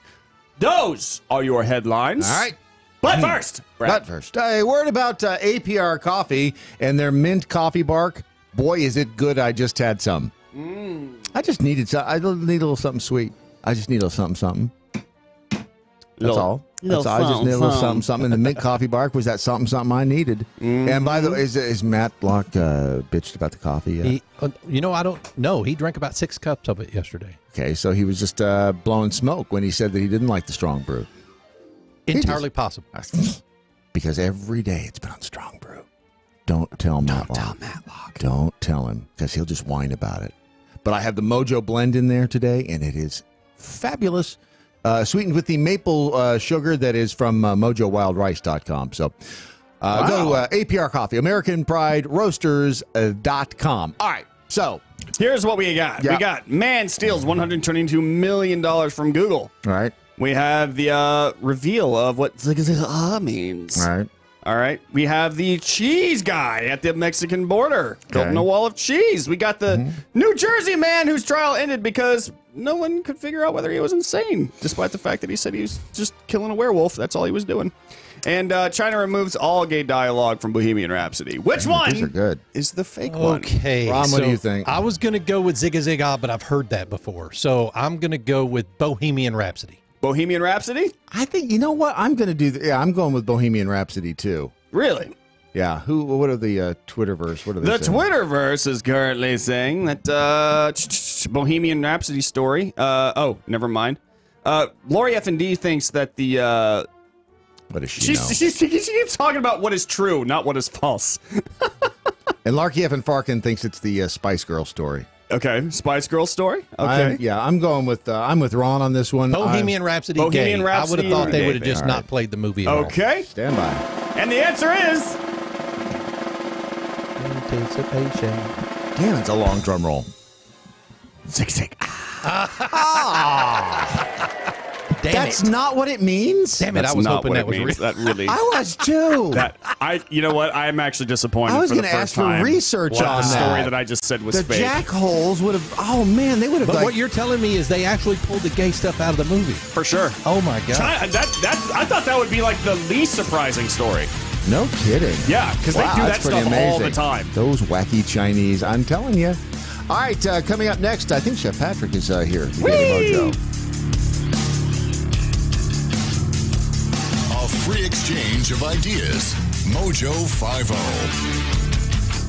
Those are your headlines. All right. But first, Brad. A word about APR Coffee and their mint coffee bark. Boy, is it good. I just had some. I just needed some. I need a little something sweet. I just need a little something. That's all. I just need a little something. And the mint coffee bark was that something I needed. And by the way, is Matt Block bitched about the coffee yet? I don't know. He drank about 6 cups of it yesterday. Okay, so he was just blowing smoke when he said that he didn't like the strong brew. Entirely possible. Because every day it's been on strong brew. Don't tell Matt Block. Don't tell him, because he'll just whine about it. But I have the MoJo blend in there today, and it is fabulous. Sweetened with the maple sugar that is from MoJoWildRice.com. So go to APR Coffee, AmericanPrideRoasters.com. All right, so here's what we got. We got man steals $122 million from Google. All right. We have the reveal of what Zigga means. All right. All right. We have the cheese guy at the Mexican border building a wall of cheese. We got the New Jersey man whose trial ended because no one could figure out whether he was insane, despite the fact that he said he was just killing a werewolf. That's all he was doing. And China removes all gay dialogue from Bohemian Rhapsody. Which one These are good. is the fake one? Okay. Ron, what do you think? I was going to go with Zigga Zigga, but I've heard that before. So I'm going to go with Bohemian Rhapsody. Bohemian Rhapsody? I think, you know what? I'm going to do, I'm going with Bohemian Rhapsody, too. Really? Yeah. What are the Twitterverse? What are they The saying? Twitterverse is currently saying that Bohemian Rhapsody story. Oh, never mind. Lori F&D thinks that the... what does she know? She keeps talking about what is true, not what is false. And Larky F. and Farkin thinks it's the Spice Girl story. Okay, Spice Girl story. Okay, I'm going with I'm with Ron on this one. Bohemian Rhapsody. Bohemian gay. Rhapsody I would have thought they gay would have thing. just All not right. played the movie. At all. Okay, Stand by. and the answer is Anticipation. Damn, it's a long drum roll. Zig. That's not what it means. Damn it! I was hoping that was real. That really. I was too. You know what? I'm actually disappointed. I was going gonna to ask for research on the story that. that I just said was The fake. jackholes would have. Oh man, they would have. But what you're telling me is they actually pulled the gay stuff out of the movie. For sure. Oh my god. I thought that would be like the least surprising story. No kidding. Yeah, because they do that that's pretty stuff all the amazing. time. Those wacky Chinese. I'm telling you. All right, coming up next, I think Chef Patrick is here. The Daily Mojo. A free exchange of ideas. Mojo 50.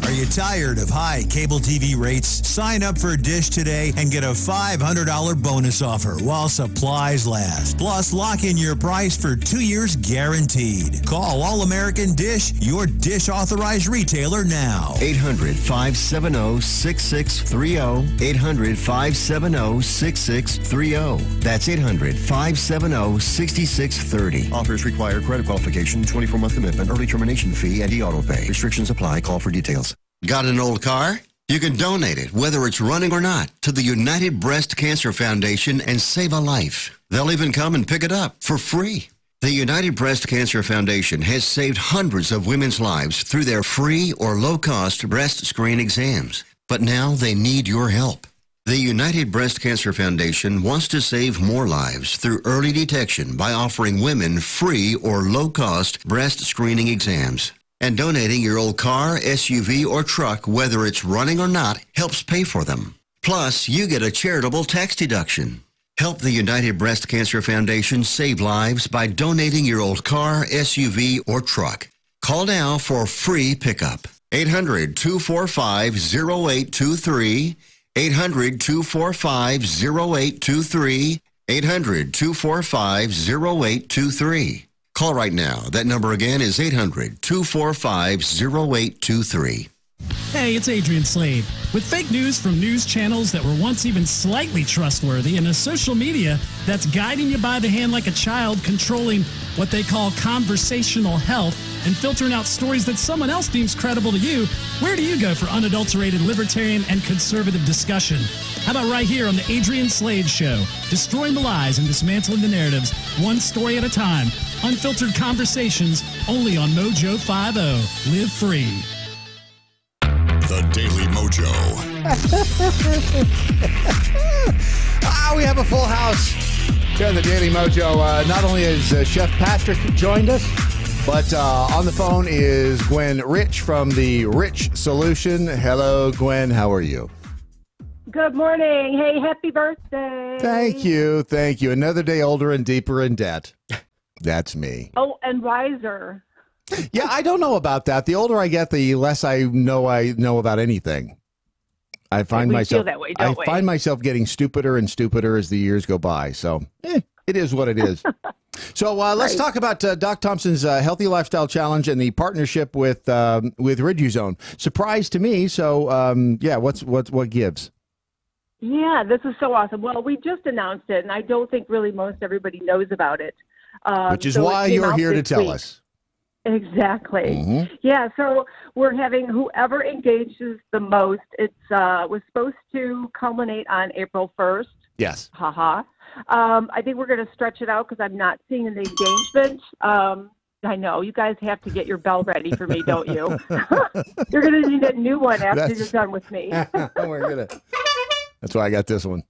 Are you tired of high cable TV rates? Sign up for Dish today and get a $500 bonus offer while supplies last. Plus, lock in your price for 2 years guaranteed. Call All American Dish, your Dish authorized retailer now. 800-570-6630. 800-570-6630. That's 800-570-6630. Offers require credit qualification, 24-month commitment, early termination fee, and e-auto pay. Restrictions apply. Call for details. Got an old car? You can donate it, whether it's running or not, to the United Breast Cancer Foundation and save a life. They'll even come and pick it up for free. The United Breast Cancer Foundation has saved hundreds of women's lives through their free or low-cost breast screen exams. But now they need your help. The United Breast Cancer Foundation wants to save more lives through early detection by offering women free or low-cost breast screening exams. And donating your old car, SUV, or truck, whether it's running or not, helps pay for them. Plus, you get a charitable tax deduction. Help the United Breast Cancer Foundation save lives by donating your old car, SUV, or truck. Call now for free pickup. 800-245-0823. 800-245-0823. 800-245-0823. Call right now. That number again is 800-245-0823. Hey, it's Adrian Slade. With fake news from news channels that were once even slightly trustworthy and a social media that's guiding you by the hand like a child, controlling what they call conversational health and filtering out stories that someone else deems credible to you, where do you go for unadulterated libertarian and conservative discussion? How about right here on the Adrian Slade Show? Destroying the lies and dismantling the narratives, one story at a time. Unfiltered conversations only on MoJo 50. Live free. The Daily Mojo. We have a full house here on the Daily Mojo. Not only has Chef Patrick joined us, but on the phone is Gwen Rich from the Rich Solution. Hello, Gwen. How are you? Good morning. Hey, happy birthday. Thank you. Thank you. Another day older and deeper in debt. That's me. Oh, and wiser. Yeah, I don't know about that. The older I get, the less I know about anything. I find we myself feel that way, don't we? find myself getting stupider and stupider as the years go by. So it is what it is. So let's talk about Doc Thompson's Healthy Lifestyle Challenge and the partnership with Riduzone. Surprise to me. So what gives? Yeah, this is so awesome. Well, we just announced it, and I don't think really most everybody knows about it. Which is why you're here to tell us. Exactly. Mm-hmm. Yeah, so we're having whoever engages the most. It's was supposed to culminate on April 1st. Yes. I think we're going to stretch it out because I'm not seeing the engagement I know. You guys have to get your bell ready for me, don't you? You're going to need a new one after you're done with me. That's why I got this one.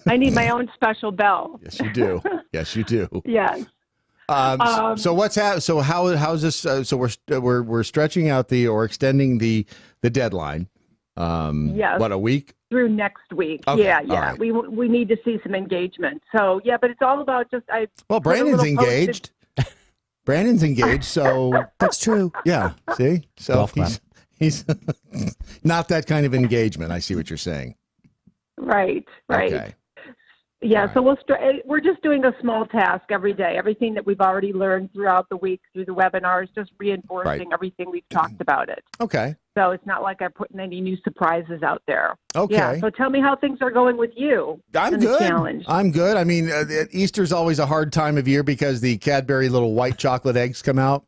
I need my own special bell. Yes, you do. Yes, you do. Yes. So what's so how's this? So we're stretching out or extending the deadline. Yes. What, a week? Through next week. Okay. Yeah. Right. We need to see some engagement. So yeah, but it's all about just Well, Brandon's engaged. Brandon's engaged, so that's true. Yeah. See, so Golf he's not that kind of engagement. I see what you're saying. Right. Okay. Yeah, so we're just doing a small task every day. Everything that we've already learned throughout the week through the webinars, just reinforcing everything we've talked about it. Okay. So it's not like I'm putting any new surprises out there. Okay. Yeah, so tell me how things are going with you. I'm good. I'm good. I mean, Easter's always a hard time of year because the Cadbury little white chocolate eggs come out.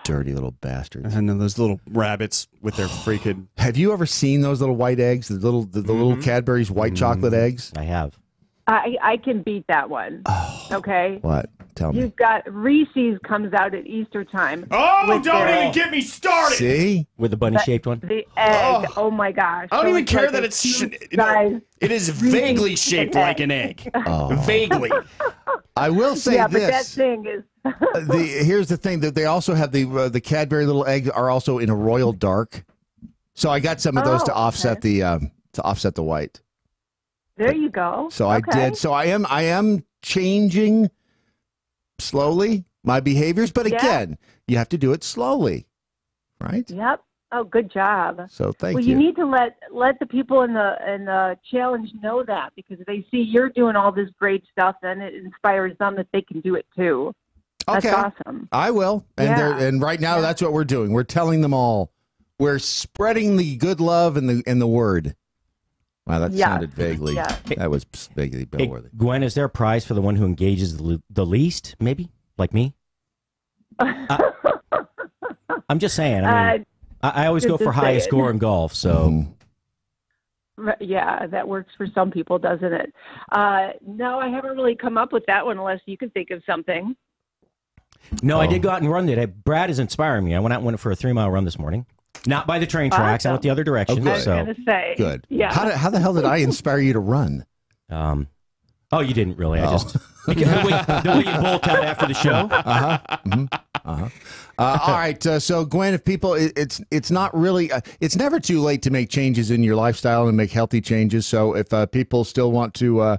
Dirty little bastards. And then those little rabbits with their freaking... Have you ever seen those little white eggs? The little Cadbury's white chocolate eggs? I have. I can beat that one. Okay. What? Tell me. You've got Reese's comes out at Easter time. Oh, don't even get me started. See? With the bunny-shaped one? The egg. Oh, my gosh. I don't So even it's care like that a it's... huge-sized it is vaguely shaped like an egg. Vaguely. I will say yeah, this. but that thing is... Here's the thing, that they also have the Cadbury little eggs are also in a royal dark. So I got some of those to offset the white. There you go. So I did. So I am changing slowly my behaviors, but again, you have to do it slowly, right? Yep. Oh, good job. So thank you. Well, you need to let the people in the challenge know that, because they see you're doing all this great stuff, and it inspires them that they can do it too. That's awesome. I will. And right now that's what we're doing. We're telling them all. We're spreading the good love and the word. Wow, that sounded vaguely. Yeah. That was vaguely bill-worthy. Gwen, is there a prize for the one who engages the least, maybe? Like me? I'm just saying. I mean, I always go for highest score in golf, so... Yeah, that works for some people, doesn't it? No, I haven't really come up with that one unless you can think of something. No, I did go out and run today. Brad is inspiring me. I went out and went for a 3-mile run this morning. Not by the train tracks. I went the other direction. I was going to say. Good. Yeah. How the hell did I inspire you to run? Oh, you didn't really. I just the way you bolt out after the show. All right. So Gwen, if people, it's not really, it's never too late to make changes in your lifestyle and make healthy changes. So if people still want to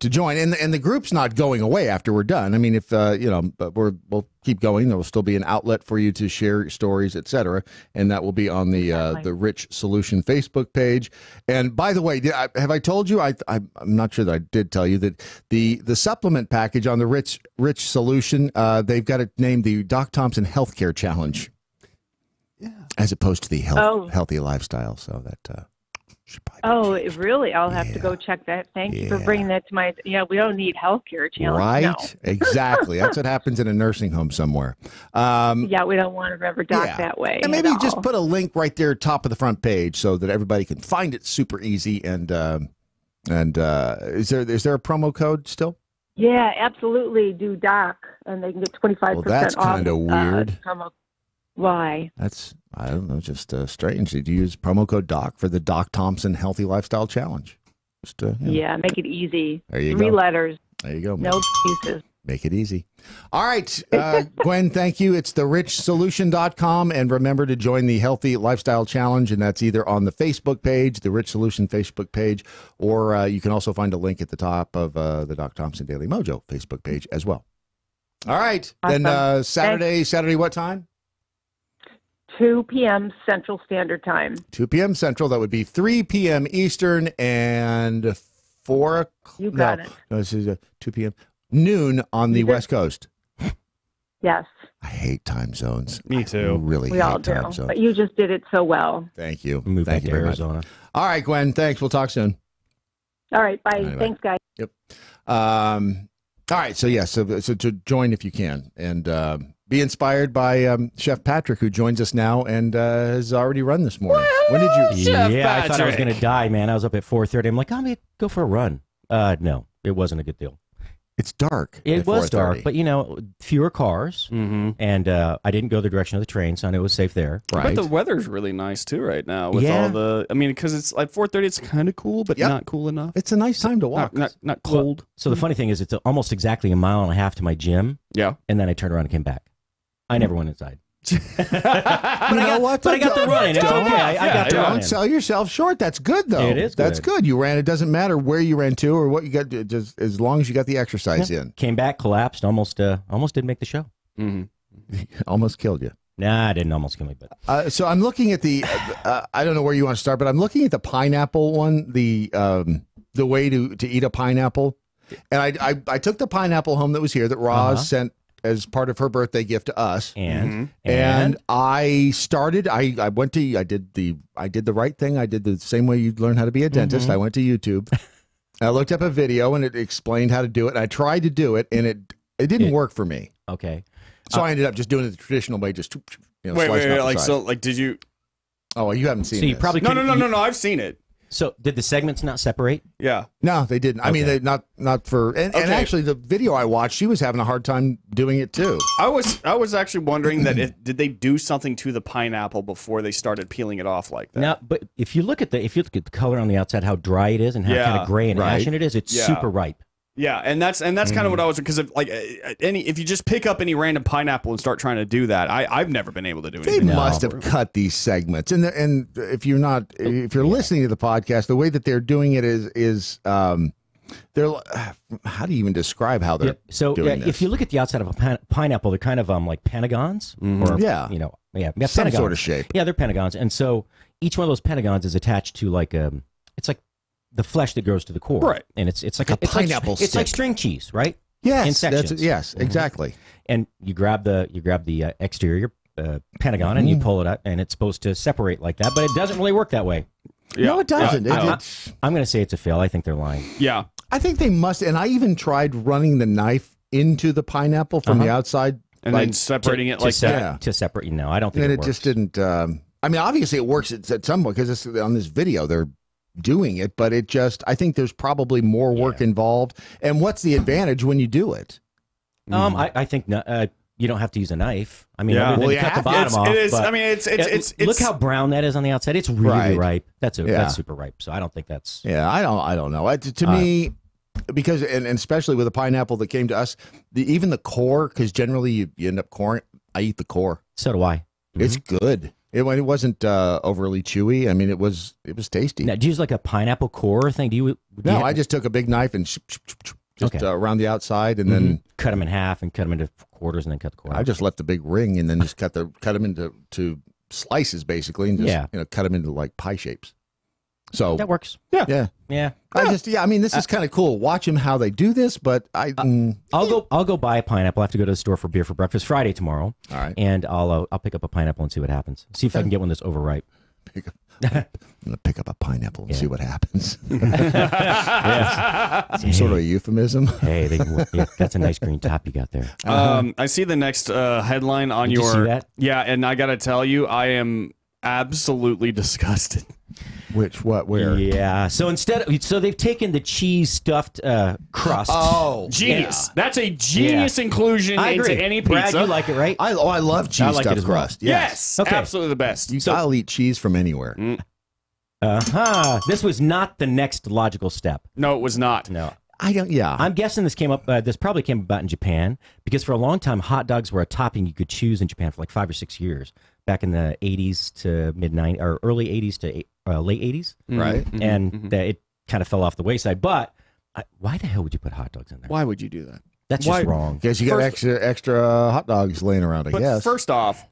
join, and the group's not going away after we're done. I mean, if we'll keep going. There will still be an outlet for you to share stories, etc., and that will be on the Rich Solution Facebook page. And by the way, have I told you? I'm not sure that I did tell you that the supplement package on the Rich Solution, they've got it named the Doc Thompson Healthcare Challenge, as opposed to the healthy lifestyle. So that. Really? I'll have to go check that. Thank you for bringing that to my... Yeah, we don't need healthcare challenge. Right? No. Exactly. That's what happens in a nursing home somewhere. Yeah, we don't want to ever dock that way. And maybe just put a link right there, top of the front page, so that everybody can find it super easy. And is there a promo code still? Yeah, absolutely. Do doc, and they can get 25% off. Well, that's kind of weird. Why? That's, I don't know, just strange. Did you use promo code DOC for the Doc Thompson Healthy Lifestyle Challenge? Just, yeah, make it easy. There you go. 3 letters. There you go. No excuses. Make it easy. All right, Gwen, thank you. It's therichsolution.com, and remember to join the Healthy Lifestyle Challenge, and that's either on the Facebook page, the Rich Solution Facebook page, or you can also find a link at the top of the Doc Thompson Daily Mojo Facebook page as well. All right, awesome. Then Saturday, what time? 2 p.m. Central Standard Time. 2 p.m. Central. That would be 3 p.m. Eastern and 4 o'clock. You got it. No, this is 2 p.m. Noon on the West Coast. Yes. I hate time zones. Me too. We all do. Time zones. But you just did it so well. Thank you. Move Thank back you to very Arizona. much. All right, Gwen. Thanks. We'll talk soon. All right. Bye. Bye. Thanks, guys. Yep. All right. So, so to join if you can, and be inspired by Chef Patrick, who joins us now and has already run this morning. When did you? Chef Patrick. I thought I was going to die, man. I was up at 4:30. I'm like, I'm going to go for a run. No, it wasn't a good deal. It's dark. It was dark, but fewer cars, and I didn't go the direction of the train, so I knew it was safe there. But the weather's really nice too right now with all the. I mean, because it's like 4:30, it's kind of cool, but not cool enough. It's a nice time to walk. Not cold. Well, so the funny thing is, it's almost exactly a mile and a half to my gym. Yeah, and then I turned around and came back. I never went inside. But I got the run in. It's okay. I got the run Don't in. sell yourself short. That's good, though. It is good. That's good. You ran. It doesn't matter where you ran to or what you got. Just as long as you got the exercise in. Came back, collapsed, almost didn't make the show. Almost killed you. Nah, I didn't almost kill me, but so I'm looking at the. I don't know where you want to start, but I'm looking at the pineapple one. The way to eat a pineapple, and I took the pineapple home that was here that Roz sent as part of her birthday gift to us, and I started. I did the right thing. I did the same way you learn how to be a dentist. I went to YouTube. I looked up a video and it explained how to do it. And I tried to do it, and it didn't work for me. Okay, so I ended up just doing it the traditional way. Just wait, did you? Oh, well, you haven't seen. So you this. probably no. I've seen it. So did the segments not separate? Yeah. No, they didn't. I mean, they not for. And actually, the video I watched, she was having a hard time doing it too. I was actually wondering that did they do something to the pineapple before they started peeling it off like that? Now, but if you look at the color on the outside, how dry it is, and how kind of gray and ashen it is, it's super ripe. Yeah, and that's kind of what I was, because if you just pick up any random pineapple and start trying to do that, I've never been able to do anything. They must have cut these segments, and if you're listening to the podcast, the way that they're doing it is they're how do you even describe how they're doing this? If you look at the outside of a pineapple, they're kind of like pentagons, or some pentagons. Sort of shape. Yeah, they're pentagons, and so each one of those pentagons is attached to it's like the flesh that goes to the core, right? And it's like a pineapple. It's like string cheese, right? Yes, in sections. Yes, exactly. And you grab the exterior pentagon and you pull it out, and it's supposed to separate like that, but it doesn't really work that way. Yeah. No, it doesn't. I'm going to say it's a fail. I think they're lying. Yeah, I think they must. And I even tried running the knife into the pineapple from the outside, and then separating it that to separate. No, I don't think. And it just didn't. I mean, obviously it works at some point because it's on this video. They're doing it, but I think there's probably more work involved. And what's the advantage when you do it? I think you don't have to use a knife. I mean, you cut the bottom off. It is. I mean, it's look how brown that is on the outside. It's really ripe. That's super ripe. So I don't think that's. Yeah, I don't know. To me, because and especially with a pineapple that came to us, even the core, because generally you end up coring. I eat the core. So do I. It's good. It wasn't overly chewy. I mean, it was tasty. Now, do you use like a pineapple core thing? I just took a big knife and around the outside, and then cut them in half and cut them into quarters, and then cut the core. I just left the big ring and then just cut them into slices basically, and just cut them into like pie shapes. So that works. Yeah. I mean, this is kind of cool. Watch them how they do this, but I'll go buy a pineapple. I have to go to the store for beer for breakfast Friday tomorrow. All right, and I'll pick up a pineapple and see what happens. See if I can get one that's overripe. I'm gonna pick up a pineapple and see what happens. Some sort of a euphemism. Hey, that's a nice green top you got there. I see the next headline on Did your. you see that? Yeah, and I got to tell you, I am absolutely disgusted. Where? Yeah. So they've taken the cheese stuffed crust. Oh, genius! Yeah. That's a genius inclusion into any pizza. Brad, you like it, right? I love cheese stuffed crust. Yes, absolutely the best. I'll eat cheese from anywhere. This was not the next logical step. No, it was not. No. I'm guessing this came up. This probably came about in Japan because for a long time, hot dogs were a topping you could choose in Japan for like 5 or 6 years, back in the 80s to mid 90s or early 80s to late 80s, right? And it kind of fell off the wayside. But why the hell would you put hot dogs in there? Why would you do that? That's just wrong. Because you got extra hot dogs laying around. I guess. First off,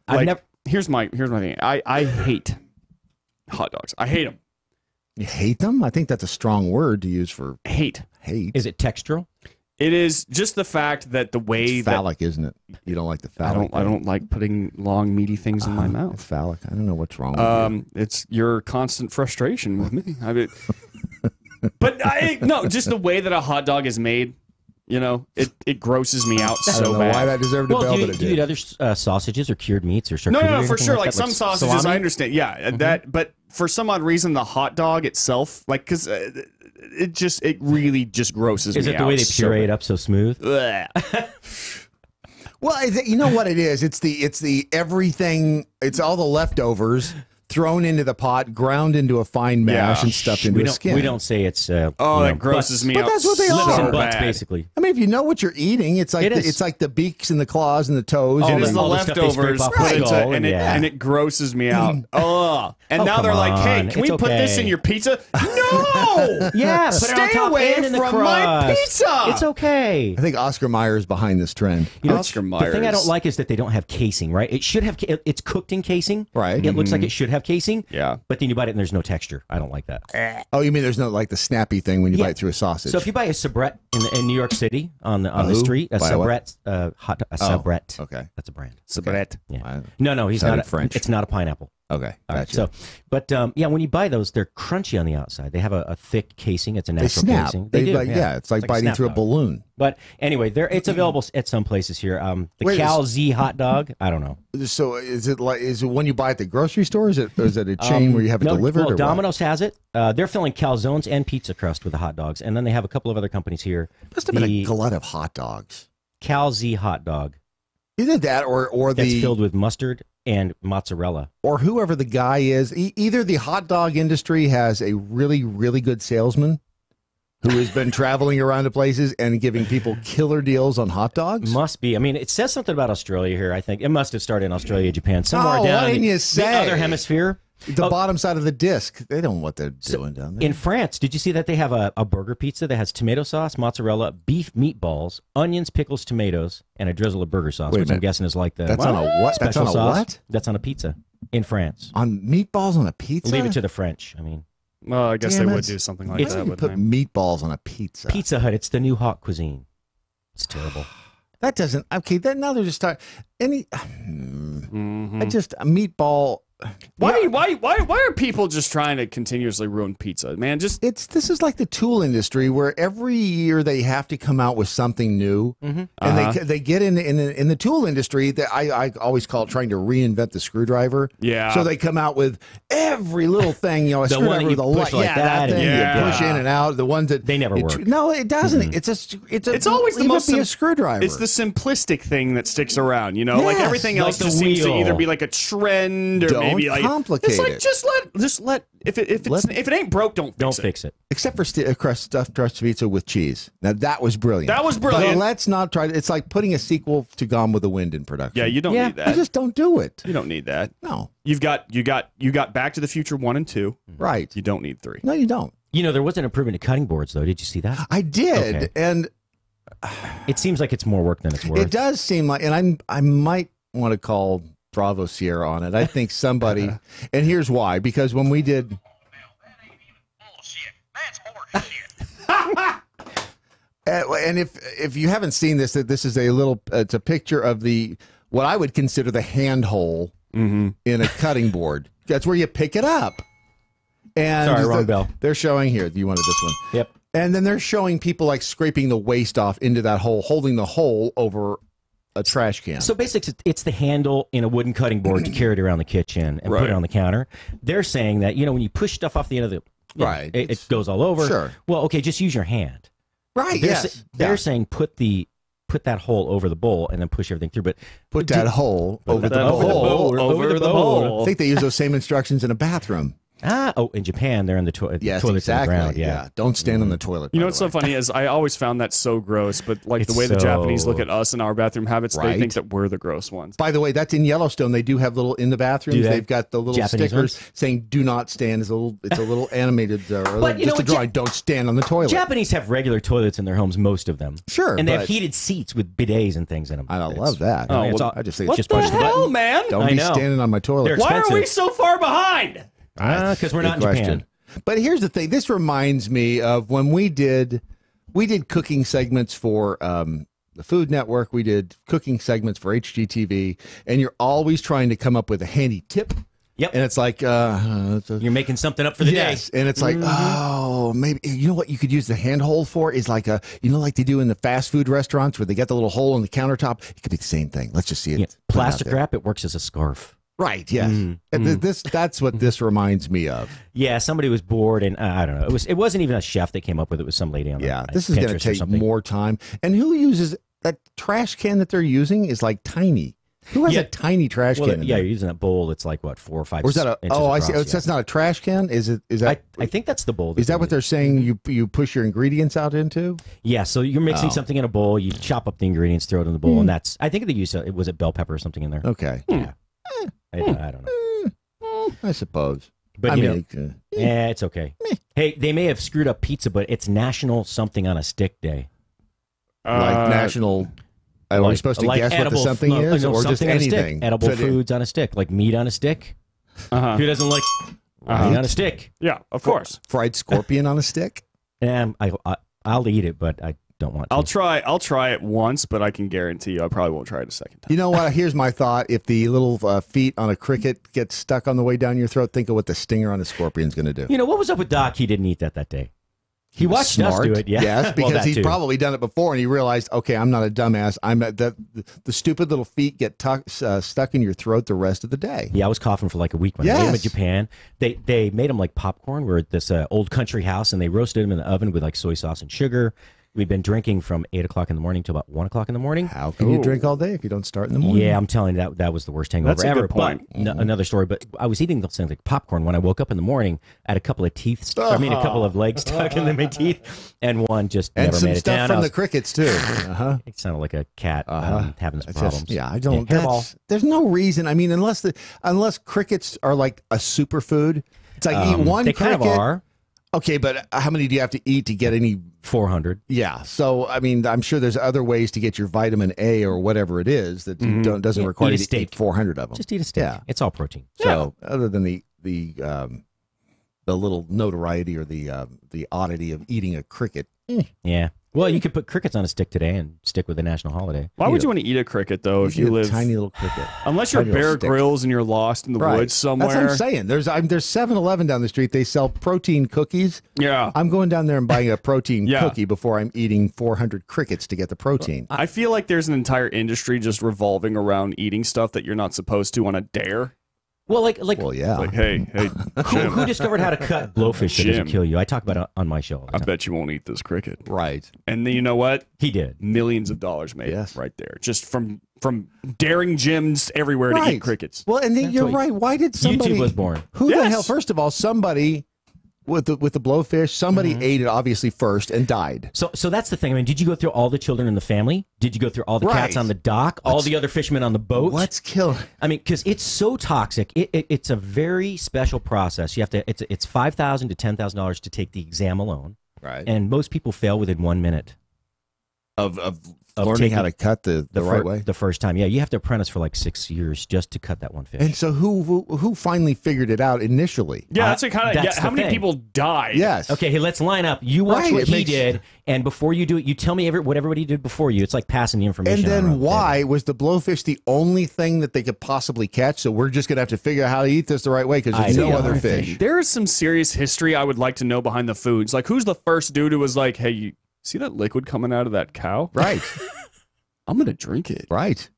here's my thing. I hate hot dogs. I hate them. You hate them? I think that's a strong word to use for hate. Is it textural? It is just the fact that the way it's phallic, isn't it? You don't like the phallic. I don't like putting long, meaty things in my mouth. It's phallic. I don't know what's wrong with you. It's your constant frustration with me. But no, just the way that a hot dog is made. You know, it grosses me out I don't so know bad. why that deserved a bell, but it Do you did. eat other sausages or cured meats or No, charcuterie? no, or for anything sure. like Like that? some sausages, salami? I understand. Yeah, that. But for some odd reason, the hot dog itself, like, because it really just grosses me out. Is it the way they puree it up so smooth? Well, you know what it is? It's the everything. It's all the leftovers thrown into the pot, ground into a fine mash, and stuffed into a skin. We don't say it's. That grosses me out. But that's what they lips are. and butts, basically. I mean, if you know what you're eating, it's like it's like the beaks and the claws and the toes. It and is the leftovers, and it grosses me out. Oh, and now they're like, "Hey, can we put this in your pizza?" No. Yeah, put it on stay top away and in the from my crust. pizza. It's okay. I think Oscar Mayer is behind this trend. You know, Oscar the Mayer. thing I don't like is that they don't have casing. Right? It should have. It's cooked in casing. Right. It looks like it should have casing. Yeah. But then you bite it and there's no texture. I don't like that. Oh, you mean there's no like the snappy thing when you bite through a sausage? So if you buy a soubrette in New York City on the street, a soubrette, soubrette. Okay, that's a brand. Soubrette. Yeah. No, he's not French. It's not a pineapple. Okay, All right, gotcha. but when you buy those, they're crunchy on the outside. They have a thick casing. It's a They natural snap. casing. They do. like, yeah, it's like biting through a balloon. But anyway, it's available at some places here. The Wait, Cal Z hot dog. I don't know. So is it when you buy at the grocery store? Is it a chain where you have it delivered? Well, or what? Domino's has it. They're filling calzones and pizza crust with the hot dogs, and then they have a couple of other companies here. Must have been a glut of hot dogs. Cal Z hot dog. Either that or That's the filled with mustard and mozzarella. Or whoever the guy is. Either the hot dog industry has a really, really good salesman who has been traveling around to places and giving people killer deals on hot dogs. Must be. I mean, it says something about Australia here. I think it must have started in Australia, Japan, somewhere Oh, down why in didn't you the say? other hemisphere. The bottom side of the disc. They don't know what they're doing down there. In France, did you see that they have a burger pizza that has tomato sauce, mozzarella, beef meatballs, onions, pickles, tomatoes, and a drizzle of burger sauce, Wait a which I'm minute. guessing is like the That's on a what? That's special on a sauce. what? That's on a pizza in France. On meatballs on a pizza? Leave it to the French. I mean, well, I guess Damn they it. would do something like Why that. would you wouldn't put they? meatballs on a pizza? Pizza Hut. It's the new hot cuisine. It's terrible. That doesn't. Okay, now they're just talking. I just a meatball. Why are people just trying to continuously ruin pizza, man? Just this is like the tool industry where every year they have to come out with something new, and they get in the tool industry that I always call it trying to reinvent the screwdriver. Yeah. So they come out with every little thing, a The one screwdriver you with a light, push like that thing and- you push in and out. The ones that They never work. No, it doesn't. It's always the leave it most be a screwdriver. It's the simplistic thing that sticks around, you know. Like Yes, everything like else the just seems to wheel. either be like a trend or Don't maybe like complicate it's like it. just let if it ain't broke, don't fix it. Except for stuffed crust pizza with cheese. Now that was brilliant. That was brilliant. But let's not try. It's like putting a sequel to Gone with the Wind in production. Yeah, you don't need that. You just don't do it. You don't need that. No. You got Back to the Future 1 and 2. Right. You don't need 3. No, you don't. You know, there was an improvement in cutting boards, though. Did you see that? I did, Okay. and It seems like it's more work than it's worth. it does seem like, and I might want to call Bravo Sierra on it. I think somebody, and here's why: because when we did. And if you haven't seen this, that this is a little, it's a picture of what I would consider the hand hole in a cutting board. That's where you pick it up. And Sorry, wrong bell. They're showing here. You wanted this one. Yep. And then they're showing people like scraping the waste off into that hole, holding the hole over a trash can. So basically, it's the handle in a wooden cutting board to carry it around the kitchen and put Right. it on the counter. They're saying that, when you push stuff off the end of Right. it goes all over. Sure. Well, okay, just use your hand. Right. They're saying put that hole over the bowl and then push everything through. But Put that hole over the bowl. Over the bowl. I think they use those same instructions in a bathroom. In Japan, they're in the toilets exactly. in the ground. Yeah. Don't stand on the toilet. You know what's so funny is I always found that so gross, but like the way the Japanese look at us and our bathroom habits, they think that we're the gross ones. By the way, that's in Yellowstone. They do have little in the bathrooms. Do they? They've got the little Japanese stickers ones? saying "Do not stand." It's a little animated, But you know just a what, drawing. Don't stand on the toilet. Japanese have regular toilets in their homes, most of them. Sure, and they have but- heads seats with bidets and things in them. I love that. Oh, well, I just think What it's the just push hell, button. man? Don't I be know. standing on my toilet. They're Why are we expensive. so far behind? Because we're not in Japan. But here's the thing. This reminds me of when we did cooking segments for the Food Network. We did cooking segments for HGTV, and you're always trying to come up with a handy tip Yep. And it's like you're making something up for the day. And it's like, oh, maybe you know what you could use the handhold for is like like they do in the fast food restaurants where they get the little hole in the countertop. It could be the same thing. Let's just see it. Yeah. Plastic wrap. It works as a scarf. Right. Yes. And that's what this reminds me of. Yeah. Somebody was bored, and I don't know. It wasn't even a chef that came up with it. It was some lady on. This is going to take more time. And who uses that trash can that they're using is like tiny. Who has a tiny trash can? Yeah, you're using that bowl. It's like what, 4 or 5. Or is that a? Inches Oh, across, I see. That's not a trash can. Is it? Is that? I think that's the bowl. Is that what they're saying? You push your ingredients out into? Yeah. So you're mixing something in a bowl. You chop up the ingredients, throw it in the bowl, and that's. I think they use it. Was it bell pepper or something in there? Okay. Yeah. I don't know. I suppose. But it's okay. Hey, they may have screwed up pizza, but it's National Something on a Stick Day. Like national. Are we supposed to guess what the something is, or just anything? Edible foods on a stick, like meat on a stick. Who doesn't like meat on a stick? Yeah, of course. Fried scorpion on a stick. I'll eat it, but I don't want to. I'll try it once, but I can guarantee you I probably won't try it a second time. You know what? Here's my thought. If the little feet on a cricket get stuck on the way down your throat, think of what the stinger on a scorpion's going to do. You know, what was up with Doc? He didn't eat that day. He watched us do it, Yes, because he's probably done it before, and he realized, okay, I'm not a dumbass. The stupid little feet get stuck in your throat the rest of the day. Yeah, I was coughing for like a week when I made them in Japan. They made them like popcorn. We're at this old country house, and they roasted them in the oven with like soy sauce and sugar. We've been drinking from 8 o'clock in the morning to about 1 o'clock in the morning. How can you drink all day if you don't start in the morning? Yeah, I'm telling you, that was the worst hangover That's a ever. good point. But another story. But I was eating those things like popcorn when I woke up in the morning. I had a couple of teeth. I mean, a couple of legs stuck in my teeth, and one just never made it down. And some stuff from the crickets too. It sounded like a cat having some problems. I don't. There's no reason. I mean, unless crickets are like a superfood, it's like eat one. They cricket. kind of are. Okay, but how many do you have to eat to get any? 400. Yeah. So, I mean, I'm sure there's other ways to get your vitamin A or whatever it is that doesn't require you to eat 400 of them. Just eat a steak. Yeah. It's all protein. So, other than the little notoriety or the oddity of eating a cricket. Yeah. Well, you could put crickets on a stick today and stick with the national holiday. Why would you want to eat a cricket, though, if you live... a tiny little cricket. Unless you're Bear Grylls and you're lost in the woods somewhere. That's what I'm saying. There's 7-Eleven down the street. They sell protein cookies. Yeah. I'm going down there and buying a protein cookie before I'm eating 400 crickets to get the protein. I feel like there's an entire industry just revolving around eating stuff that you're not supposed to on a dare. Well, yeah. Like, hey, who discovered how to cut blowfish that doesn't kill you? I talk about it on my show. I bet you won't eat this cricket. Right. And then you know what? He did. Millions of dollars made right there. Just from daring gyms everywhere to eat crickets. Well, and then you're right. Why did somebody... YouTube was born. Who the hell? First of all, somebody... With the blowfish, somebody ate it obviously first and died. So that's the thing. I mean, did you go through all the children in the family? Did you go through all the cats on the dock? All the other fishermen on the boat? What's killing? I mean, because it's so toxic. It's a very special process. You have to. It's $5,000 to $10,000 to take the exam alone. Right. And most people fail within 1 minute of learning how to cut the right way. The first time, yeah, you have to apprentice for like 6 years just to cut that one fish. And so who finally figured it out initially? Yeah, that's kind of. How many people died? Yes. Okay, hey, let's line up. You watch what he did, and before you do it, you tell me what everybody did before you. It's like passing the information. And then why was the blowfish the only thing that they could possibly catch? So we're just going to have to figure out how to eat this the right way because there's no other fish. There is some serious history I would like to know behind the foods. Like, who's the first dude who was like, hey, you see that liquid coming out of that cow? Right. I'm going to drink it. Right.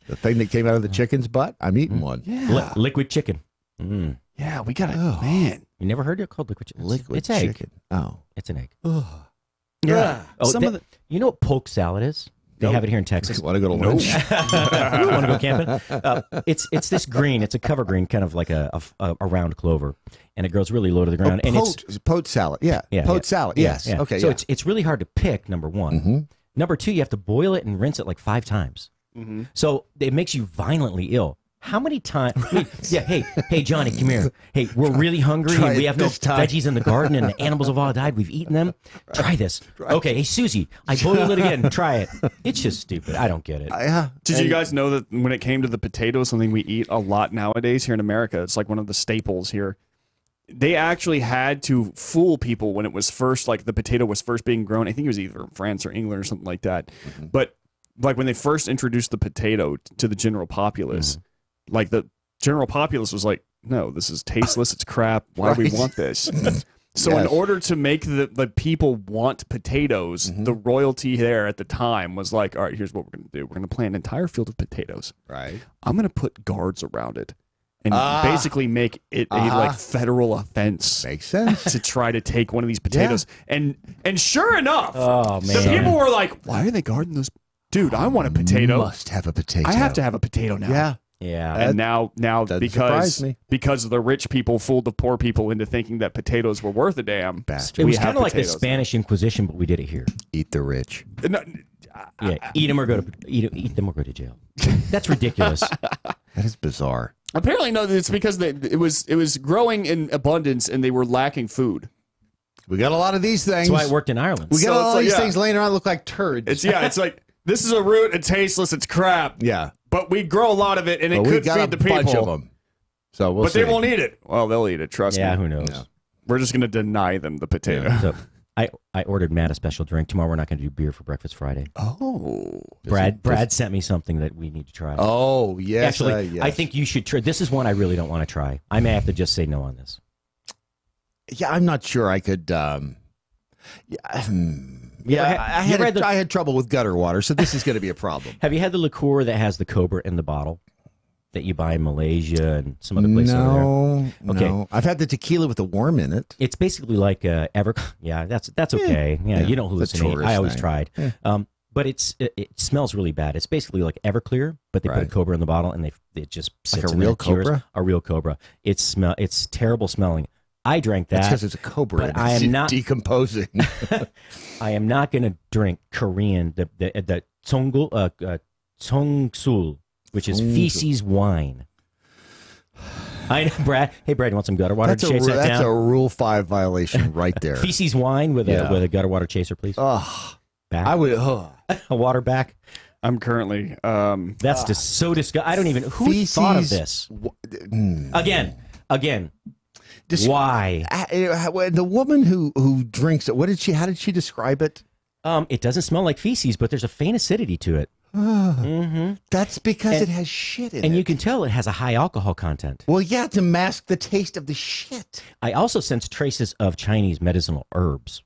The thing that came out of the chicken's butt, I'm eating one. Yeah. Liquid chicken. Yeah, we got it. Man. You never heard it called liquid chicken? Liquid chicken. Egg. Oh. It's an egg. Yeah. You know what polk salad is? They have it here in Texas. Want to go to lunch? Want to go camping? It's this green. It's a cover green, kind of like a round clover, and it grows really low to the ground. And it's poached salad. Yeah. Poached salad. Yes. Yeah. Okay. So it's really hard to pick. Number one. Number two, you have to boil it and rinse it like 5 times. So it makes you violently ill. How many times? Hey, Johnny, come here. Hey, we're really hungry and we have no veggies in the garden and the animals have all died. We've eaten them. Try this. Okay, hey, Susie, I boiled it again. Try it. It's just stupid. I don't get it. Did you guys know that when it came to the potato, something we eat a lot nowadays here in America, it's like one of the staples here. They actually had to fool people when it was first, like the potato was first being grown. I think it was either in France or England or something like that. But like when they first introduced the potato to the general populace, like the general populace was like, no, this is tasteless. It's crap. Why do we want this? So in order to make the people want potatoes, the royalty there at the time was like, all right, here's what we're going to do. We're going to plant an entire field of potatoes. Right. I'm going to put guards around it and basically make it a like federal offense. Makes sense. To try to take one of these potatoes. And sure enough, oh, man. the people were like, why are they guarding those? Dude, I want a potato. Must have a potato. I have to have a potato now. Yeah. Yeah. And now because the rich people fooled the poor people into thinking that potatoes were worth a damn. It was kind of like the Spanish Inquisition, but we did it here. Eat the rich. Yeah, eat them or go to jail. That's ridiculous. That is bizarre. Apparently, no. It's because it was growing in abundance and they were lacking food. We got a lot of these things. That's why it worked in Ireland. We got all these things laying around that look like turds. It's like this is a root. It's tasteless. It's crap. Yeah. But we grow a lot of it, and it could feed the people. Bunch of them. So we'll see. They won't eat it. Well, they'll eat it. Trust me. Yeah, who knows? Yeah. We're just going to deny them the potato. Yeah. So I ordered Matt a special drink. Tomorrow we're not going to do beer for breakfast Friday. Oh. Brad sent me something that we need to try. Oh, yes. Actually, yes. I think you should try. This is one I really don't want to try. I may have to just say no on this. Yeah, I'm not sure I could. I had trouble with gutter water, so this is going to be a problem. Have you had the liqueur that has the cobra in the bottle that you buy in Malaysia and some other places over there? Okay. No. I've had the tequila with the worm in it. It's basically like Yeah, that's okay. Yeah, you don't hallucinate. I always tried. Yeah. But it smells really bad. It's basically like Everclear, but they put a cobra in the bottle and it just sits like a in real there, cobra. A real cobra. It's terrible smelling. I drank that. That's because it's a cobra. But I am not decomposing. I am not going to drink Korean the Tsongsul, which is feces wine. I know, Brad. Hey, Brad, you want some gutter water to chase that down? That's a Rule 5 violation right there. Feces wine with a gutter water chaser, please. Oh, back. I would. A water back. I'm currly. That's just so disgusting. I don't even. Who thought of this? Again. Why? The woman who drinks it. How did she describe it? It doesn't smell like feces, but there's a faint acidity to it. That's because it has shit in it. And you can tell it has a high alcohol content. Well, yeah, to mask the taste of the shit. I also sense traces of Chinese medicinal herbs.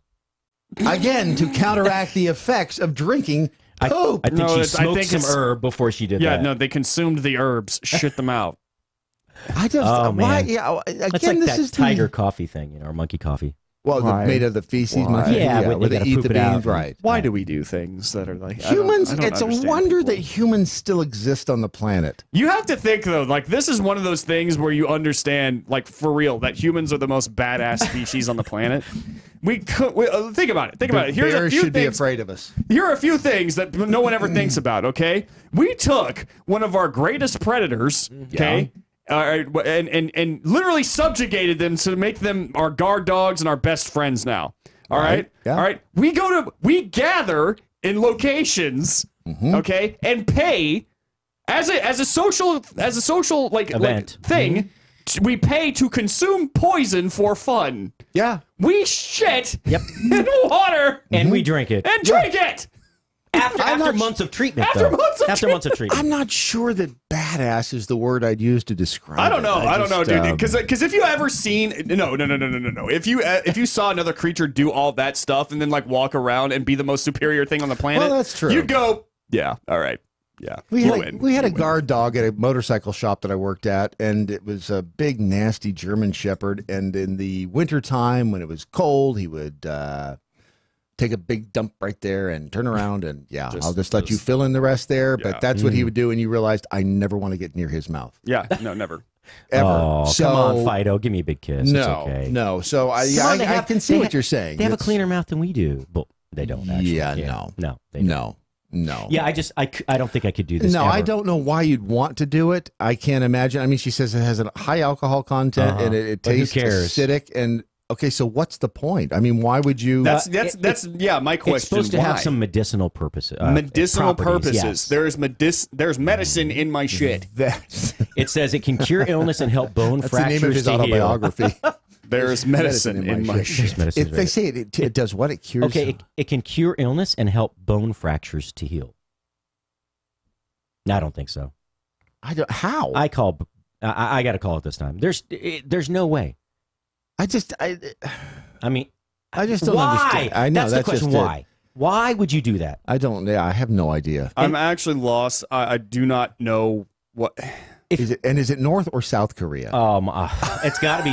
Again, to counteract the effects of drinking poop. I think she smoked some herb before she did that. Yeah, no, they consumed the herbs, shit them out. I just, why? Yeah, again, that's like this that is tiger coffee thing, or monkey coffee. Well, made of the feces. Monkey? Yeah, where they eat the beans, right? Why do we do things that are like humans? I don't It's a wonder that humans still exist on the planet. You have to think though, like this is one of those things where you understand, like for real, that humans are the most badass species on the planet. Think about it. Think about it. Here's a few should things, be afraid of us. Here are a few things that no one ever thinks about. Okay, we took one of our greatest predators. Okay. And literally subjugated them to make them our guard dogs and our best friends now. All right? Yeah. All right. We gather in locations, okay, and pay as a social like event thing. We pay to consume poison for fun. Yeah. We shit in water and we drink it. And drink it. After months of treatment. After months of treatment. I'm not sure that badass is the word I'd use to describe I don't know. it. I don't know, dude. Because if you ever seen no. If you saw another creature do all that stuff and then like walk around and be the most superior thing on the planet, well, that's true. You'd go, yeah, all right, yeah. We had a guard dog at a motorcycle shop that I worked at, and it was a big, nasty German Shepherd. And in the wintertime, when it was cold, he would take a big dump right there and turn around and I'll just let you fill in the rest there. But that's what he would do, and you realized I never want to get near his mouth. Yeah, no, never. Ever. Oh, so, come on, Fido, give me a big kiss. No, it's okay. no. So I can see what you're saying. They have a cleaner mouth than we do, but they don't actually. Yeah, no, no. Yeah, I don't think I could do this. No, ever. I don't know why you'd want to do it. I can't imagine. I mean, she says it has a high alcohol content and it tastes acidic. And okay, so what's the point? I mean, why would you? That's my question. It's supposed to have some medicinal purposes. Medicinal purposes. Yes. There's medicine in my shit. It says it can cure illness and help bone That's fractures the name of his autobiography. There's medicine in my shit. If they say it does what? It cures. Okay, it can cure illness and help bone fractures to heal. No, I don't think so. How? I call I got to call it this time. There's no way. I just don't understand. I know that's the question. Why? Why would you do that? I don't. Yeah, I have no idea. I'm actually lost. I do not know what. Is it North or South Korea? It's got to be.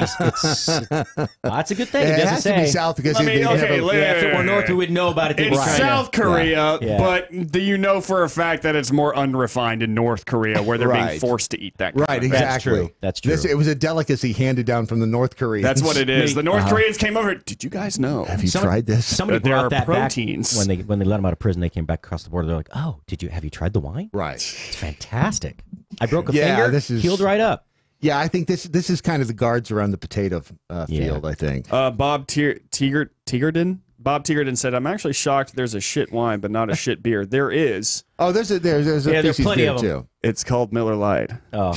That's a good thing. It has to be South because if it were North, we would know about it. It's South Korea, but do you know for a fact that it's more unrefined in North Korea, where they're being forced to eat that? Right, exactly. That's true. It was a delicacy handed down from the North Koreans. That's what it is. The North Koreans came over. Did you guys know? Have you tried this? Somebody there brought are that proteins back when they let them out of prison. They came back across the border. They're like, "Oh, have you tried the wine? Right, it's fantastic. I broke a finger. Healed right up." Yeah, I think this is kind of the guards around the potato field. I think. Bob Tegerden. Bob Tegerden said, "I'm actually shocked. There's a shit wine, but not a shit beer. There is. Oh, there's a there's plenty beer of them too. It's called Miller Lite. Oh,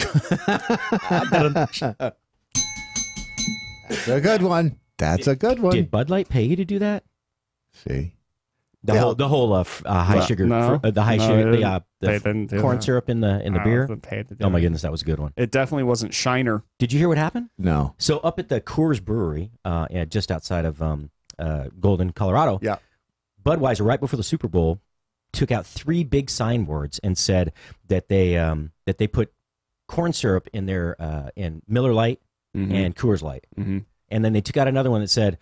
that's a good one. That's a good one. Did Bud Light pay you to do that? See. The whole high sugar, the corn syrup in the beer. Oh my goodness, that was a good one. It definitely wasn't Shiner. Did you hear what happened? No. So up at the Coors Brewery, just outside of Golden, Colorado, Budweiser, right before the Super Bowl, took out 3 big signboards and said that they put corn syrup in their in Miller Lite and Coors Light, and then they took out another one that said.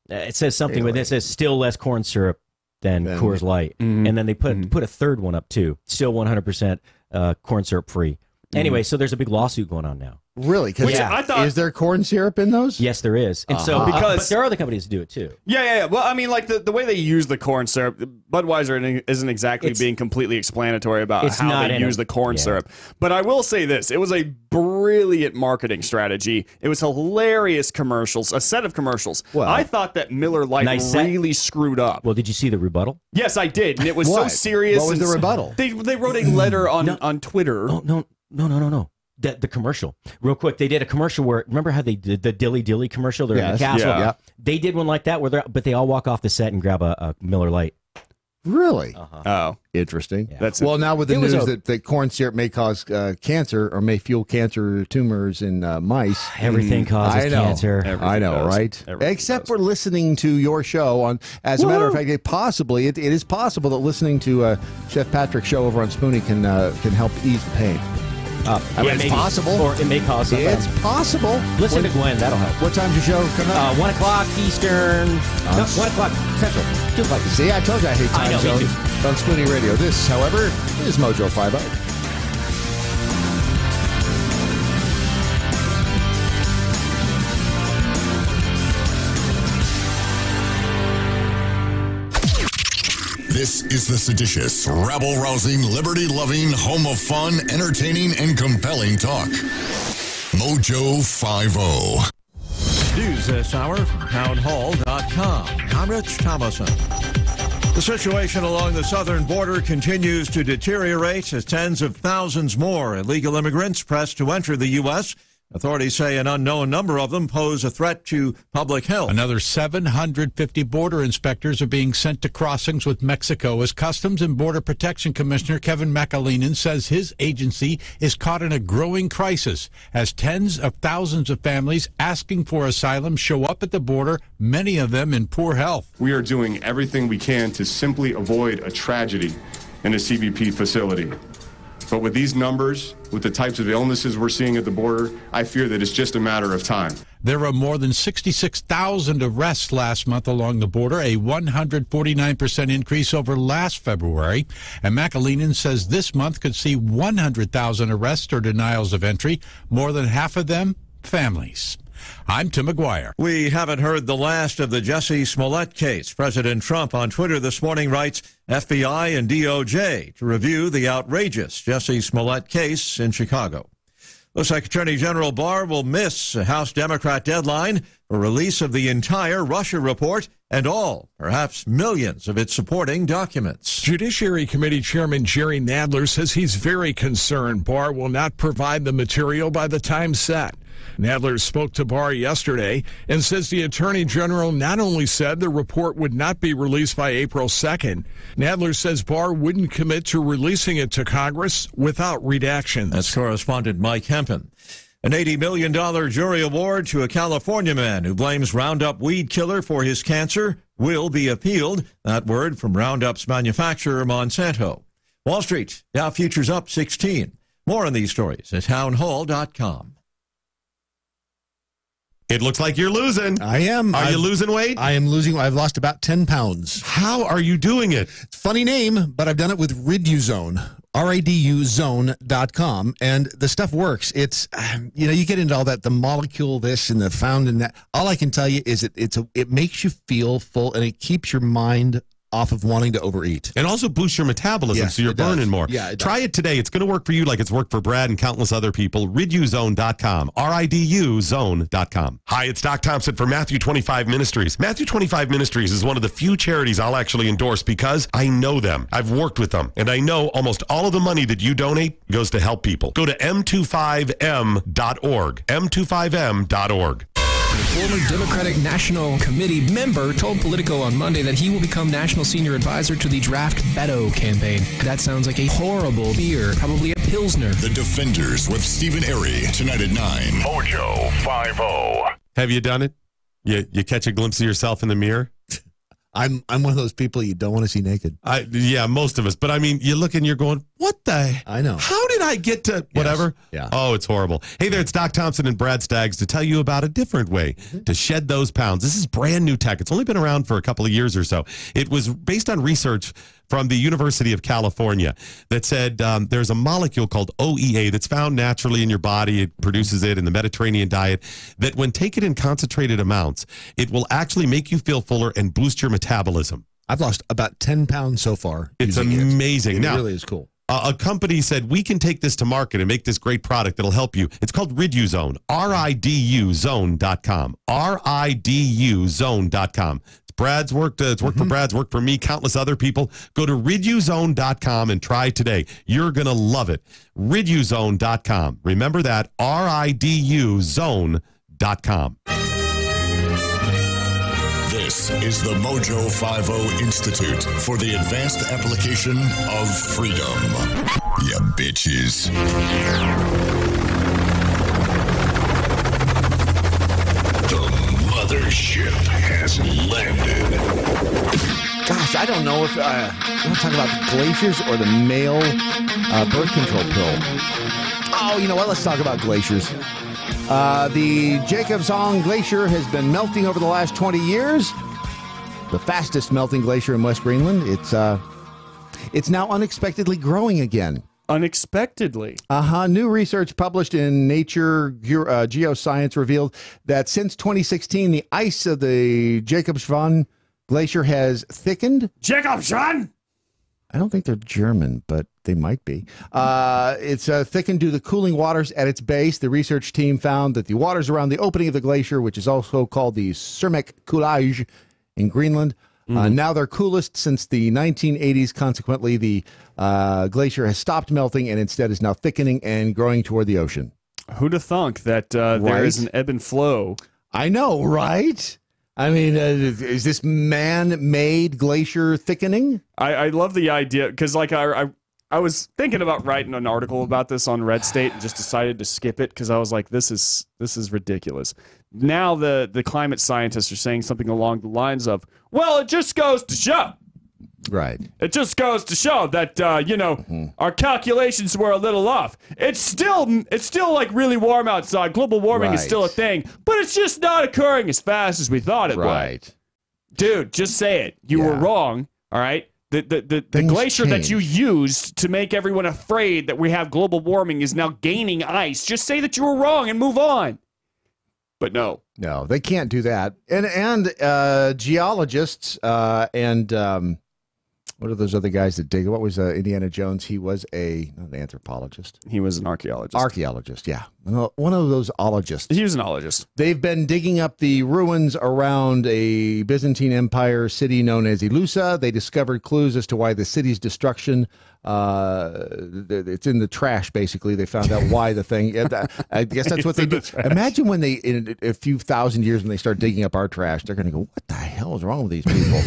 It says something, but it says still less corn syrup than Coors Light. And then they put a third one up too, still 100% corn syrup free. Anyway, so there's a big lawsuit going on now. Really? Is there corn syrup in those? Yes, there is. And so, but there are other companies that do it too. Yeah. Well, I mean, like the way they use the corn syrup, Budweiser isn't exactly being completely explanatory about how they use the corn syrup. But I will say this: it was a brilliant marketing strategy. It was hilarious commercials, a set of commercials. Well, I thought that Miller Lite really screwed up. Well, did you see the rebuttal? Yes, I did, and it was so serious. What was the rebuttal? They wrote a letter on Twitter. No. The commercial, real quick. They did a commercial where, remember how they did the Dilly Dilly commercial? They're in the castle. Yeah. They did one like that but they all walk off the set and grab a Miller Lite. Really? Oh, interesting. Yeah. Well, now with the news that corn syrup may cause cancer or may fuel cancer tumors in mice. Everything causes cancer. I know, right? Except for listening to your show on. As a matter of fact, it is possible that listening to Chef Patrick's show over on Spoonie can help ease the pain. It's possible. Or it may cause something. It's possible. Listen to Gwen. That'll help. What time's your show coming up? 1 o'clock Eastern. 1 o'clock Central. 2 o'clock Eastern. See, I told you I hate time zones. On Spoonie Radio. This, however, is MoJo 50. This is the seditious, rabble-rousing, liberty-loving, home of fun, entertaining, and compelling talk. MoJo 50. News this hour from townhall.com. I'm Rich Thomason. The situation along the southern border continues to deteriorate as tens of thousands more illegal immigrants press to enter the U.S. Authorities say an unknown number of them pose a threat to public health. Another 750 border inspectors are being sent to crossings with Mexico as Customs and Border Protection Commissioner Kevin McAleenan says his agency is caught in a growing crisis as tens of thousands of families asking for asylum show up at the border, many of them in poor health. We are doing everything we can to simply avoid a tragedy in a CBP facility. But with these numbers, with the types of illnesses we're seeing at the border, I fear that it's just a matter of time. There were more than 66,000 arrests last month along the border, a 149% increase over last February. And McAleenan says this month could see 100,000 arrests or denials of entry, more than half of them families. I'm Tim McGuire. We haven't heard the last of the Jussie Smollett case. President Trump on Twitter this morning writes, FBI and DOJ to review the outrageous Jussie Smollett case in Chicago. Looks like Attorney General Barr will miss a House Democrat deadline for release of the entire Russia report and all, perhaps millions of its supporting documents. Judiciary Committee Chairman Jerry Nadler says he's very concerned Barr will not provide the material by the time set. Nadler spoke to Barr yesterday and says the Attorney General not only said the report would not be released by April 2nd, Nadler says Barr wouldn't commit to releasing it to Congress without redaction. That's correspondent Mike Hempen. An $80 million jury award to a California man who blames Roundup weed killer for his cancer will be appealed. That word from Roundup's manufacturer, Monsanto. Wall Street, Dow futures up 16. More on these stories at townhall.com. It looks like you're losing. I am. Are you losing weight? I am losing. I've lost about 10 pounds. How are you doing it? Funny name, but I've done it with Riduzone. RIDUzone.com, and the stuff works. It's, you get into all that, the molecule this and the found in that. All I can tell you is it makes you feel full, and it keeps your mind off of wanting to overeat. And also boosts your metabolism, so you're burning more. Yeah, Try it today. It's going to work for you like it's worked for Brad and countless other people. Riduzone.com. RIDUzone.com. Hi, it's Doc Thompson for Matthew 25 Ministries. Matthew 25 Ministries is one of the few charities I'll actually endorse because I know them. I've worked with them, and I know almost all of the money that you donate goes to help people. Go to m25m.org. m25m.org. A former Democratic National Committee member told Politico on Monday that he will become National Senior Advisor to the Draft Beto campaign. That sounds like a horrible beer, probably a Pilsner. The Defenders with Stephen Airy, tonight at 9. MoJo 50. Have you done it? You catch a glimpse of yourself in the mirror? I'm one of those people you don't want to see naked. Yeah, most of us. But I mean, you look and you're going, what the? I know. How did I get to whatever? Yes. Yeah. Oh, it's horrible. Hey there, it's Doc Thompson and Brad Staggs to tell you about a different way to shed those pounds. This is brand new tech. It's only been around for a couple of years or so. It was based on research from the University of California that said there's a molecule called OEA that's found naturally in your body. It produces it in the Mediterranean diet, that when taken in concentrated amounts, it will actually make you feel fuller and boost your metabolism. I've lost about 10 pounds so far. It's amazing. It Now, really is cool. A company said, we can take this to market and make this great product that'll help you. It's called Riduzone, RIDUzone.com, RIDUzone.com. It's Brad's worked. It's worked for Brad's, worked for me, countless other people. Go to Riduzone.com and try today. You're going to love it. Riduzone.com. Remember that, RIDUzone.com. This is the MoJo 50 Institute for the Advanced Application of Freedom. Ya bitches. The mothership has landed. Gosh, I don't know if you want to talk about the glaciers or the male birth control pill. Oh, you know what? Let's talk about glaciers. The Jacobsong Glacier has been melting over the last 20 years. The fastest melting glacier in West Greenland. It's now unexpectedly growing again. Unexpectedly? New research published in Nature Geoscience revealed that since 2016, the ice of the Jacobsson Glacier has thickened. Jacobsson? I don't think they're German, but they might be. It's thickened due to the cooling waters at its base. The research team found that the waters around the opening of the glacier, which is also called the Cermak Coulage in Greenland, now they're coolest since the 1980s. Consequently, the glacier has stopped melting and instead is now thickening and growing toward the ocean. Who'd have thunk that there is an ebb and flow? I know, right? I mean, is this man-made glacier thickening? I love the idea, because like I was thinking about writing an article about this on Red State and just decided to skip it because I was like, this is ridiculous. Now the climate scientists are saying something along the lines of, well, it just goes to show. Right. It just goes to show that, our calculations were a little off. It's still like really warm outside. Global warming is still a thing, but it's just not occurring as fast as we thought it would. Dude, just say it. You were wrong, all right? The glacier that you used to make everyone afraid that we have global warming is now gaining ice. Just say that you were wrong and move on. But no. No, they can't do that. And geologists and What are those other guys that dig? What was Indiana Jones? He was not an anthropologist. He was an archaeologist. Archaeologist, yeah. One of those ologists. He was an ologist. They've been digging up the ruins around a Byzantine Empire city known as Ilusa. They discovered clues as to why the city's destruction, it's in the trash, basically. They found out why the thing, I guess that's what they do. Imagine when they, in a few thousand years, when they start digging up our trash, they're going to go, what the hell is wrong with these people?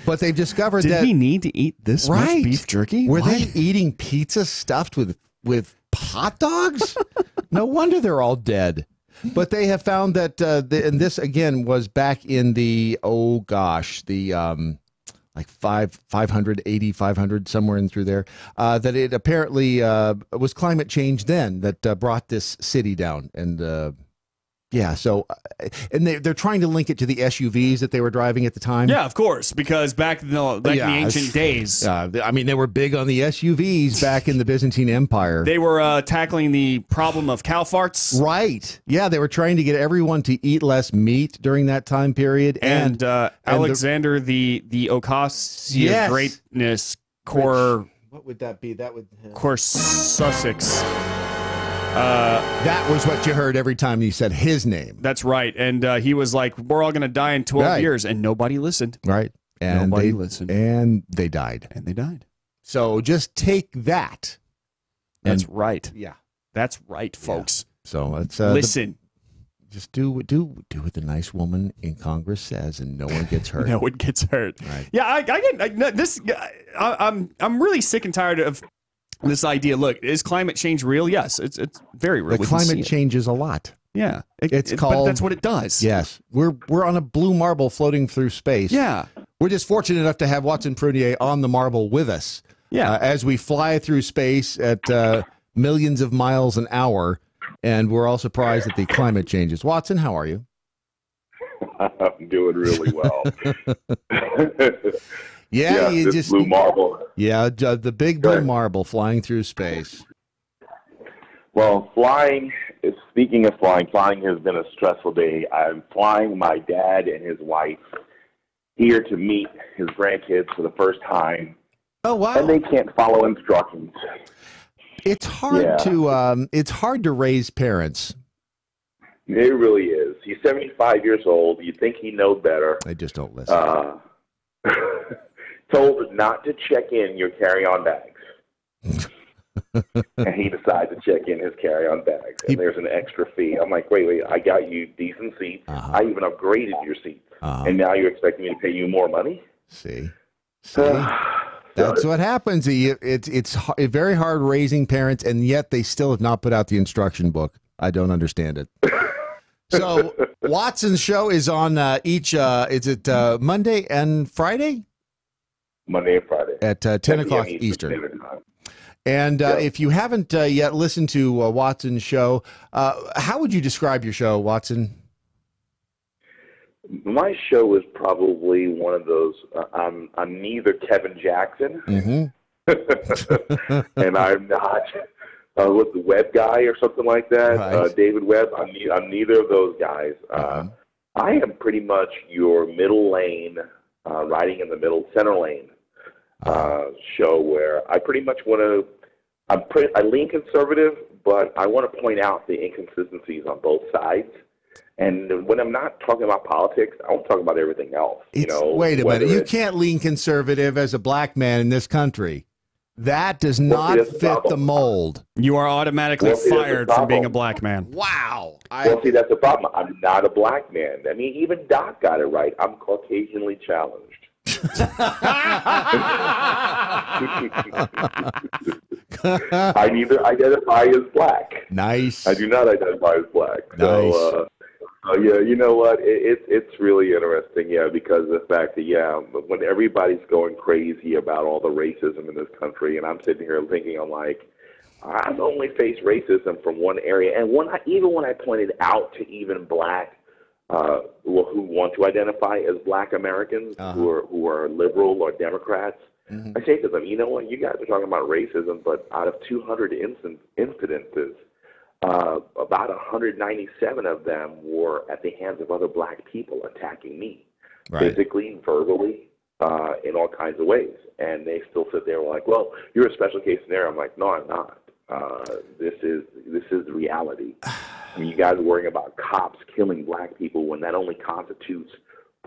But they've discovered that... Did he need to eat this much beef jerky? Were they eating pizza stuffed with hot dogs? No wonder they're all dead. But they have found that, and this, again, was back in the, like 500, somewhere in through there, that it apparently was climate change then that brought this city down. And... yeah, so, and they're trying to link it to the SUVs that they were driving at the time. Yeah, of course, because back in the ancient days. They were big on the SUVs back in the Byzantine Empire. They were tackling the problem of cow farts. Right. Yeah, they were trying to get everyone to eat less meat during that time period. And Alexander the Ocasio Greatness Core... What would that be? That would... Core Sussex... that was what you heard every time you said his name. That's right. And he was like, we're all going to die in 12 years. And nobody listened. Right. And nobody listened. And they died. So just take that. That's right. Yeah. That's right, folks. Yeah. So it's listen. Just do what the nice woman in Congress says, and no one gets hurt. No one gets hurt. Right. Yeah, I'm really sick and tired of this idea. Look, is climate change real? Yes, it's very real. The climate changes a lot. Yeah, but that's what it does. Yes, we're on a blue marble floating through space. Yeah, we're just fortunate enough to have Watson Prunier on the marble with us. Yeah, as we fly through space at millions of miles an hour, and we're all surprised that the climate changes. Watson, how are you? I'm doing really well. Yeah, you this just blue marble. Yeah, the big blue marble flying through space. Well, speaking of flying has been a stressful day. I'm flying my dad and his wife here to meet his grandkids for the first time. Oh, wow. And they can't follow instructions. It's hard to raise parents. It really is. He's 75 years old. You'd think he'd know better. They just don't listen. Told not to check in your carry-on bags. And he decided to check in his carry-on bags. And there's an extra fee. I'm like, wait, I got you decent seats. I even upgraded your seats. And now you're expecting me to pay you more money? See? That's what happens. It's very hard raising parents, and yet they still have not put out the instruction book. I don't understand it. So Watson's show is on is it Monday and Friday? Monday and Friday. At 10 o'clock Eastern. And if you haven't yet listened to Watson's show, how would you describe your show, Watson? My show is probably one of those, I'm neither Kevin Jackson, and I'm not with the Webb guy or something like that, right. David Webb. I'm neither of those guys. I am pretty much your middle lane, riding in the middle center lane show where I pretty much want to. I lean conservative, but I want to point out the inconsistencies on both sides. And when I'm not talking about politics, I want to talk about everything else. Wait a minute. You can't lean conservative as a black man in this country. That does not fit the mold. You are automatically fired from being a black man. Wow. See, that's the problem. I'm not a black man. I mean, even Doc got it right. I'm Caucasianly challenged. I neither identify as black. Nice. I do not identify as black. Nice. So, yeah, you know what? It's really interesting, because of the fact that, when everybody's going crazy about all the racism in this country, and I'm sitting here thinking, I'm like, I've only faced racism from one area, and even when I pointed out to even black, who want to identify as black Americans, who are liberal or Democrats, I say to them, you know what? You guys are talking about racism, but out of 200 incidences, about 197 of them were at the hands of other black people attacking me, physically, verbally, in all kinds of ways. And they still sit there like, well, you're a special case scenario. I'm like, no, I'm not. This is reality. I mean, you guys are worrying about cops killing black people when that only constitutes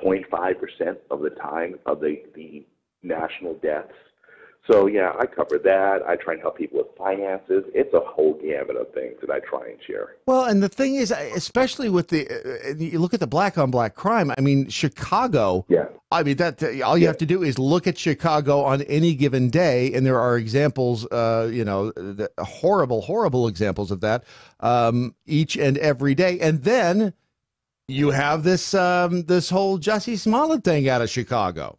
0.5% of the time of the national deaths. So, yeah, I cover that. I try and help people with finances. It's a whole gamut of things that I try and share. Well, and the thing is, especially with you look at the black on black crime. I mean, Chicago. Yeah. I mean, all you have to do is look at Chicago on any given day, and there are examples, horrible examples of that each and every day. And then you have this whole Jussie Smollett thing out of Chicago.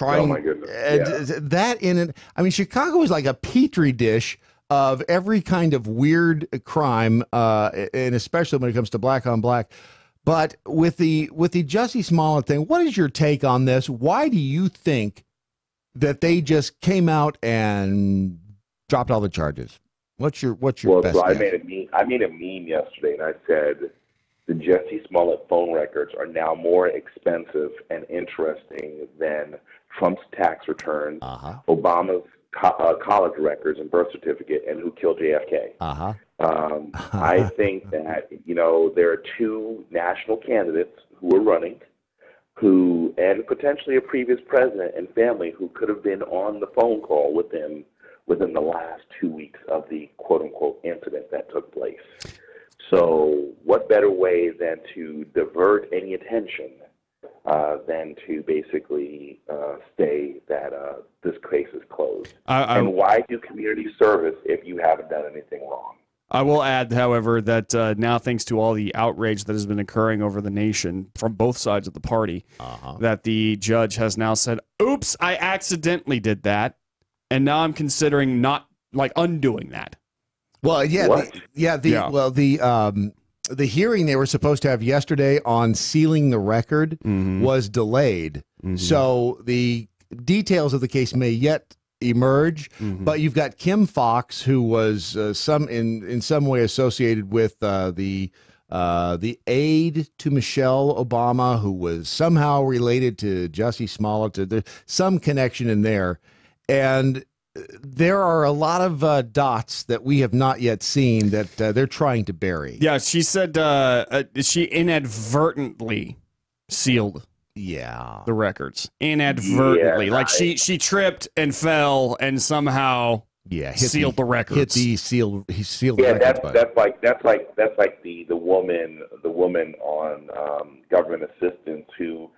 Oh my goodness! I mean, Chicago is like a petri dish of every kind of weird crime, and especially when it comes to black on black. But with the Jussie Smollett thing, what is your take on this? Why do you think that they just came out and dropped all the charges? What's your best guess? I made a meme yesterday, and I said the Jussie Smollett phone records are now more expensive and interesting than Trump's tax returns, Obama's college records and birth certificate, and who killed JFK. I think that, there are two national candidates who are running, and potentially a previous president and family who could have been on the phone call with him within the last 2 weeks of the quote-unquote incident that took place. So what better way than to divert any attention than to basically say that this case is closed? And why do community service if you haven't done anything wrong? I will add, however, that now thanks to all the outrage that has been occurring over the nation from both sides of the party, that the judge has now said, oops, I accidentally did that, and now I'm considering undoing that. Well, the hearing they were supposed to have yesterday on sealing the record was delayed. So the details of the case may yet emerge, but you've got Kim Foxx, who was in some way associated with the aide to Michelle Obama, who was somehow related to Jussie Smollett. There's some connection in there, and there are a lot of dots that we have not yet seen that they're trying to bury. Yeah, she said she inadvertently sealed the records. Inadvertently. Like she tripped and fell and somehow sealed the records. He sealed the records. That's like the woman on government assistance who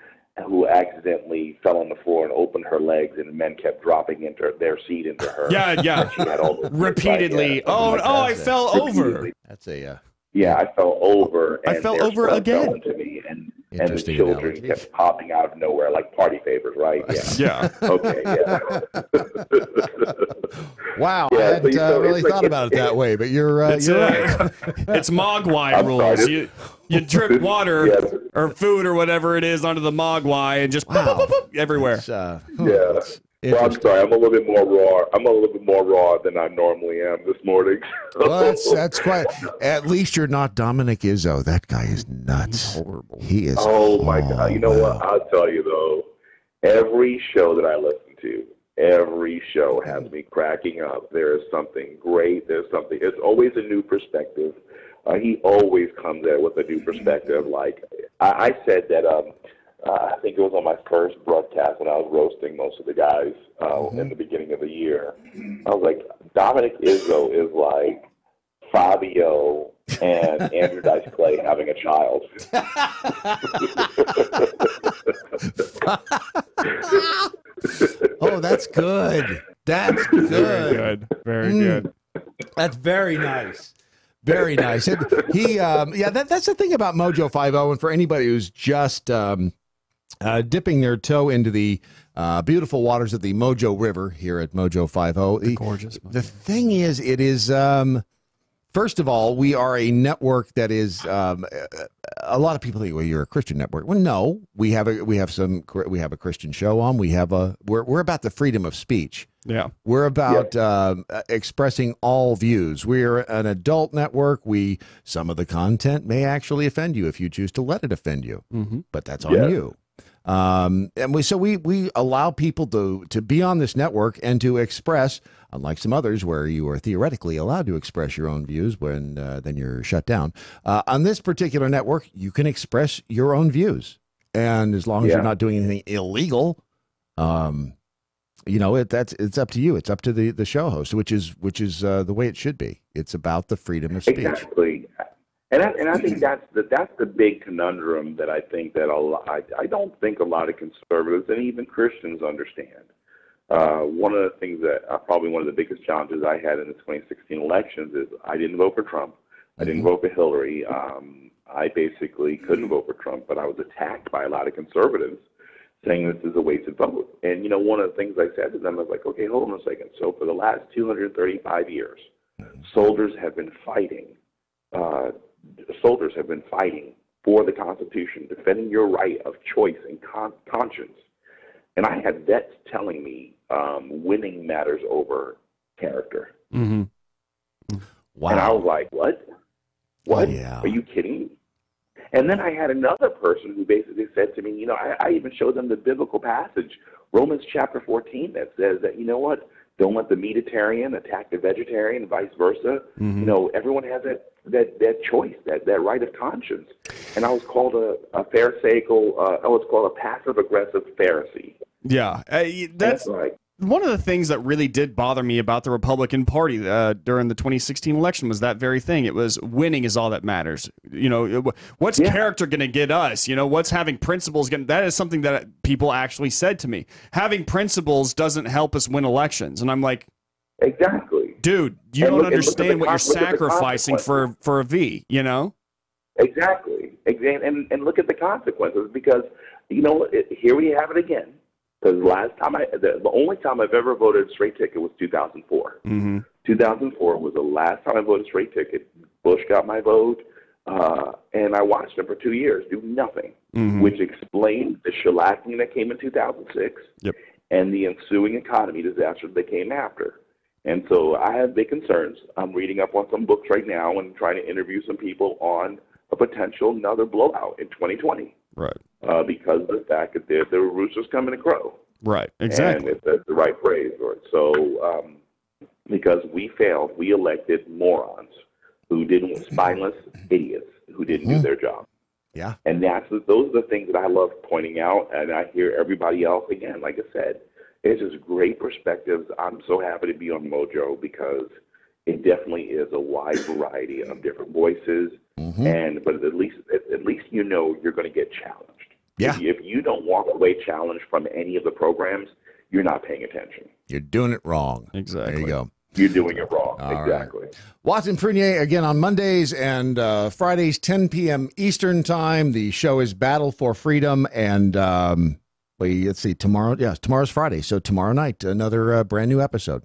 accidentally fell on the floor and opened her legs, and men kept dropping into their seat into her. Yeah. She had all repeatedly. I fell over. That's a. I fell over. I fell over again. Fell into me, and the children kept popping out of nowhere like party favors, right? Yeah. Okay. Yeah. Wow. I hadn't really thought about it that way, but you're right. It's Mogwai rules. You drip water or food or whatever it is onto the Mogwai and just everywhere. Well, I'm sorry. I'm a little bit more raw. I'm a little bit more raw than I normally am this morning. Well, that's quite. At least you're not Dominic Izzo. That guy is nuts. He's horrible. He is. Oh my God! You know what? I'll tell you though. Every show that I listen to, every show has me cracking up. There is something great. There's something. It's always a new perspective. He always comes there with a new perspective. Like I said that. I think it was on my first broadcast when I was roasting most of the guys in the beginning of the year. I was like, Dominic Izzo is like Fabio and Andrew Dice Clay having a child. Oh, that's good. That's good. Very good. Very good. That's very nice. Very nice. And that's the thing about MoJo 50. And for anybody who's just dipping their toe into the beautiful waters of the MoJo River here at MoJo 50. Gorgeous. The thing is, it is, first of all, we are a network that is, a lot of people think, well, you're a Christian network. Well, no, we have a Christian show on. We're about the freedom of speech. Yeah. We're about expressing all views. We're an adult network. Some of the content may actually offend you if you choose to let it offend you, but that's on you. And we allow people to be on this network and to express, unlike some others where you are theoretically allowed to express your own views when then you're shut down. On this particular network, you can express your own views, and as long as you're not doing anything illegal, it's up to you. It's up to the show host, which is the way it should be. It's about the freedom of speech. Exactly. And I think that's the big conundrum that I think that I don't think a lot of conservatives and even Christians understand. One of the things that probably one of the biggest challenges I had in the 2016 elections is I didn't vote for Trump. I didn't vote for Hillary. I basically couldn't vote for Trump, but I was attacked by a lot of conservatives saying this is a wasted vote. And, one of the things I said to them, I was like, okay, hold on a second. So for the last 235 years, soldiers have been fighting. Soldiers have been fighting for the Constitution, defending your right of choice and conscience. And I had vets telling me winning matters over character. Mm-hmm. Wow. And I was like, what? What? Oh, yeah. Are you kidding me? And then I had another person who basically said to me, I even showed them the biblical passage, Romans chapter 14, that says that, don't let the meatitarian attack the vegetarian and vice versa. Mm-hmm. Everyone has that choice, that right of conscience. And I was called a pharisaical, I was called a passive-aggressive Pharisee. Yeah, that's right. One of the things that really did bother me about the Republican Party during the 2016 election was that very thing. It was winning is all that matters. What's character going to get us? What's having principles going? That is something that people actually said to me. Having principles doesn't help us win elections, and I'm like, exactly, dude. You don't understand what you're sacrificing for a V. Exactly, and look at the consequences because here we have it again. Because the only time I've ever voted straight ticket was 2004. Mm-hmm. 2004 was the last time I voted straight ticket. Bush got my vote, and I watched him for 2 years do nothing, which explained the shellacking that came in 2006 and the ensuing economy disaster that came after. And so I have big concerns. I'm reading up on some books right now and trying to interview some people on a potential another blowout in 2020. Right. Because of the fact that the rooster's coming to crow. Right, exactly. And if that's the right phrase for it. So, because we failed, we elected morons who didn't, spineless idiots who didn't do their job. Yeah. And those are the things that I love pointing out, and I hear everybody else, again, like I said, it's just great perspectives. I'm so happy to be on MoJo because it definitely is a wide variety of different voices. But at least you're going to get challenged. Yeah. If you don't walk away challenged from any of the programs, you're not paying attention. You're doing it wrong. Exactly. There you go. You're doing it wrong. All exactly. Right. Watson Prunier again on Mondays and Fridays, 10 p.m. Eastern time. The show is Battle for Freedom, and let's see, tomorrow. Yeah, tomorrow's Friday, so tomorrow night another brand new episode.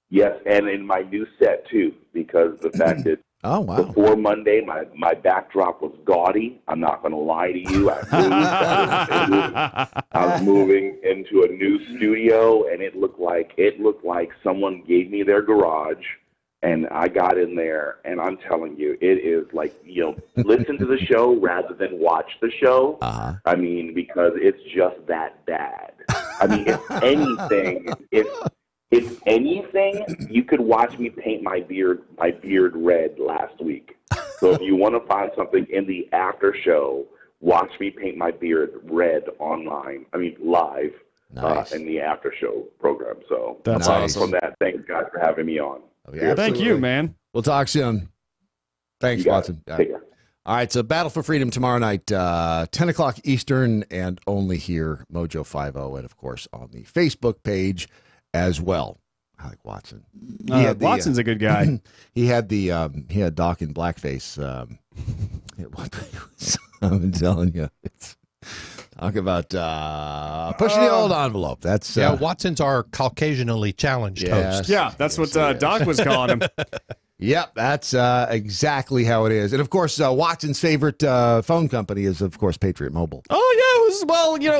Yes, and in my new set too, because the fact that before Monday, my backdrop was gaudy. I'm not going to lie to you. I was moving into a new studio, and it looked like someone gave me their garage, and I got in there, and I'm telling you, it is like listen to the show rather than watch the show. I mean, because it's just that bad. I mean, if anything, you could watch me paint my beard red last week. So if you want to find something in the after show, watch me paint my beard red live in the after show program. So that's awesome. From that, thanks guys for having me on. Yeah, thank you, man. We'll talk soon. Thanks, Watson. Take care. All right, so Battle for Freedom tomorrow night, 10 o'clock Eastern, and only here, MoJo 50, and of course on the Facebook page as well. I like Watson. Watson's a good guy. He had Doc in blackface. I'm telling you, talk about pushing the old envelope. That's Watson's our Caucasianally challenged host. Yeah, that's what Doc was calling him. Yep, that's exactly how it is. And of course, Watson's favorite phone company is, of course, Patriot Mobile. Oh yeah,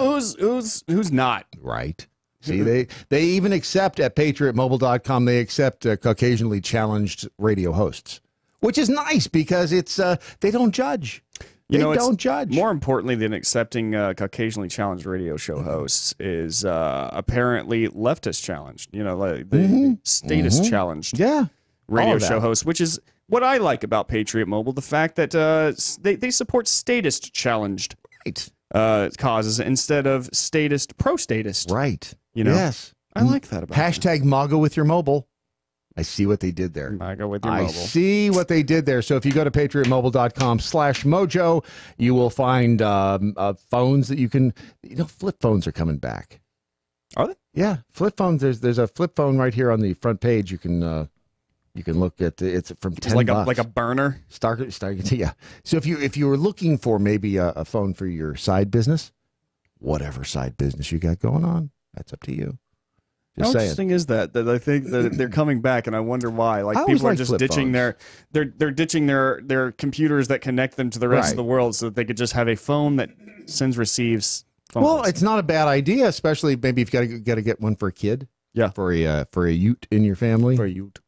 who's not right? See, they even accept at patriotmobile.com. They accept Caucasianally challenged radio hosts, which is nice because it's they don't judge. They don't judge. More importantly than accepting occasionally challenged radio show hosts is apparently leftist challenged. Like the statist challenged radio show hosts, which is what I like about Patriot Mobile, the fact that they support statist challenged causes instead of statist pro-statist. Right. Yes. I like that about Hashtag MAGA with your mobile. I see what they did there. MAGA with your mobile. I see what they did there. So if you go to patriotmobile.com/mojo, you will find phones that you can, flip phones are coming back. Are they? Yeah, flip phones. There's a flip phone right here on the front page. You can look at it's from $10. Like a burner. Yeah. So if you were looking for maybe a phone for your side business, whatever side business you got going on, that's up to you. How interesting is that I think that they're coming back, and I wonder why. Like people are just ditching they're ditching their computers that connect them to the rest of the world, so that they could just have a phone that receives. Well, it's not a bad idea, especially maybe if you got to get one for a kid. Yeah, for a ute in your family.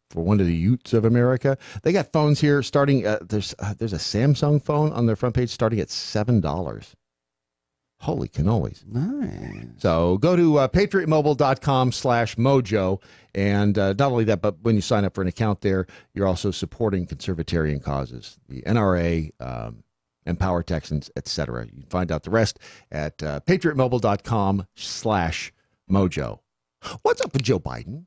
For one of the Utes of America. They got phones here starting. There's a Samsung phone on their front page starting at $7. Holy cannolis. Nice. So go to patriotmobile.com/mojo. And not only that, but when you sign up for an account there, you're also supporting conservatarian causes, the NRA, Empower Texans, etc. You can find out the rest at patriotmobile.com/mojo. What's up with Joe Biden?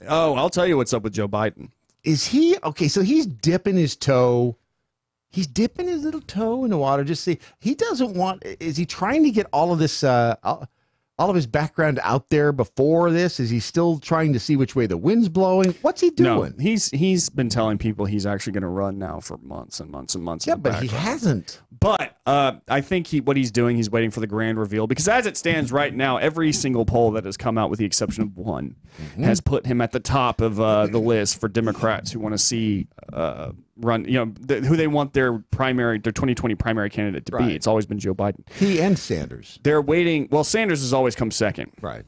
Oh, I'll tell you what's up with Joe Biden. Is he okay? So he's dipping his toe. He's dipping his little toe in the water. Just see, he doesn't want. Is he trying to get all of this, all of his background out there before this? Is he still trying to see which way the wind's blowing? What's he doing? No, he's been telling people he's actually going to run now for months and months and months. Yeah, but he hasn't. But I think what he's doing, he's waiting for the grand reveal, because as it stands right now, every single poll that has come out, with the exception of one, has put him at the top of the list for Democrats who want to see run, who they want their 2020 primary candidate to be. It's always been Joe Biden. He and Sanders. They're waiting. Well, Sanders has always come second. Right.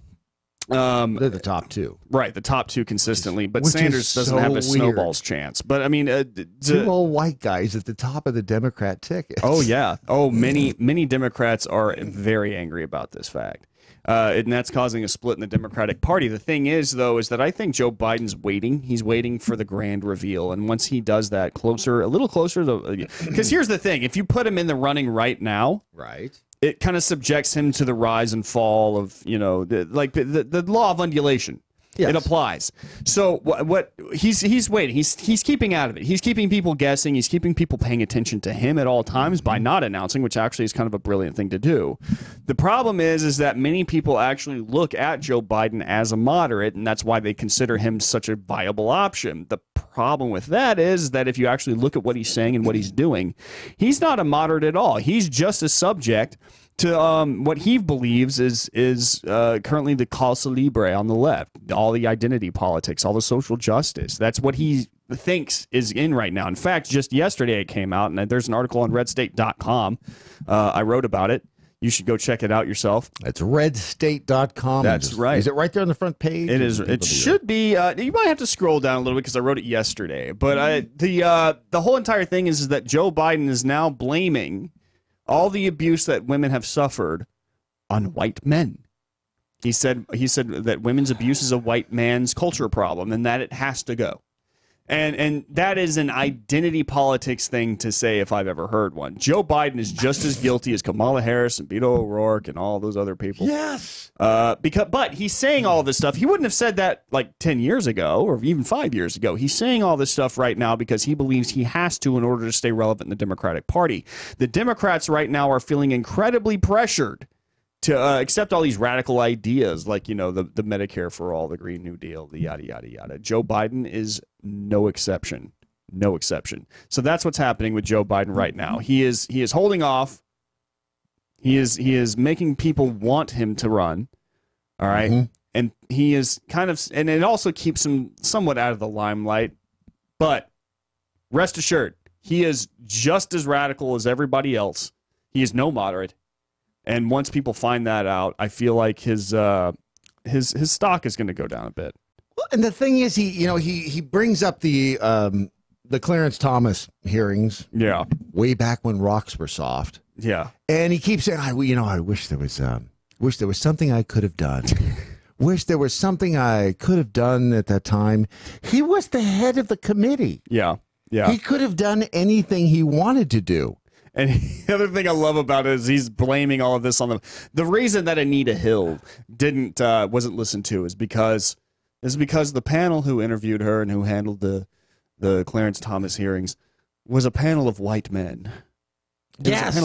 They're the top two. Right, the top two consistently, but Which Sanders doesn't have a snowball's chance. But I mean, two old white guys at the top of the Democrat ticket. Oh yeah. Oh, many Democrats are very angry about this fact. And that's causing a split in the Democratic Party. The thing is, though, is that I think Joe Biden's waiting. He's waiting for the grand reveal. And once he does that, a little closer, because here's the thing. If you put him in the running right now, it kind of subjects him to the rise and fall of, the law of undulation. Yes. It applies. So what he's waiting. He's keeping out of it. He's keeping people guessing. He's keeping people paying attention to him at all times by not announcing, which actually is kind of a brilliant thing to do. The problem is that many people actually look at Joe Biden as a moderate, and that's why they consider him such a viable option. The problem with that is that if you actually look at what he's saying and what he's doing, he's not a moderate at all. He's just a subject to what he believes is currently the causa libre on the left, all the identity politics, all the social justice. That's what he thinks is in right now. In fact, just yesterday it came out, and there's an article on redstate.com. I wrote about it. You should go check it out yourself. It's redstate.com. That's right. Is it right there on the front page? It is. It should be. You might have to scroll down a little bit because I wrote it yesterday. But the whole entire thing is that Joe Biden is now blaming all the abuse that women have suffered on white men. He said that women's abuse is a white man's culture problem and that it has to go. And that is an identity politics thing to say if I've ever heard one. Joe Biden is just as guilty as Kamala Harris and Beto O'Rourke and all those other people. Yes. But he's saying all this stuff. He wouldn't have said that like 10 years ago or even 5 years ago. He's saying all this stuff right now because he believes he has to in order to stay relevant in the Democratic Party. The Democrats right now are feeling incredibly pressured to accept all these radical ideas like, the Medicare for all, the Green New Deal, the yada, yada, yada. Joe Biden is no exception. No exception. So that's what's happening with Joe Biden right now. He is holding off. He is making people want him to run. All right. Mm-hmm. And he is and it also keeps him somewhat out of the limelight. But rest assured, he is just as radical as everybody else. He is no moderate. And once people find that out, I feel like his stock is going to go down a bit. Well, and the thing is, he brings up the the Clarence Thomas hearings. Yeah. Way back when rocks were soft. Yeah. And he keeps saying, I wish there was something I could have done. Wish there was something I could have done at that time. He was the head of the committee. Yeah. Yeah. He could have done anything he wanted to do. And the other thing I love about it is he's blaming all of this on the reason that Anita Hill wasn't listened to is because the panel who interviewed her and who handled the Clarence Thomas hearings was a panel of white men. Yes.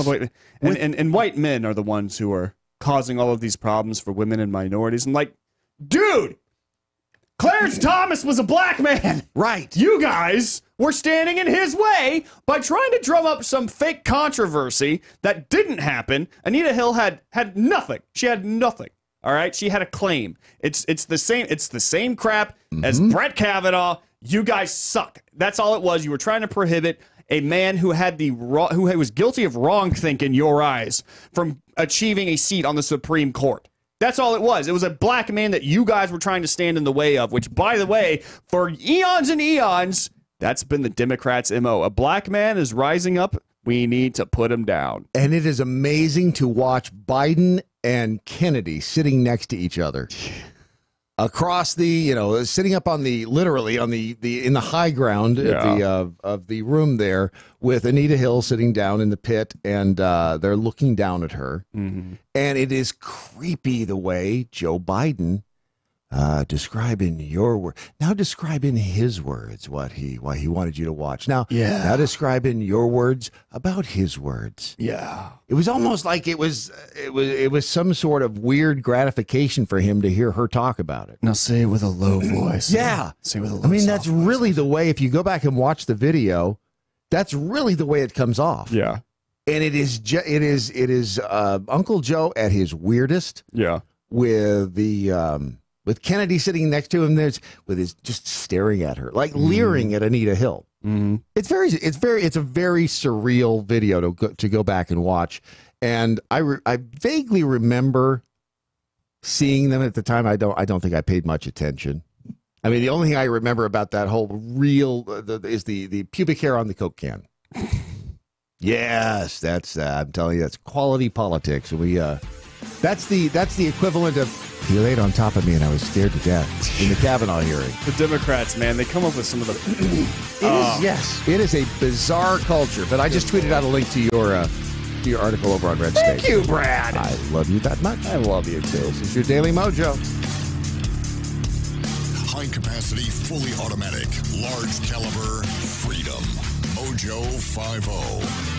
And white men are the ones who are causing all of these problems for women and minorities. And like, dude, Clarence Thomas was a black man. Right. You guys were standing in his way by trying to drum up some fake controversy that didn't happen. Anita Hill had nothing. She had nothing. All right. She had a claim. It's the same crap as Brett Kavanaugh. You guys suck. That's all it was. You were trying to prohibit a man who was guilty of wrong think in your eyes from achieving a seat on the Supreme Court. That's all it was. It was a black man that you guys were trying to stand in the way of, which, by the way, for eons and eons, that's been the Democrats' MO. A black man is rising up. We need to put him down. And it is amazing to watch Biden and Kennedy sitting next to each other. Across the, sitting up on literally in the high ground of the room there with Anita Hill sitting down in the pit, and they're looking down at her. Mm-hmm. And it is creepy the way Joe Biden describe in your word. Now describe in his words why he wanted you to watch. Now describe in your words about his words. Yeah. It was almost like it was some sort of weird gratification for him to hear her talk about it. Now say it with a low voice. Yeah. Say it with a low that's really the way, if you go back and watch the video, that's really the way it comes off. Yeah. And it is Uncle Joe at his weirdest. Yeah. With Kennedy sitting next to him, just staring at her, like leering at Anita Hill. Mm-hmm. It's a very surreal video to go back and watch. And I vaguely remember seeing them at the time. I don't think I paid much attention. I mean, the only thing I remember about that whole reel is the pubic hair on the Coke can. Yes, that's I'm telling you, that's quality politics. That's the equivalent of he laid on top of me and I was scared to death in the Kavanaugh hearing. The Democrats, man, they come up with some of the. It is a bizarre culture. But I just tweeted out a link to your article over on Red State. Thank you, Brad. I love you that much. I love you too. This is your Daily Mojo. High capacity, fully automatic, large caliber, freedom. MoJo 50.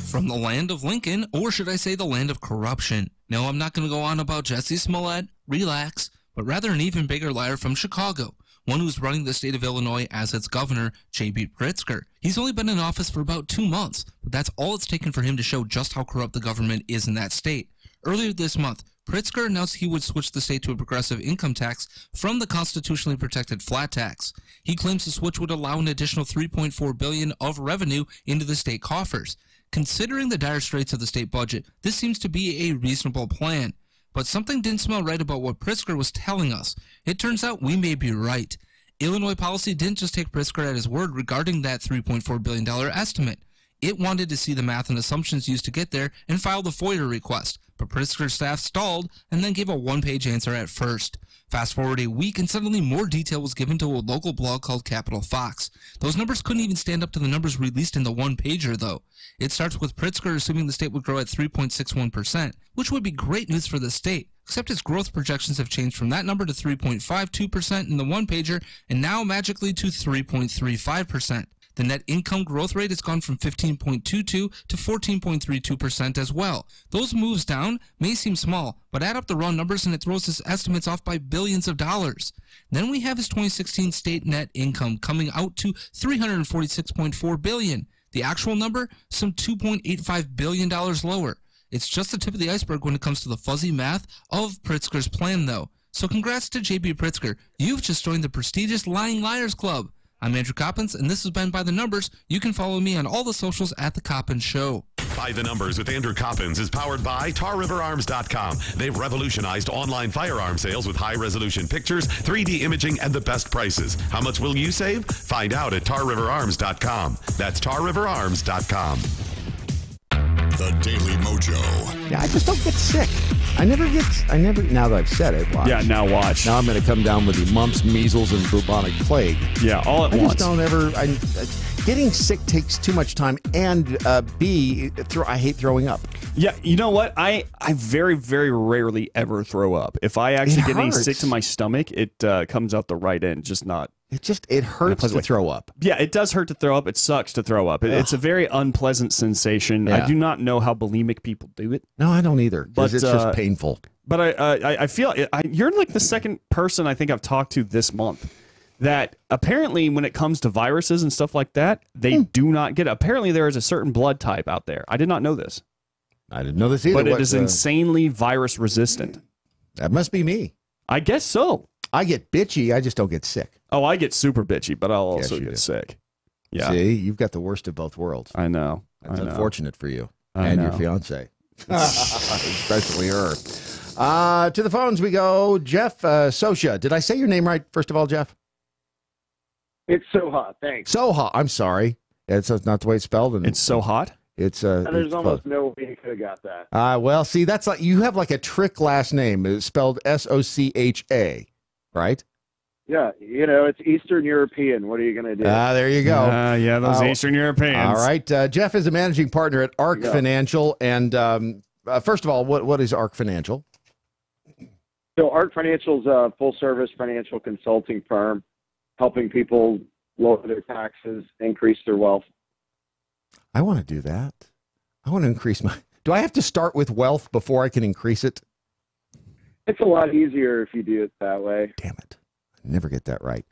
From the land of Lincoln, or should I say the land of corruption. No, I'm not going to go on about Jesse Smollett, relax, but rather an even bigger liar from Chicago, one who's running the state of Illinois as its governor, J.B. Pritzker. He's only been in office for about 2 months, but that's all it's taken for him to show just how corrupt the government is in that state. Earlier this month, Pritzker announced he would switch the state to a progressive income tax from the constitutionally protected flat tax. He claims the switch would allow an additional $3.4 billion of revenue into the state coffers. Considering the dire straits of the state budget, this seems to be a reasonable plan. But something didn't smell right about what Pritzker was telling us. It turns out we may be right. Illinois policy didn't just take Pritzker at his word regarding that $3.4 billion estimate. It wanted to see the math and assumptions used to get there and filed a FOIA request. But Pritzker's staff stalled and then gave a one-page answer at first. Fast forward a week and suddenly more detail was given to a local blog called Capital Fox. Those numbers couldn't even stand up to the numbers released in the one-pager, though. It starts with Pritzker assuming the state would grow at 3.61%, which would be great news for the state, except its growth projections have changed from that number to 3.52% in the one-pager and now magically to 3.35%. The net income growth rate has gone from 15.22 to 14.32% as well. Those moves down may seem small, but add up the raw numbers and it throws his estimates off by billions of dollars. Then we have his 2016 state net income coming out to $346.4 billion. The actual number, some $2.85 billion lower. It's just the tip of the iceberg when it comes to the fuzzy math of Pritzker's plan, though. So congrats to J.B. Pritzker. You've just joined the prestigious Lying Liars Club. I'm Andrew Coppins, and this has been By the Numbers. You can follow me on all the socials at The Coppins Show. By the Numbers with Andrew Coppins is powered by TarRiverArms.com. They've revolutionized online firearm sales with high-resolution pictures, 3D imaging, and the best prices. How much will you save? Find out at TarRiverArms.com. That's TarRiverArms.com. The Daily Mojo. Yeah, I just don't get sick. I never, now that I've said it, watch. Yeah, now watch. Now I'm going to come down with the mumps, measles, and bubonic plague. Yeah, all at I once. just don't ever, getting sick takes too much time, and B, I hate throwing up. Yeah, you know what? I very, very rarely ever throw up. If I actually get any sick to my stomach, it comes out the right end, just not. It hurts to throw up. Yeah, it does hurt to throw up. It sucks to throw up. It's a very unpleasant sensation. Yeah. I do not know how bulimic people do it. No, I don't either, because it's just painful. But I feel you're like the second person I think I've talked to this month that apparently when it comes to viruses and stuff like that, they do not get it. Apparently there is a certain blood type out there. I did not know this. I didn't know this either. But it is insanely virus resistant. That must be me. I guess so. I get bitchy. I just don't get sick. Oh, I get super bitchy, but I'll also get sick. Yeah. See, you've got the worst of both worlds. I know. That's unfortunate for you I and know. your fiance, especially her. To the phones we go. Jeff Sosha. Did I say your name right, first of all, Jeff? It's so hot. Thanks. So hot. I'm sorry. It's not the way it's spelled. And it's so hot? It's There's it's almost no way you could have got that. well, see, that's like you have like a trick last name. It's spelled Socha, right? Yeah, it's Eastern European. What are you going to do? There you go. Yeah, those Eastern Europeans. All right. Jeff is a managing partner at ARC Financial. And first of all, what is ARC Financial? So ARC Financial is a full-service financial consulting firm helping people lower their taxes, increase their wealth. I want to do that. I want to increase my... Do I have to start with wealth before I can increase it? It's a lot easier if you do it that way. Damn it. I never get that right.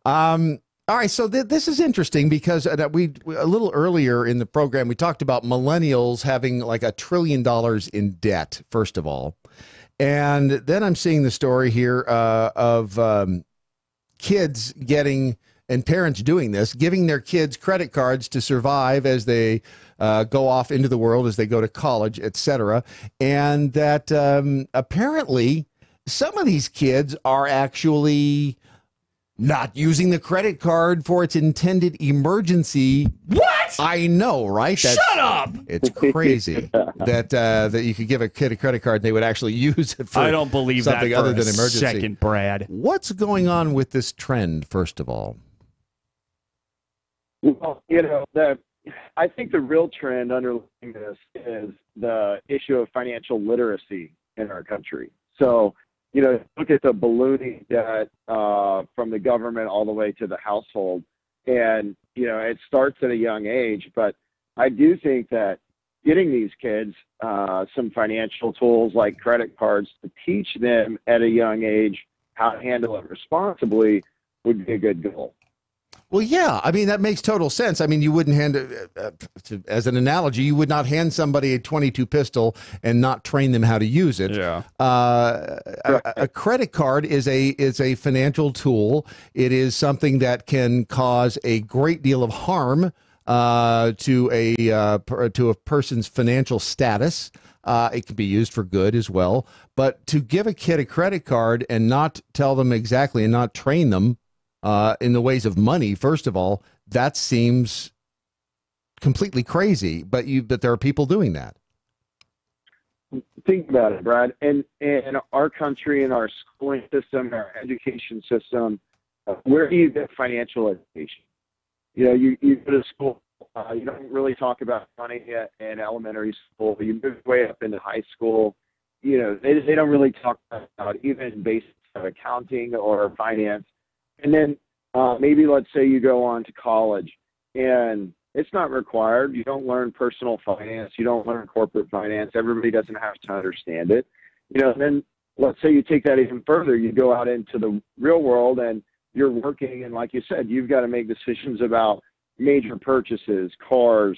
All right, so this is interesting because we a little earlier in the program, we talked about millennials having like $1 trillion in debt, first of all. And then I'm seeing the story here of kids getting... and parents doing this, giving their kids credit cards to survive as they go off into the world, as they go to college, etc. And that apparently some of these kids are actually not using the credit card for its intended emergency. What? I know, right? Shut up! It's crazy that you could give a kid a credit card and they would actually use it for I don't believe something that for other than a emergency. second, Brad. What's going on with this trend, first of all? Well, I think the real trend underlying this is the issue of financial literacy in our country. So, look at the ballooning debt from the government all the way to the household. And, it starts at a young age. But I do think that getting these kids some financial tools like credit cards to teach them at a young age how to handle it responsibly would be a good goal. Well, yeah. I mean, that makes total sense. I mean, you wouldn't hand as an analogy, you would not hand somebody a .22 pistol and not train them how to use it. Yeah. A credit card is a financial tool. It is something that can cause a great deal of harm to a person's financial status. It can be used for good as well. But to give a kid a credit card and not tell them exactly and not train them in the ways of money, first of all, that seems completely crazy. But there are people doing that. Think about it, Brad. In our country, in our schooling system, our education system, where do you get financial education? You go to school. You don't really talk about money in elementary school. You move way up into high school. They don't really talk about even basics of accounting or finance. And then maybe let's say you go on to college and it's not required. You don't learn personal finance. You don't learn corporate finance. Everybody doesn't have to understand it. And then let's say you take that even further. You go out into the real world and you're working. And like you said, you've got to make decisions about major purchases, cars,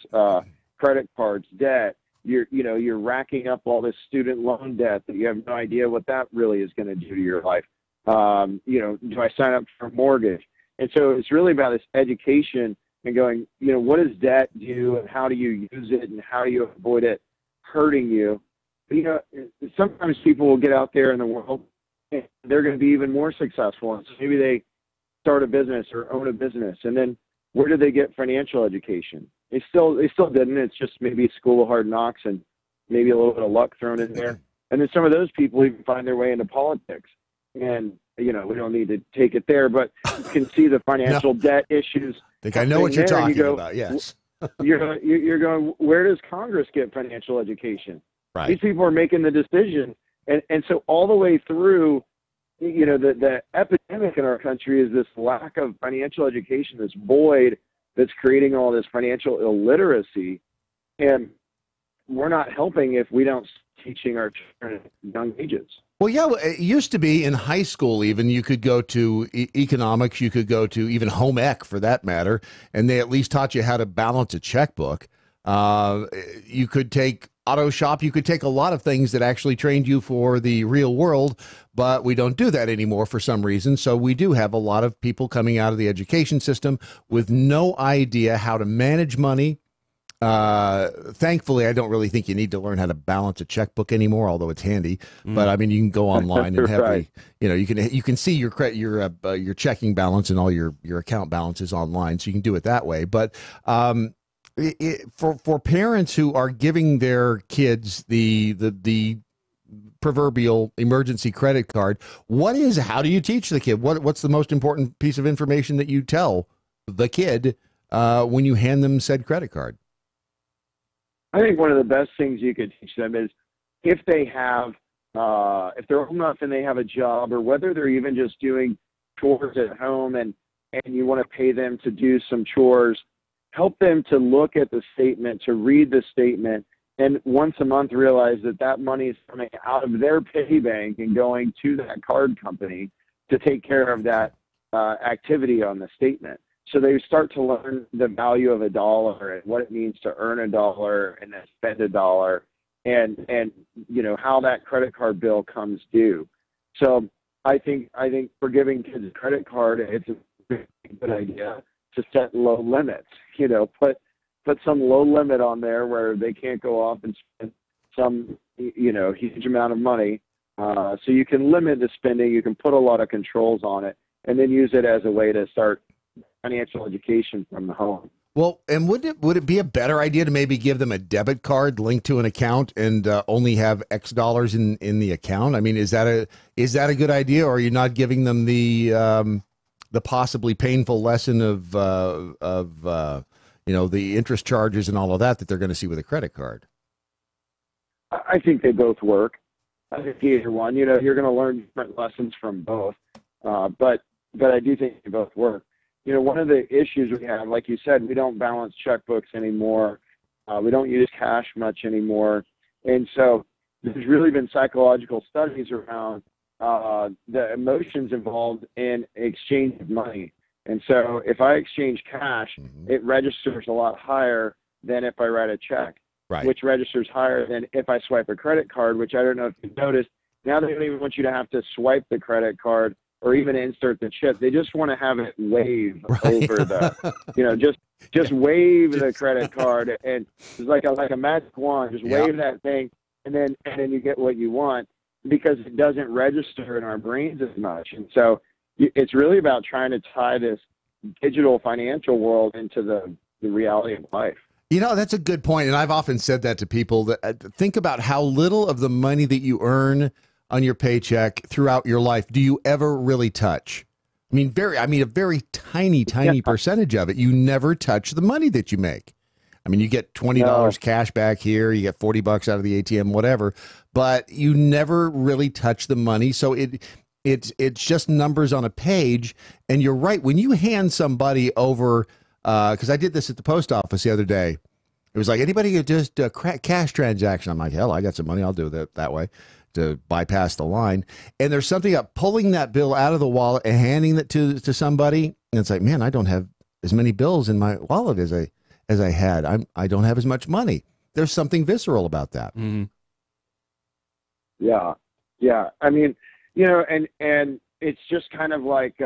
credit cards, debt. You're racking up all this student loan debt that you have no idea what that really is going to do to your life. Do I sign up for a mortgage? And so it's really about this education and going, what does debt do, and how do you use it, and how do you avoid it hurting you? Sometimes people will get out there in the world and they're going to be even more successful. And so maybe they start a business or own a business, and then where do they get financial education? They still didn't. It's just maybe School of Hard Knocks and maybe a little bit of luck thrown in there. And then some of those people even find their way into politics. And, we don't need to take it there, but you can see the financial debt issues. I think I know what you're talking about, yes. You're going, where does Congress get financial education? Right. These people are making the decision. And so all the way through, the epidemic in our country is this lack of financial education, this void that's creating all this financial illiteracy. And we're not helping if we don't teaching our children at young ages. Well, yeah, it used to be in high school even you could go to economics, you could go to even home ec for that matter, and they at least taught you how to balance a checkbook. You could take auto shop, you could take a lot of things that actually trained you for the real world, but we don't do that anymore for some reason. So we do have a lot of people coming out of the education system with no idea how to manage money. Thankfully, I don't really think you need to learn how to balance a checkbook anymore, although it's handy. But I mean, you can go online and have Right. you can see your checking balance and all your account balances online, so you can do it that way. But for parents who are giving their kids the proverbial emergency credit card, how do you teach the kid? What's the most important piece of information that you tell the kid when you hand them said credit card? I think one of the best things you could teach them is if they have, if they're old enough and they have a job, or whether they're even just doing chores at home and you want to pay them to do some chores, help them to look at the statement, to read the statement, and once a month realize that money is coming out of their piggy bank and going to that card company to take care of that activity on the statement. So they start to learn the value of a dollar and what it means to earn a dollar and then spend a dollar, and how that credit card bill comes due. So I think for giving kids a credit card, it's a good idea to set low limits. Put some low limit on there where they can't go off and spend some huge amount of money. So you can limit the spending. You can put a lot of controls on it, and then use it as a way to start financial education from the home. Well, and would it be a better idea to maybe give them a debit card linked to an account and only have X dollars in the account? I mean, is that a good idea, or are you not giving them the possibly painful lesson of the interest charges and all of that they're going to see with a credit card? I think they both work. I think either one. You're going to learn different lessons from both, but I do think they both work. One of the issues we have, like you said, we don't balance checkbooks anymore. We don't use cash much anymore. And so there's really been psychological studies around the emotions involved in exchange of money. And so if I exchange cash, it registers a lot higher than if I write a check, which registers higher than if I swipe a credit card, which I don't know if you've noticed. Now they don't even want you to have to swipe the credit card or even insert the chip. They just want to have it wave over the, just wave the credit card, and it's like a magic wand. Just wave that thing, and then you get what you want, because it doesn't register in our brains as much. And so it's really about trying to tie this digital financial world into the reality of life. That's a good point, and I've often said that to people, that think about how little of the money that you earn on your paycheck throughout your life do you ever really touch. I mean, a very tiny percentage of it. You never touch the money that you make. I mean, you get $20 cash back here, you get $40 out of the ATM, whatever, but you never really touch the money. So it's just numbers on a page. And you're right, when you hand somebody over, because I did this at the post office the other day. It was like, anybody could just cash transaction. I'm like, hell, I got some money, I'll do that way, to bypass the line. And there's something about pulling that bill out of the wallet and handing it to somebody. And it's like, man, I don't have as many bills in my wallet as I had. I don't have as much money. There's something visceral about that. Mm-hmm. Yeah. I mean, and it's just kind of like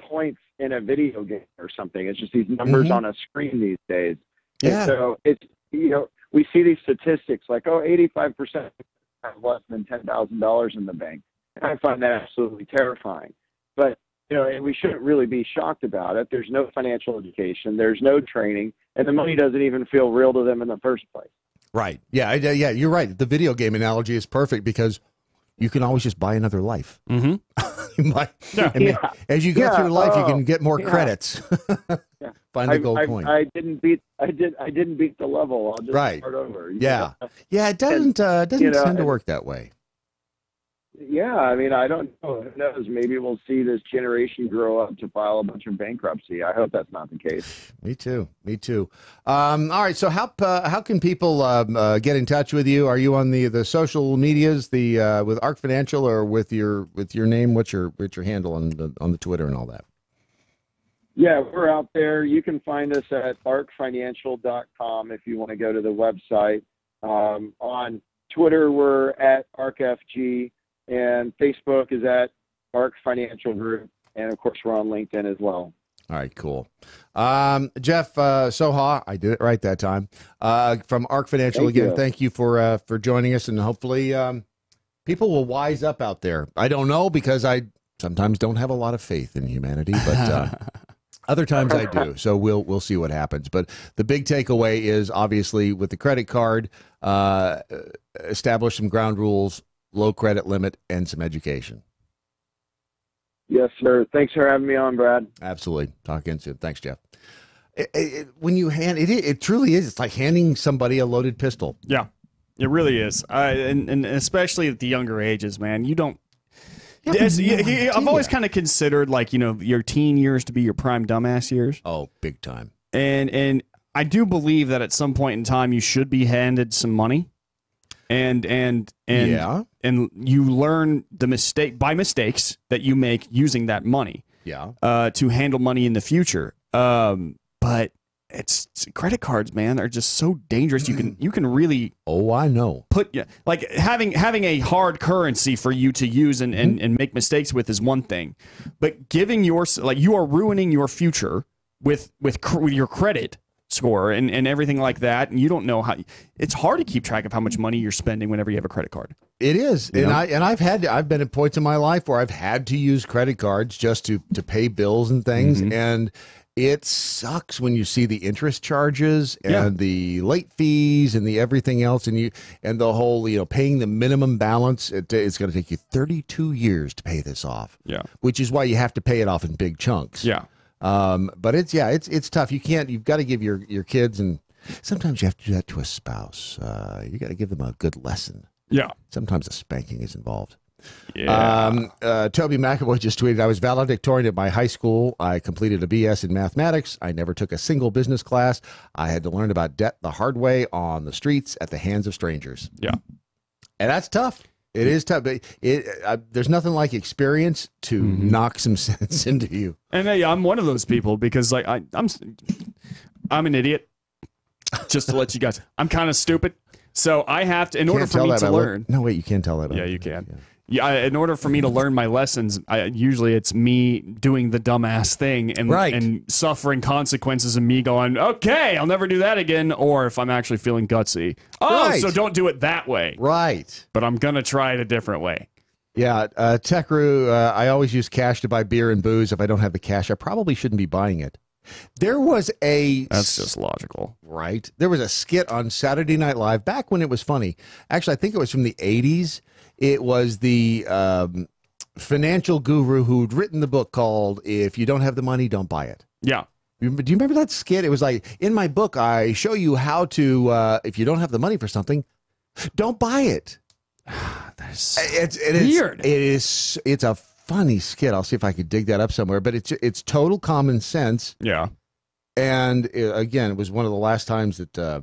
points in a video game or something. It's just these numbers on a screen these days. Yeah. And so it's, we see these statistics like, 85% have less than $10,000 in the bank. And I find that absolutely terrifying. But, and we shouldn't really be shocked about it. There's no financial education. There's no training. And the money doesn't even feel real to them in the first place. Right. Yeah, you're right. The video game analogy is perfect because you can always just buy another life. Mm-hmm. As you go through life, you can get more credits. Find the gold coin. I didn't beat the level. I'll just start over. Yeah. It doesn't tend to work that way. Yeah, I mean, I don't know. Who knows? Maybe we'll see this generation grow up to file a bunch of bankruptcy. I hope that's not the case. Me too. All right. So how can people get in touch with you? Are you on the social medias, with ARC Financial, or with your name? What's your handle on the Twitter and all that? Yeah, we're out there. You can find us at arcfinancial.com if you want to go to the website. On Twitter, we're at ARCFG. And Facebook is at ARC Financial Group. And, of course, we're on LinkedIn as well. All right, cool. Jeff Soha, I did it right that time, from ARC Financial. Thank you for joining us. And hopefully people will wise up out there. I don't know because I sometimes don't have a lot of faith in humanity, but other times I do. So we'll see what happens. But the big takeaway is obviously with the credit card, establish some ground rules, low credit limit, and some education. Yes, sir. Thanks for having me on, Brad. Absolutely. Talk again soon. Thanks, Jeff. When you hand it truly is. It's like handing somebody a loaded pistol. Yeah, it really is. And especially at the younger ages, man. You don't. I've always kind of considered your teen years to be your prime dumbass years. Oh, big time. And I do believe that at some point in time you should be handed some money. And you learn mistakes that you make using that money. Yeah. To handle money in the future. But it's credit cards, man, are just so dangerous. You can really I know. Put like having a hard currency for you to use and make mistakes with is one thing, but giving you are ruining your future with your credit score and everything like that, and you don't know how. It's hard to keep track of how much money you're spending whenever you have a credit card. It is, I've been at points in my life where I've had to use credit cards just to pay bills and things, and it sucks when you see the interest charges and the late fees and the everything else, and the whole paying the minimum balance. It's going to take you 32 years to pay this off. Yeah, which is why you have to pay it off in big chunks. Yeah. But it's tough. You've got to give your kids, and sometimes you have to do that to a spouse. You got to give them a good lesson. Yeah. Sometimes a spanking is involved. Yeah. Toby McAvoy just tweeted, I was valedictorian at my high school. I completed a BS in mathematics. I never took a single business class. I had to learn about debt the hard way on the streets at the hands of strangers. Yeah. And that's tough. It is tough, but there's nothing like experience to knock some sense into you. And I'm one of those people because I'm an idiot. Just to let you guys, I'm kind of stupid, so I have to. In order for me to learn, no wait, you can't tell that. Yeah, you can. Yeah, in order for me to learn my lessons, usually it's me doing the dumbass thing and suffering consequences and me going, okay, I'll never do that again. Or if I'm actually feeling gutsy, so don't do it that way. Right. But I'm going to try it a different way. Yeah. Techru, I always use cash to buy beer and booze. If I don't have the cash, I probably shouldn't be buying it. There was That's just logical. Right. There was a skit on Saturday Night Live back when it was funny. Actually, I think it was from the 80s. It was the financial guru who'd written the book called If You Don't Have the Money, Don't Buy It. Yeah. Do you remember that skit? It was like, in my book, I show you how to, if you don't have the money for something, don't buy it. It's weird. It's a funny skit. I'll see if I could dig that up somewhere. But it's total common sense. Yeah. And again, it was one of the last times that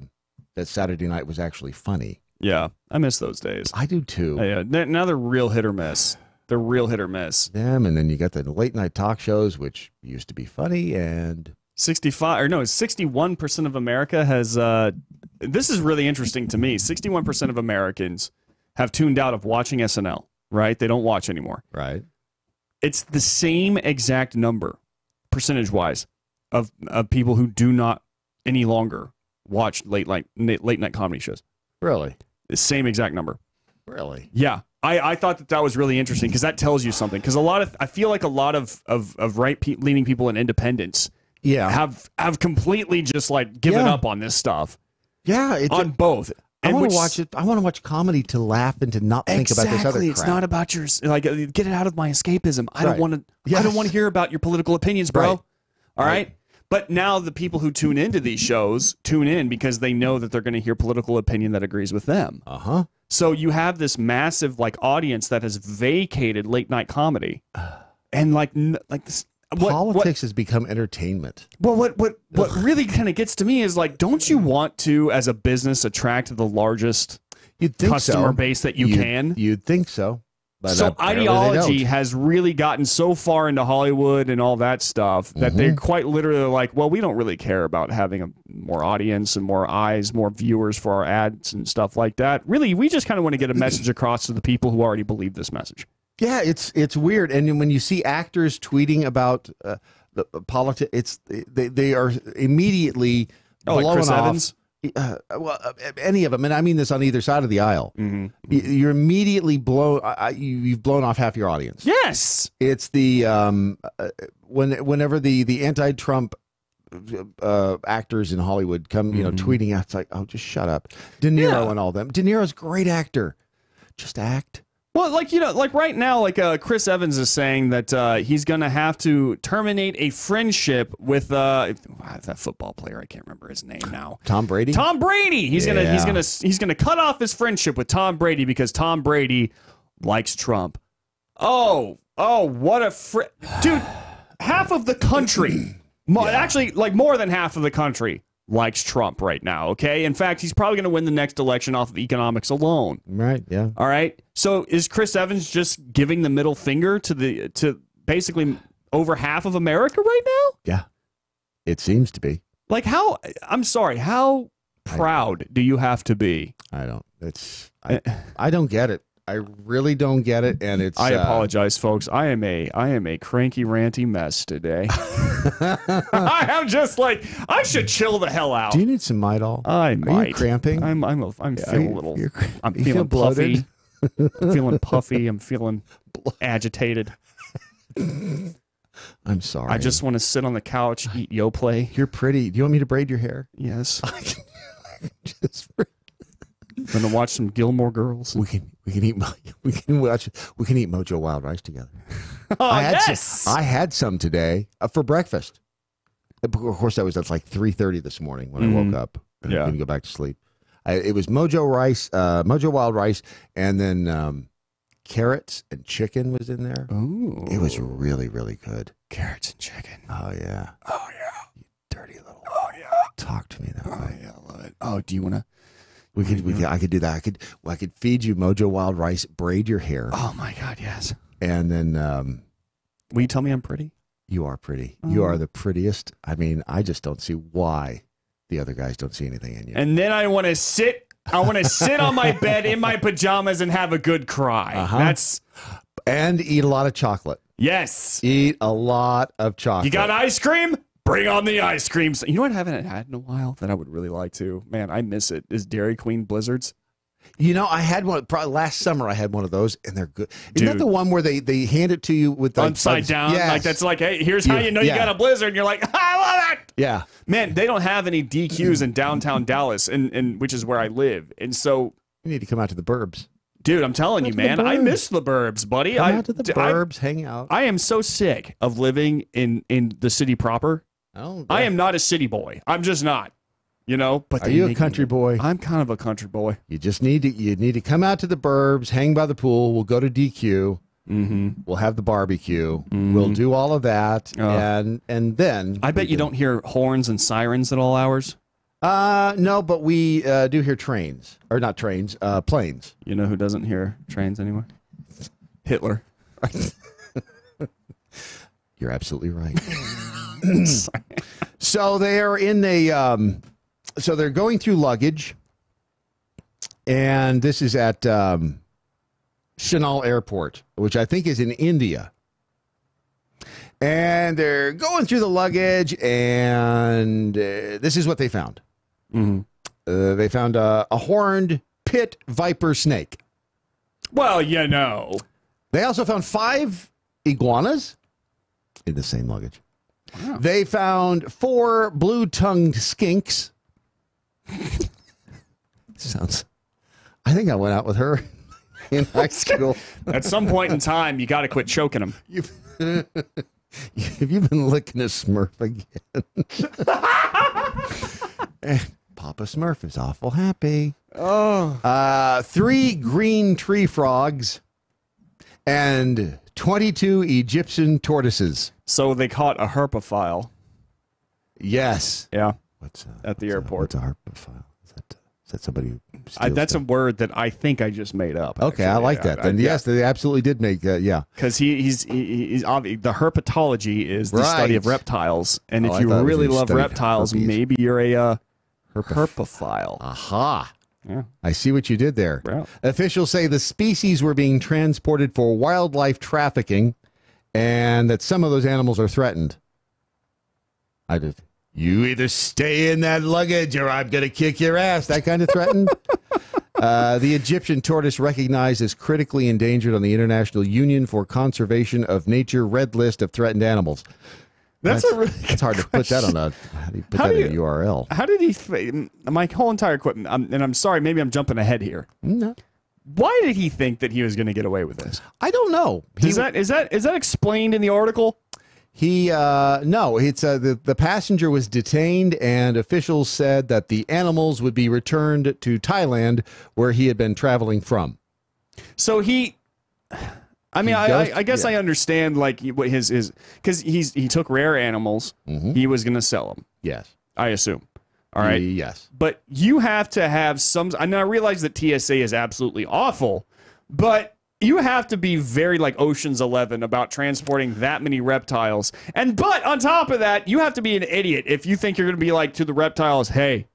Saturday night was actually funny. Yeah, I miss those days. I do too. Yeah, now they're real hit or miss. They're real hit or miss. Them, and then you got the late night talk shows, which used to be funny, and 61% of America has. This is really interesting to me. 61% of Americans have tuned out of watching SNL. Right? They don't watch anymore. Right. It's the same exact number percentage-wise, of people who do not any longer watch late night comedy shows. Really? The same exact number. Really? Yeah. I thought that was really interesting because that tells you something. Because I feel like a lot of right-leaning people and independents have completely just like given up on this stuff. Yeah. On both. I want to watch it. I want to watch comedy to laugh and to not think about this other crap. It's not about your get it out of my escapism. I don't want to. I don't want to hear about your political opinions, bro. Right. All right. But now the people who tune into these shows tune in because they know that they're going to hear political opinion that agrees with them. Uh-huh. So you have this massive like audience that has vacated late night comedy, and like this. Politics has become entertainment. Well, what really kind of gets to me is like, don't you want to, as a business, attract the largest customer base that you can? You'd think so. But so ideology has really gotten so far into Hollywood and all that stuff that they're quite literally like, well, we don't really care about having a more audience and more eyes, more viewers for our ads and stuff like that. Really, we just kind of want to get a message across to the people who already believe this message. Yeah, it's weird. And when you see actors tweeting about the politics, they are immediately blowing like Chris off. Evans? Any of them, and I mean this on either side of the aisle. You're immediately you've blown off half your audience. Yes, it's the whenever the anti-Trump actors in Hollywood come, tweeting out, it's like, oh, just shut up. De Niro and all them. De Niro's a great actor. Just act. Well, like right now, Chris Evans is saying that he's going to have to terminate a friendship with that football player. I can't remember his name now. Tom Brady. Tom Brady. He's gonna cut off his friendship with Tom Brady because Tom Brady likes Trump. Oh, what a dude! Half of the country, actually, like more than half of the country, likes Trump right now, okay? In fact, he's probably going to win the next election off of economics alone. Right, yeah. All right? So is Chris Evans just giving the middle finger to basically over half of America right now? Yeah. It seems to be. Like how proud do you have to be? I don't get it. I really don't get it, and it's. I apologize, folks. I am a cranky, ranty mess today. I am just like I should chill the hell out. Do you need some Midol? I might. Are you cramping? I'm feeling a little. I'm feeling bloated? puffy. I'm feeling puffy. I'm feeling agitated. I'm sorry. I just want to sit on the couch, eat Yoplait. You're pretty. Do you want me to braid your hair? Yes. I'm gonna watch some Gilmore Girls. We can eat MoJo Wild Rice together. Oh, yes! I had some today for breakfast. Of course, that's like 3:30 this morning when I woke up. And I couldn't go back to sleep. It was MoJo rice, MoJo Wild Rice, and then carrots and chicken was in there. Ooh, it was really, really good. Carrots and chicken. Oh yeah. Oh yeah. You dirty little. Oh yeah. Talk to me that way. Yeah, I love it. Oh, do you want to? I could do that. I could feed you MoJo Wild Rice, braid your hair. Oh my God, yes. And then, will you tell me I'm pretty? You are pretty. Oh. You are the prettiest. I mean, I just don't see why the other guys don't see anything in you. And then I want to sit on my bed in my pajamas and have a good cry. And eat a lot of chocolate. Yes. Eat a lot of chocolate. You got ice cream? Bring on the ice cream. You know what I haven't had in a while that I would really like to? Man, I miss it. Is Dairy Queen Blizzards. I had one probably last summer. I had one of those, and they're good. Isn't that the one where they hand it to you with upside down? Yes. Like that's like, hey, here's how you know you got a blizzard. And you're like, I love it. Yeah, man, they don't have any DQs in downtown Dallas, and which is where I live. And so you need to come out to the burbs. Dude, I'm telling you, man, I miss the burbs, buddy. Come out to the burbs, hang out. I am so sick of living in the city proper. Oh, I am not a city boy. I'm just not. But are you a country boy? I'm kind of a country boy. You just need to come out to the burbs, hang by the pool. We'll go to DQ. Mm-hmm. We'll have the barbecue. Mm-hmm. We'll do all of that, and then I bet you don't hear horns and sirens at all hours. No, but we do hear trains, or not trains, planes. You know who doesn't hear trains anymore? Hitler. You're absolutely right. So they're in so they're going through luggage, and this is at Chenal Airport, which I think is in India. And they're going through the luggage, and this is what they found. They found a horned pit viper snake. Well, you know. They also found 5 iguanas in the same luggage. Wow. They found 4 blue-tongued skinks. Sounds... I think I went out with her in high school. At some point in time, you got to quit choking them. Have you been licking a Smurf again? Papa Smurf is awful happy. 3 green tree frogs and 22 Egyptian tortoises. So they caught a herpophile. Yes. Yeah. At the airport. What's a herpophile? Is that somebody who that's a word that I think I just made up. Okay, I like that. Then yes, they absolutely did make yeah. Because he's obvious. The herpetology is the study of reptiles, and if you really love reptiles, maybe you're a herpophile. Aha. Yeah. I see what you did there. Yeah. Officials say the species were being transported for wildlife trafficking, and that some of those animals are threatened. You either stay in that luggage or I'm going to kick your ass. That kind of threatened. The Egyptian tortoise recognized as critically endangered on the International Union for Conservation of Nature Red List of Threatened Animals. It's hard to put that on a URL. How did he? My whole entire equipment. And I'm sorry, maybe I'm jumping ahead here. No. Why did he think that he was going to get away with this? I don't know. Is that explained in the article? No, it's the passenger was detained, and officials said that the animals would be returned to Thailand, where he had been traveling from. So I guess I understand like what his because he took rare animals. He was going to sell them. Yes, I assume. All right. Yes, but you have to have some. I know I realize that TSA is absolutely awful, but you have to be very like Ocean's 11 about transporting that many reptiles. But on top of that, you have to be an idiot if you think you're going to be like to the reptiles, hey,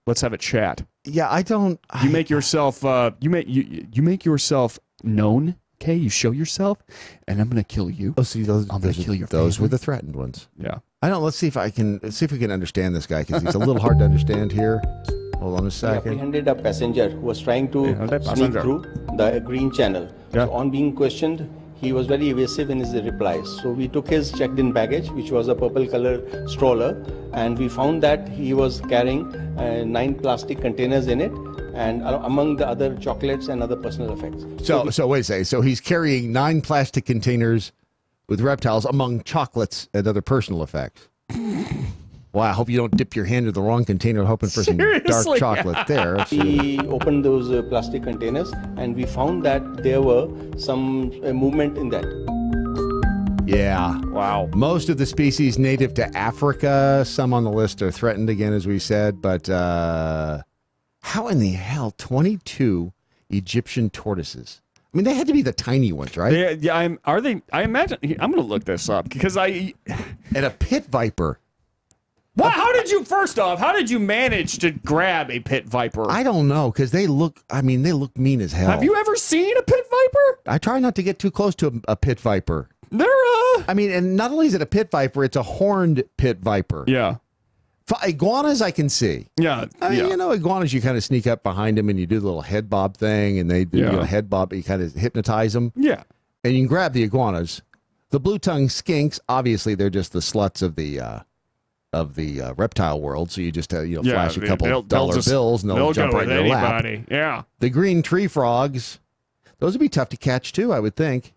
let's have a chat. Yeah, You make yourself you make yourself known. Okay, you show yourself, and I'm going to kill you. Oh, see, I'm going to kill your those family. were the threatened ones. Yeah. Let's see if we can understand this guy, because he's a little hard to understand here. Hold on a We second. apprehended a passenger who was trying to sneak through the green channel. Yeah. So on being questioned, he was very evasive in his replies. So we took his checked-in baggage, which was a purple color stroller, and we found that he was carrying 9 plastic containers in it, and among the other chocolates and other personal effects. So wait a second. So he's carrying 9 plastic containers with reptiles among chocolates and other personal effects. Wow, I hope you don't dip your hand in the wrong container hoping for some dark chocolate there. We opened those plastic containers, and we found that there were some movement in that. Yeah. Wow. Most of the species native to Africa, some on the list are threatened again, as we said, but how in the hell 22 Egyptian tortoises? I mean, they had to be the tiny ones, right? Yeah, are they? I imagine. I'm going to look this up because And a pit viper. Well, how did you manage to grab a pit viper? I don't know, because they look mean as hell. Have you ever seen a pit viper? I try not to get too close to a pit viper. They're and not only is it a pit viper, it's a horned pit viper. Yeah. Iguanas I can see. Yeah. Iguanas, you kind of sneak up behind them and you do the little head bob thing, and they do head bob, you kind of hypnotize them. Yeah. And you can grab the iguanas. The blue-tongued skinks, obviously they're just the sluts of the reptile world, so you just flash a couple dollar bills and they'll jump right in your lap. Yeah. The green tree frogs, those would be tough to catch too, I would think.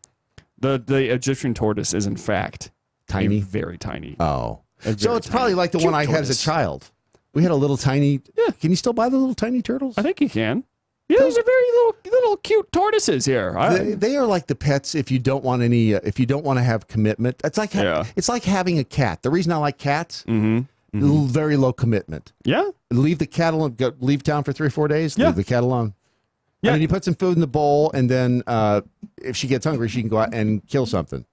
The Egyptian tortoise is in fact tiny, very tiny. Oh, so it's probably like the one I had as a child. We had a little tiny. Yeah, can you still buy the little tiny turtles? I think you can. Yeah, those are very little cute tortoises here. They are like the pets if you don't want any. If you don't want to have commitment, it's like it's like having a cat. The reason I like cats, very low commitment. Yeah, leave the cat alone. Leave town for 3 or 4 days. Yeah. Leave the cat alone. Yeah, I mean, you put some food in the bowl, and then if she gets hungry, she can go out and kill something.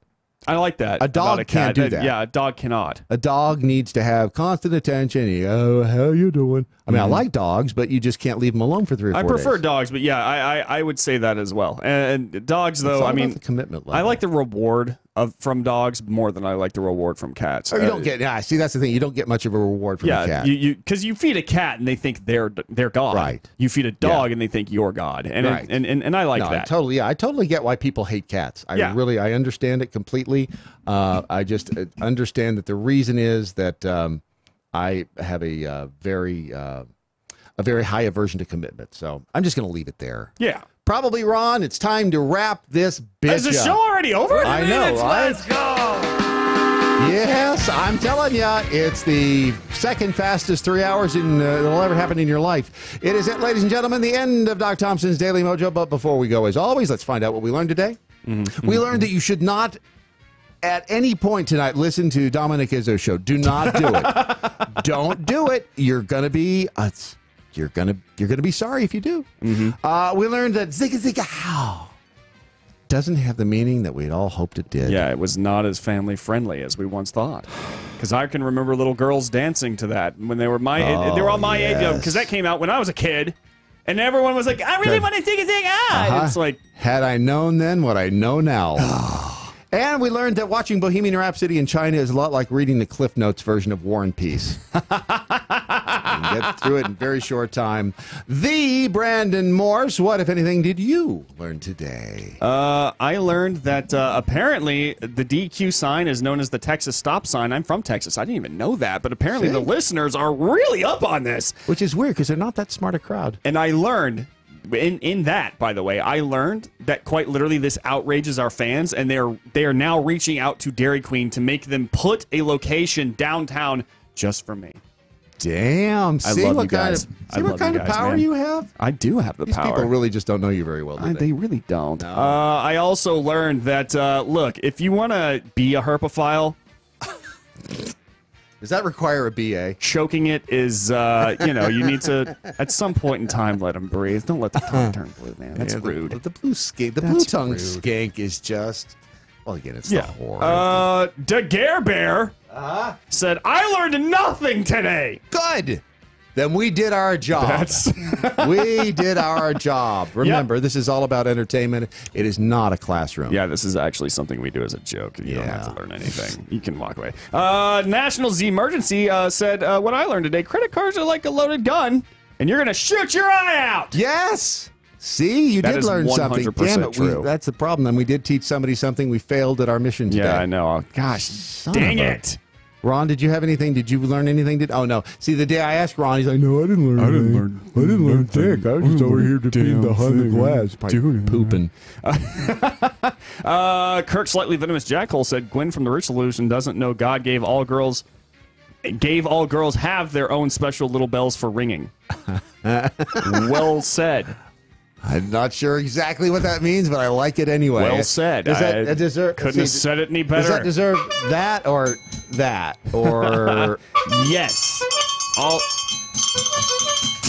I like that. A dog can't do that. Yeah, a dog cannot. A dog needs to have constant attention. Oh, how you doing? I mean, I like dogs, but you just can't leave them alone for 3 or 4 days. I prefer dogs, but yeah, I would say that as well. And dogs, though, I mean, the commitment level. I like the reward from dogs more than I like the reward from cats. Or you don't get, see, that's the thing. You don't get much of a reward from a cat. Because you feed a cat and they think they're God. Right. You feed a dog and they think you're God. And Right. and I like that. I totally get why people hate cats. I understand it completely. I just understand that the reason is that I have a very high aversion to commitment. So I'm just going to leave it there. Yeah. Probably, Ron, it's time to wrap this bitch Is the show already over? I know, right? Let's go. Yes, I'm telling you, it's the second fastest 3 hours that'll ever happen in your life. It is it, ladies and gentlemen, the end of Doc Thompson's Daily Mojo. But before we go, as always, let's find out what we learned today. We learned that you should not, at any point tonight, listen to Dominic Izzo's show. Do not do it. Don't do it. You're gonna be you're gonna be sorry if you do. We learned that zigga zigga how doesn't have the meaning that we'd all hoped it did. Yeah, it was not as family friendly as we once thought. Because I can remember little girls dancing to that when they were my age. They were all my age because that came out when I was a kid, and everyone was like, "I really want to zigga zigga." It's like, had I known then what I know now. And we learned that watching Bohemian Rhapsody in China is a lot like reading the Cliff Notes version of War and Peace. You can get through it in a very short time. The Brandon Morse, what, if anything, did you learn today? I learned that apparently the DQ sign is known as the Texas stop sign. I'm from Texas. I didn't even know that, but apparently the listeners are really up on this. Which is weird because they're not that smart a crowd. And I learned... In that, by the way, I learned that quite literally this outrages our fans, and they are now reaching out to Dairy Queen to make them put a location downtown just for me. Damn! See what kind of power you have? I do have the power. These people really just don't know you very well, do they really don't. No. I also learned that look, if you want to be a herpophile. Does that require a BA? Choking it is, you need to, at some point in time, let him breathe. Don't let the tongue turn blue, man. That's rude. The blue tongue skank is just, well, again, it's the horror. Daguerre said, I learned nothing today. Good. Then we did our job. We did our job. Remember, this is all about entertainment. It is not a classroom. Yeah, this is actually something we do as a joke. You don't have to learn anything. You can walk away. National Z Emergency said, what I learned today, credit cards are like a loaded gun, and you're going to shoot your eye out. Yes. See, you did learn something. Damn it, true. That's the problem. Then we did teach somebody something. We failed at our mission today. Yeah, I know. Gosh, dang it. Ron, did you have anything? Did you learn anything? Oh, no. See, the day I asked Ron, he's like, no, I didn't learn anything. I didn't learn dick. I was just over here to be behind the glass. Pooping. Kirk Slightly Venomous Jackhole said, Gwen from the Rich Solution doesn't know God gave all girls have their own special little bells for ringing. Well said. I'm not sure exactly what that means, but I like it anyway. Well said. Couldn't have said it any better. Does that deserve that or that? Or yes.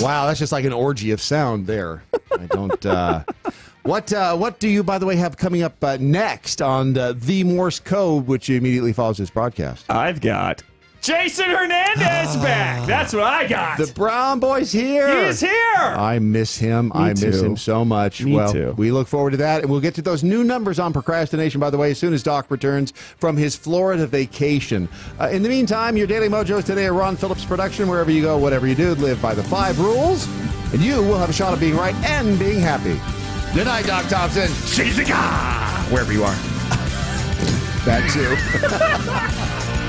Wow, that's just like an orgy of sound there. I don't. What do you, by the way, have coming up next on the Morse Code, which immediately follows this broadcast? I've got Jason Hernandez back. That's what I got. The Brown Boy's here. He's here. I miss him. I miss him so much. Me too. We look forward to that, and we'll get to those new numbers on procrastination, by the way, as soon as Doc returns from his Florida vacation. In the meantime, your Daily Mojo is today a Ron Phillips production. Wherever you go, whatever you do, live by the 5 rules, and you will have a shot at being right and being happy. Good night, Doc Thompson. Shizuka! Wherever you are. That too.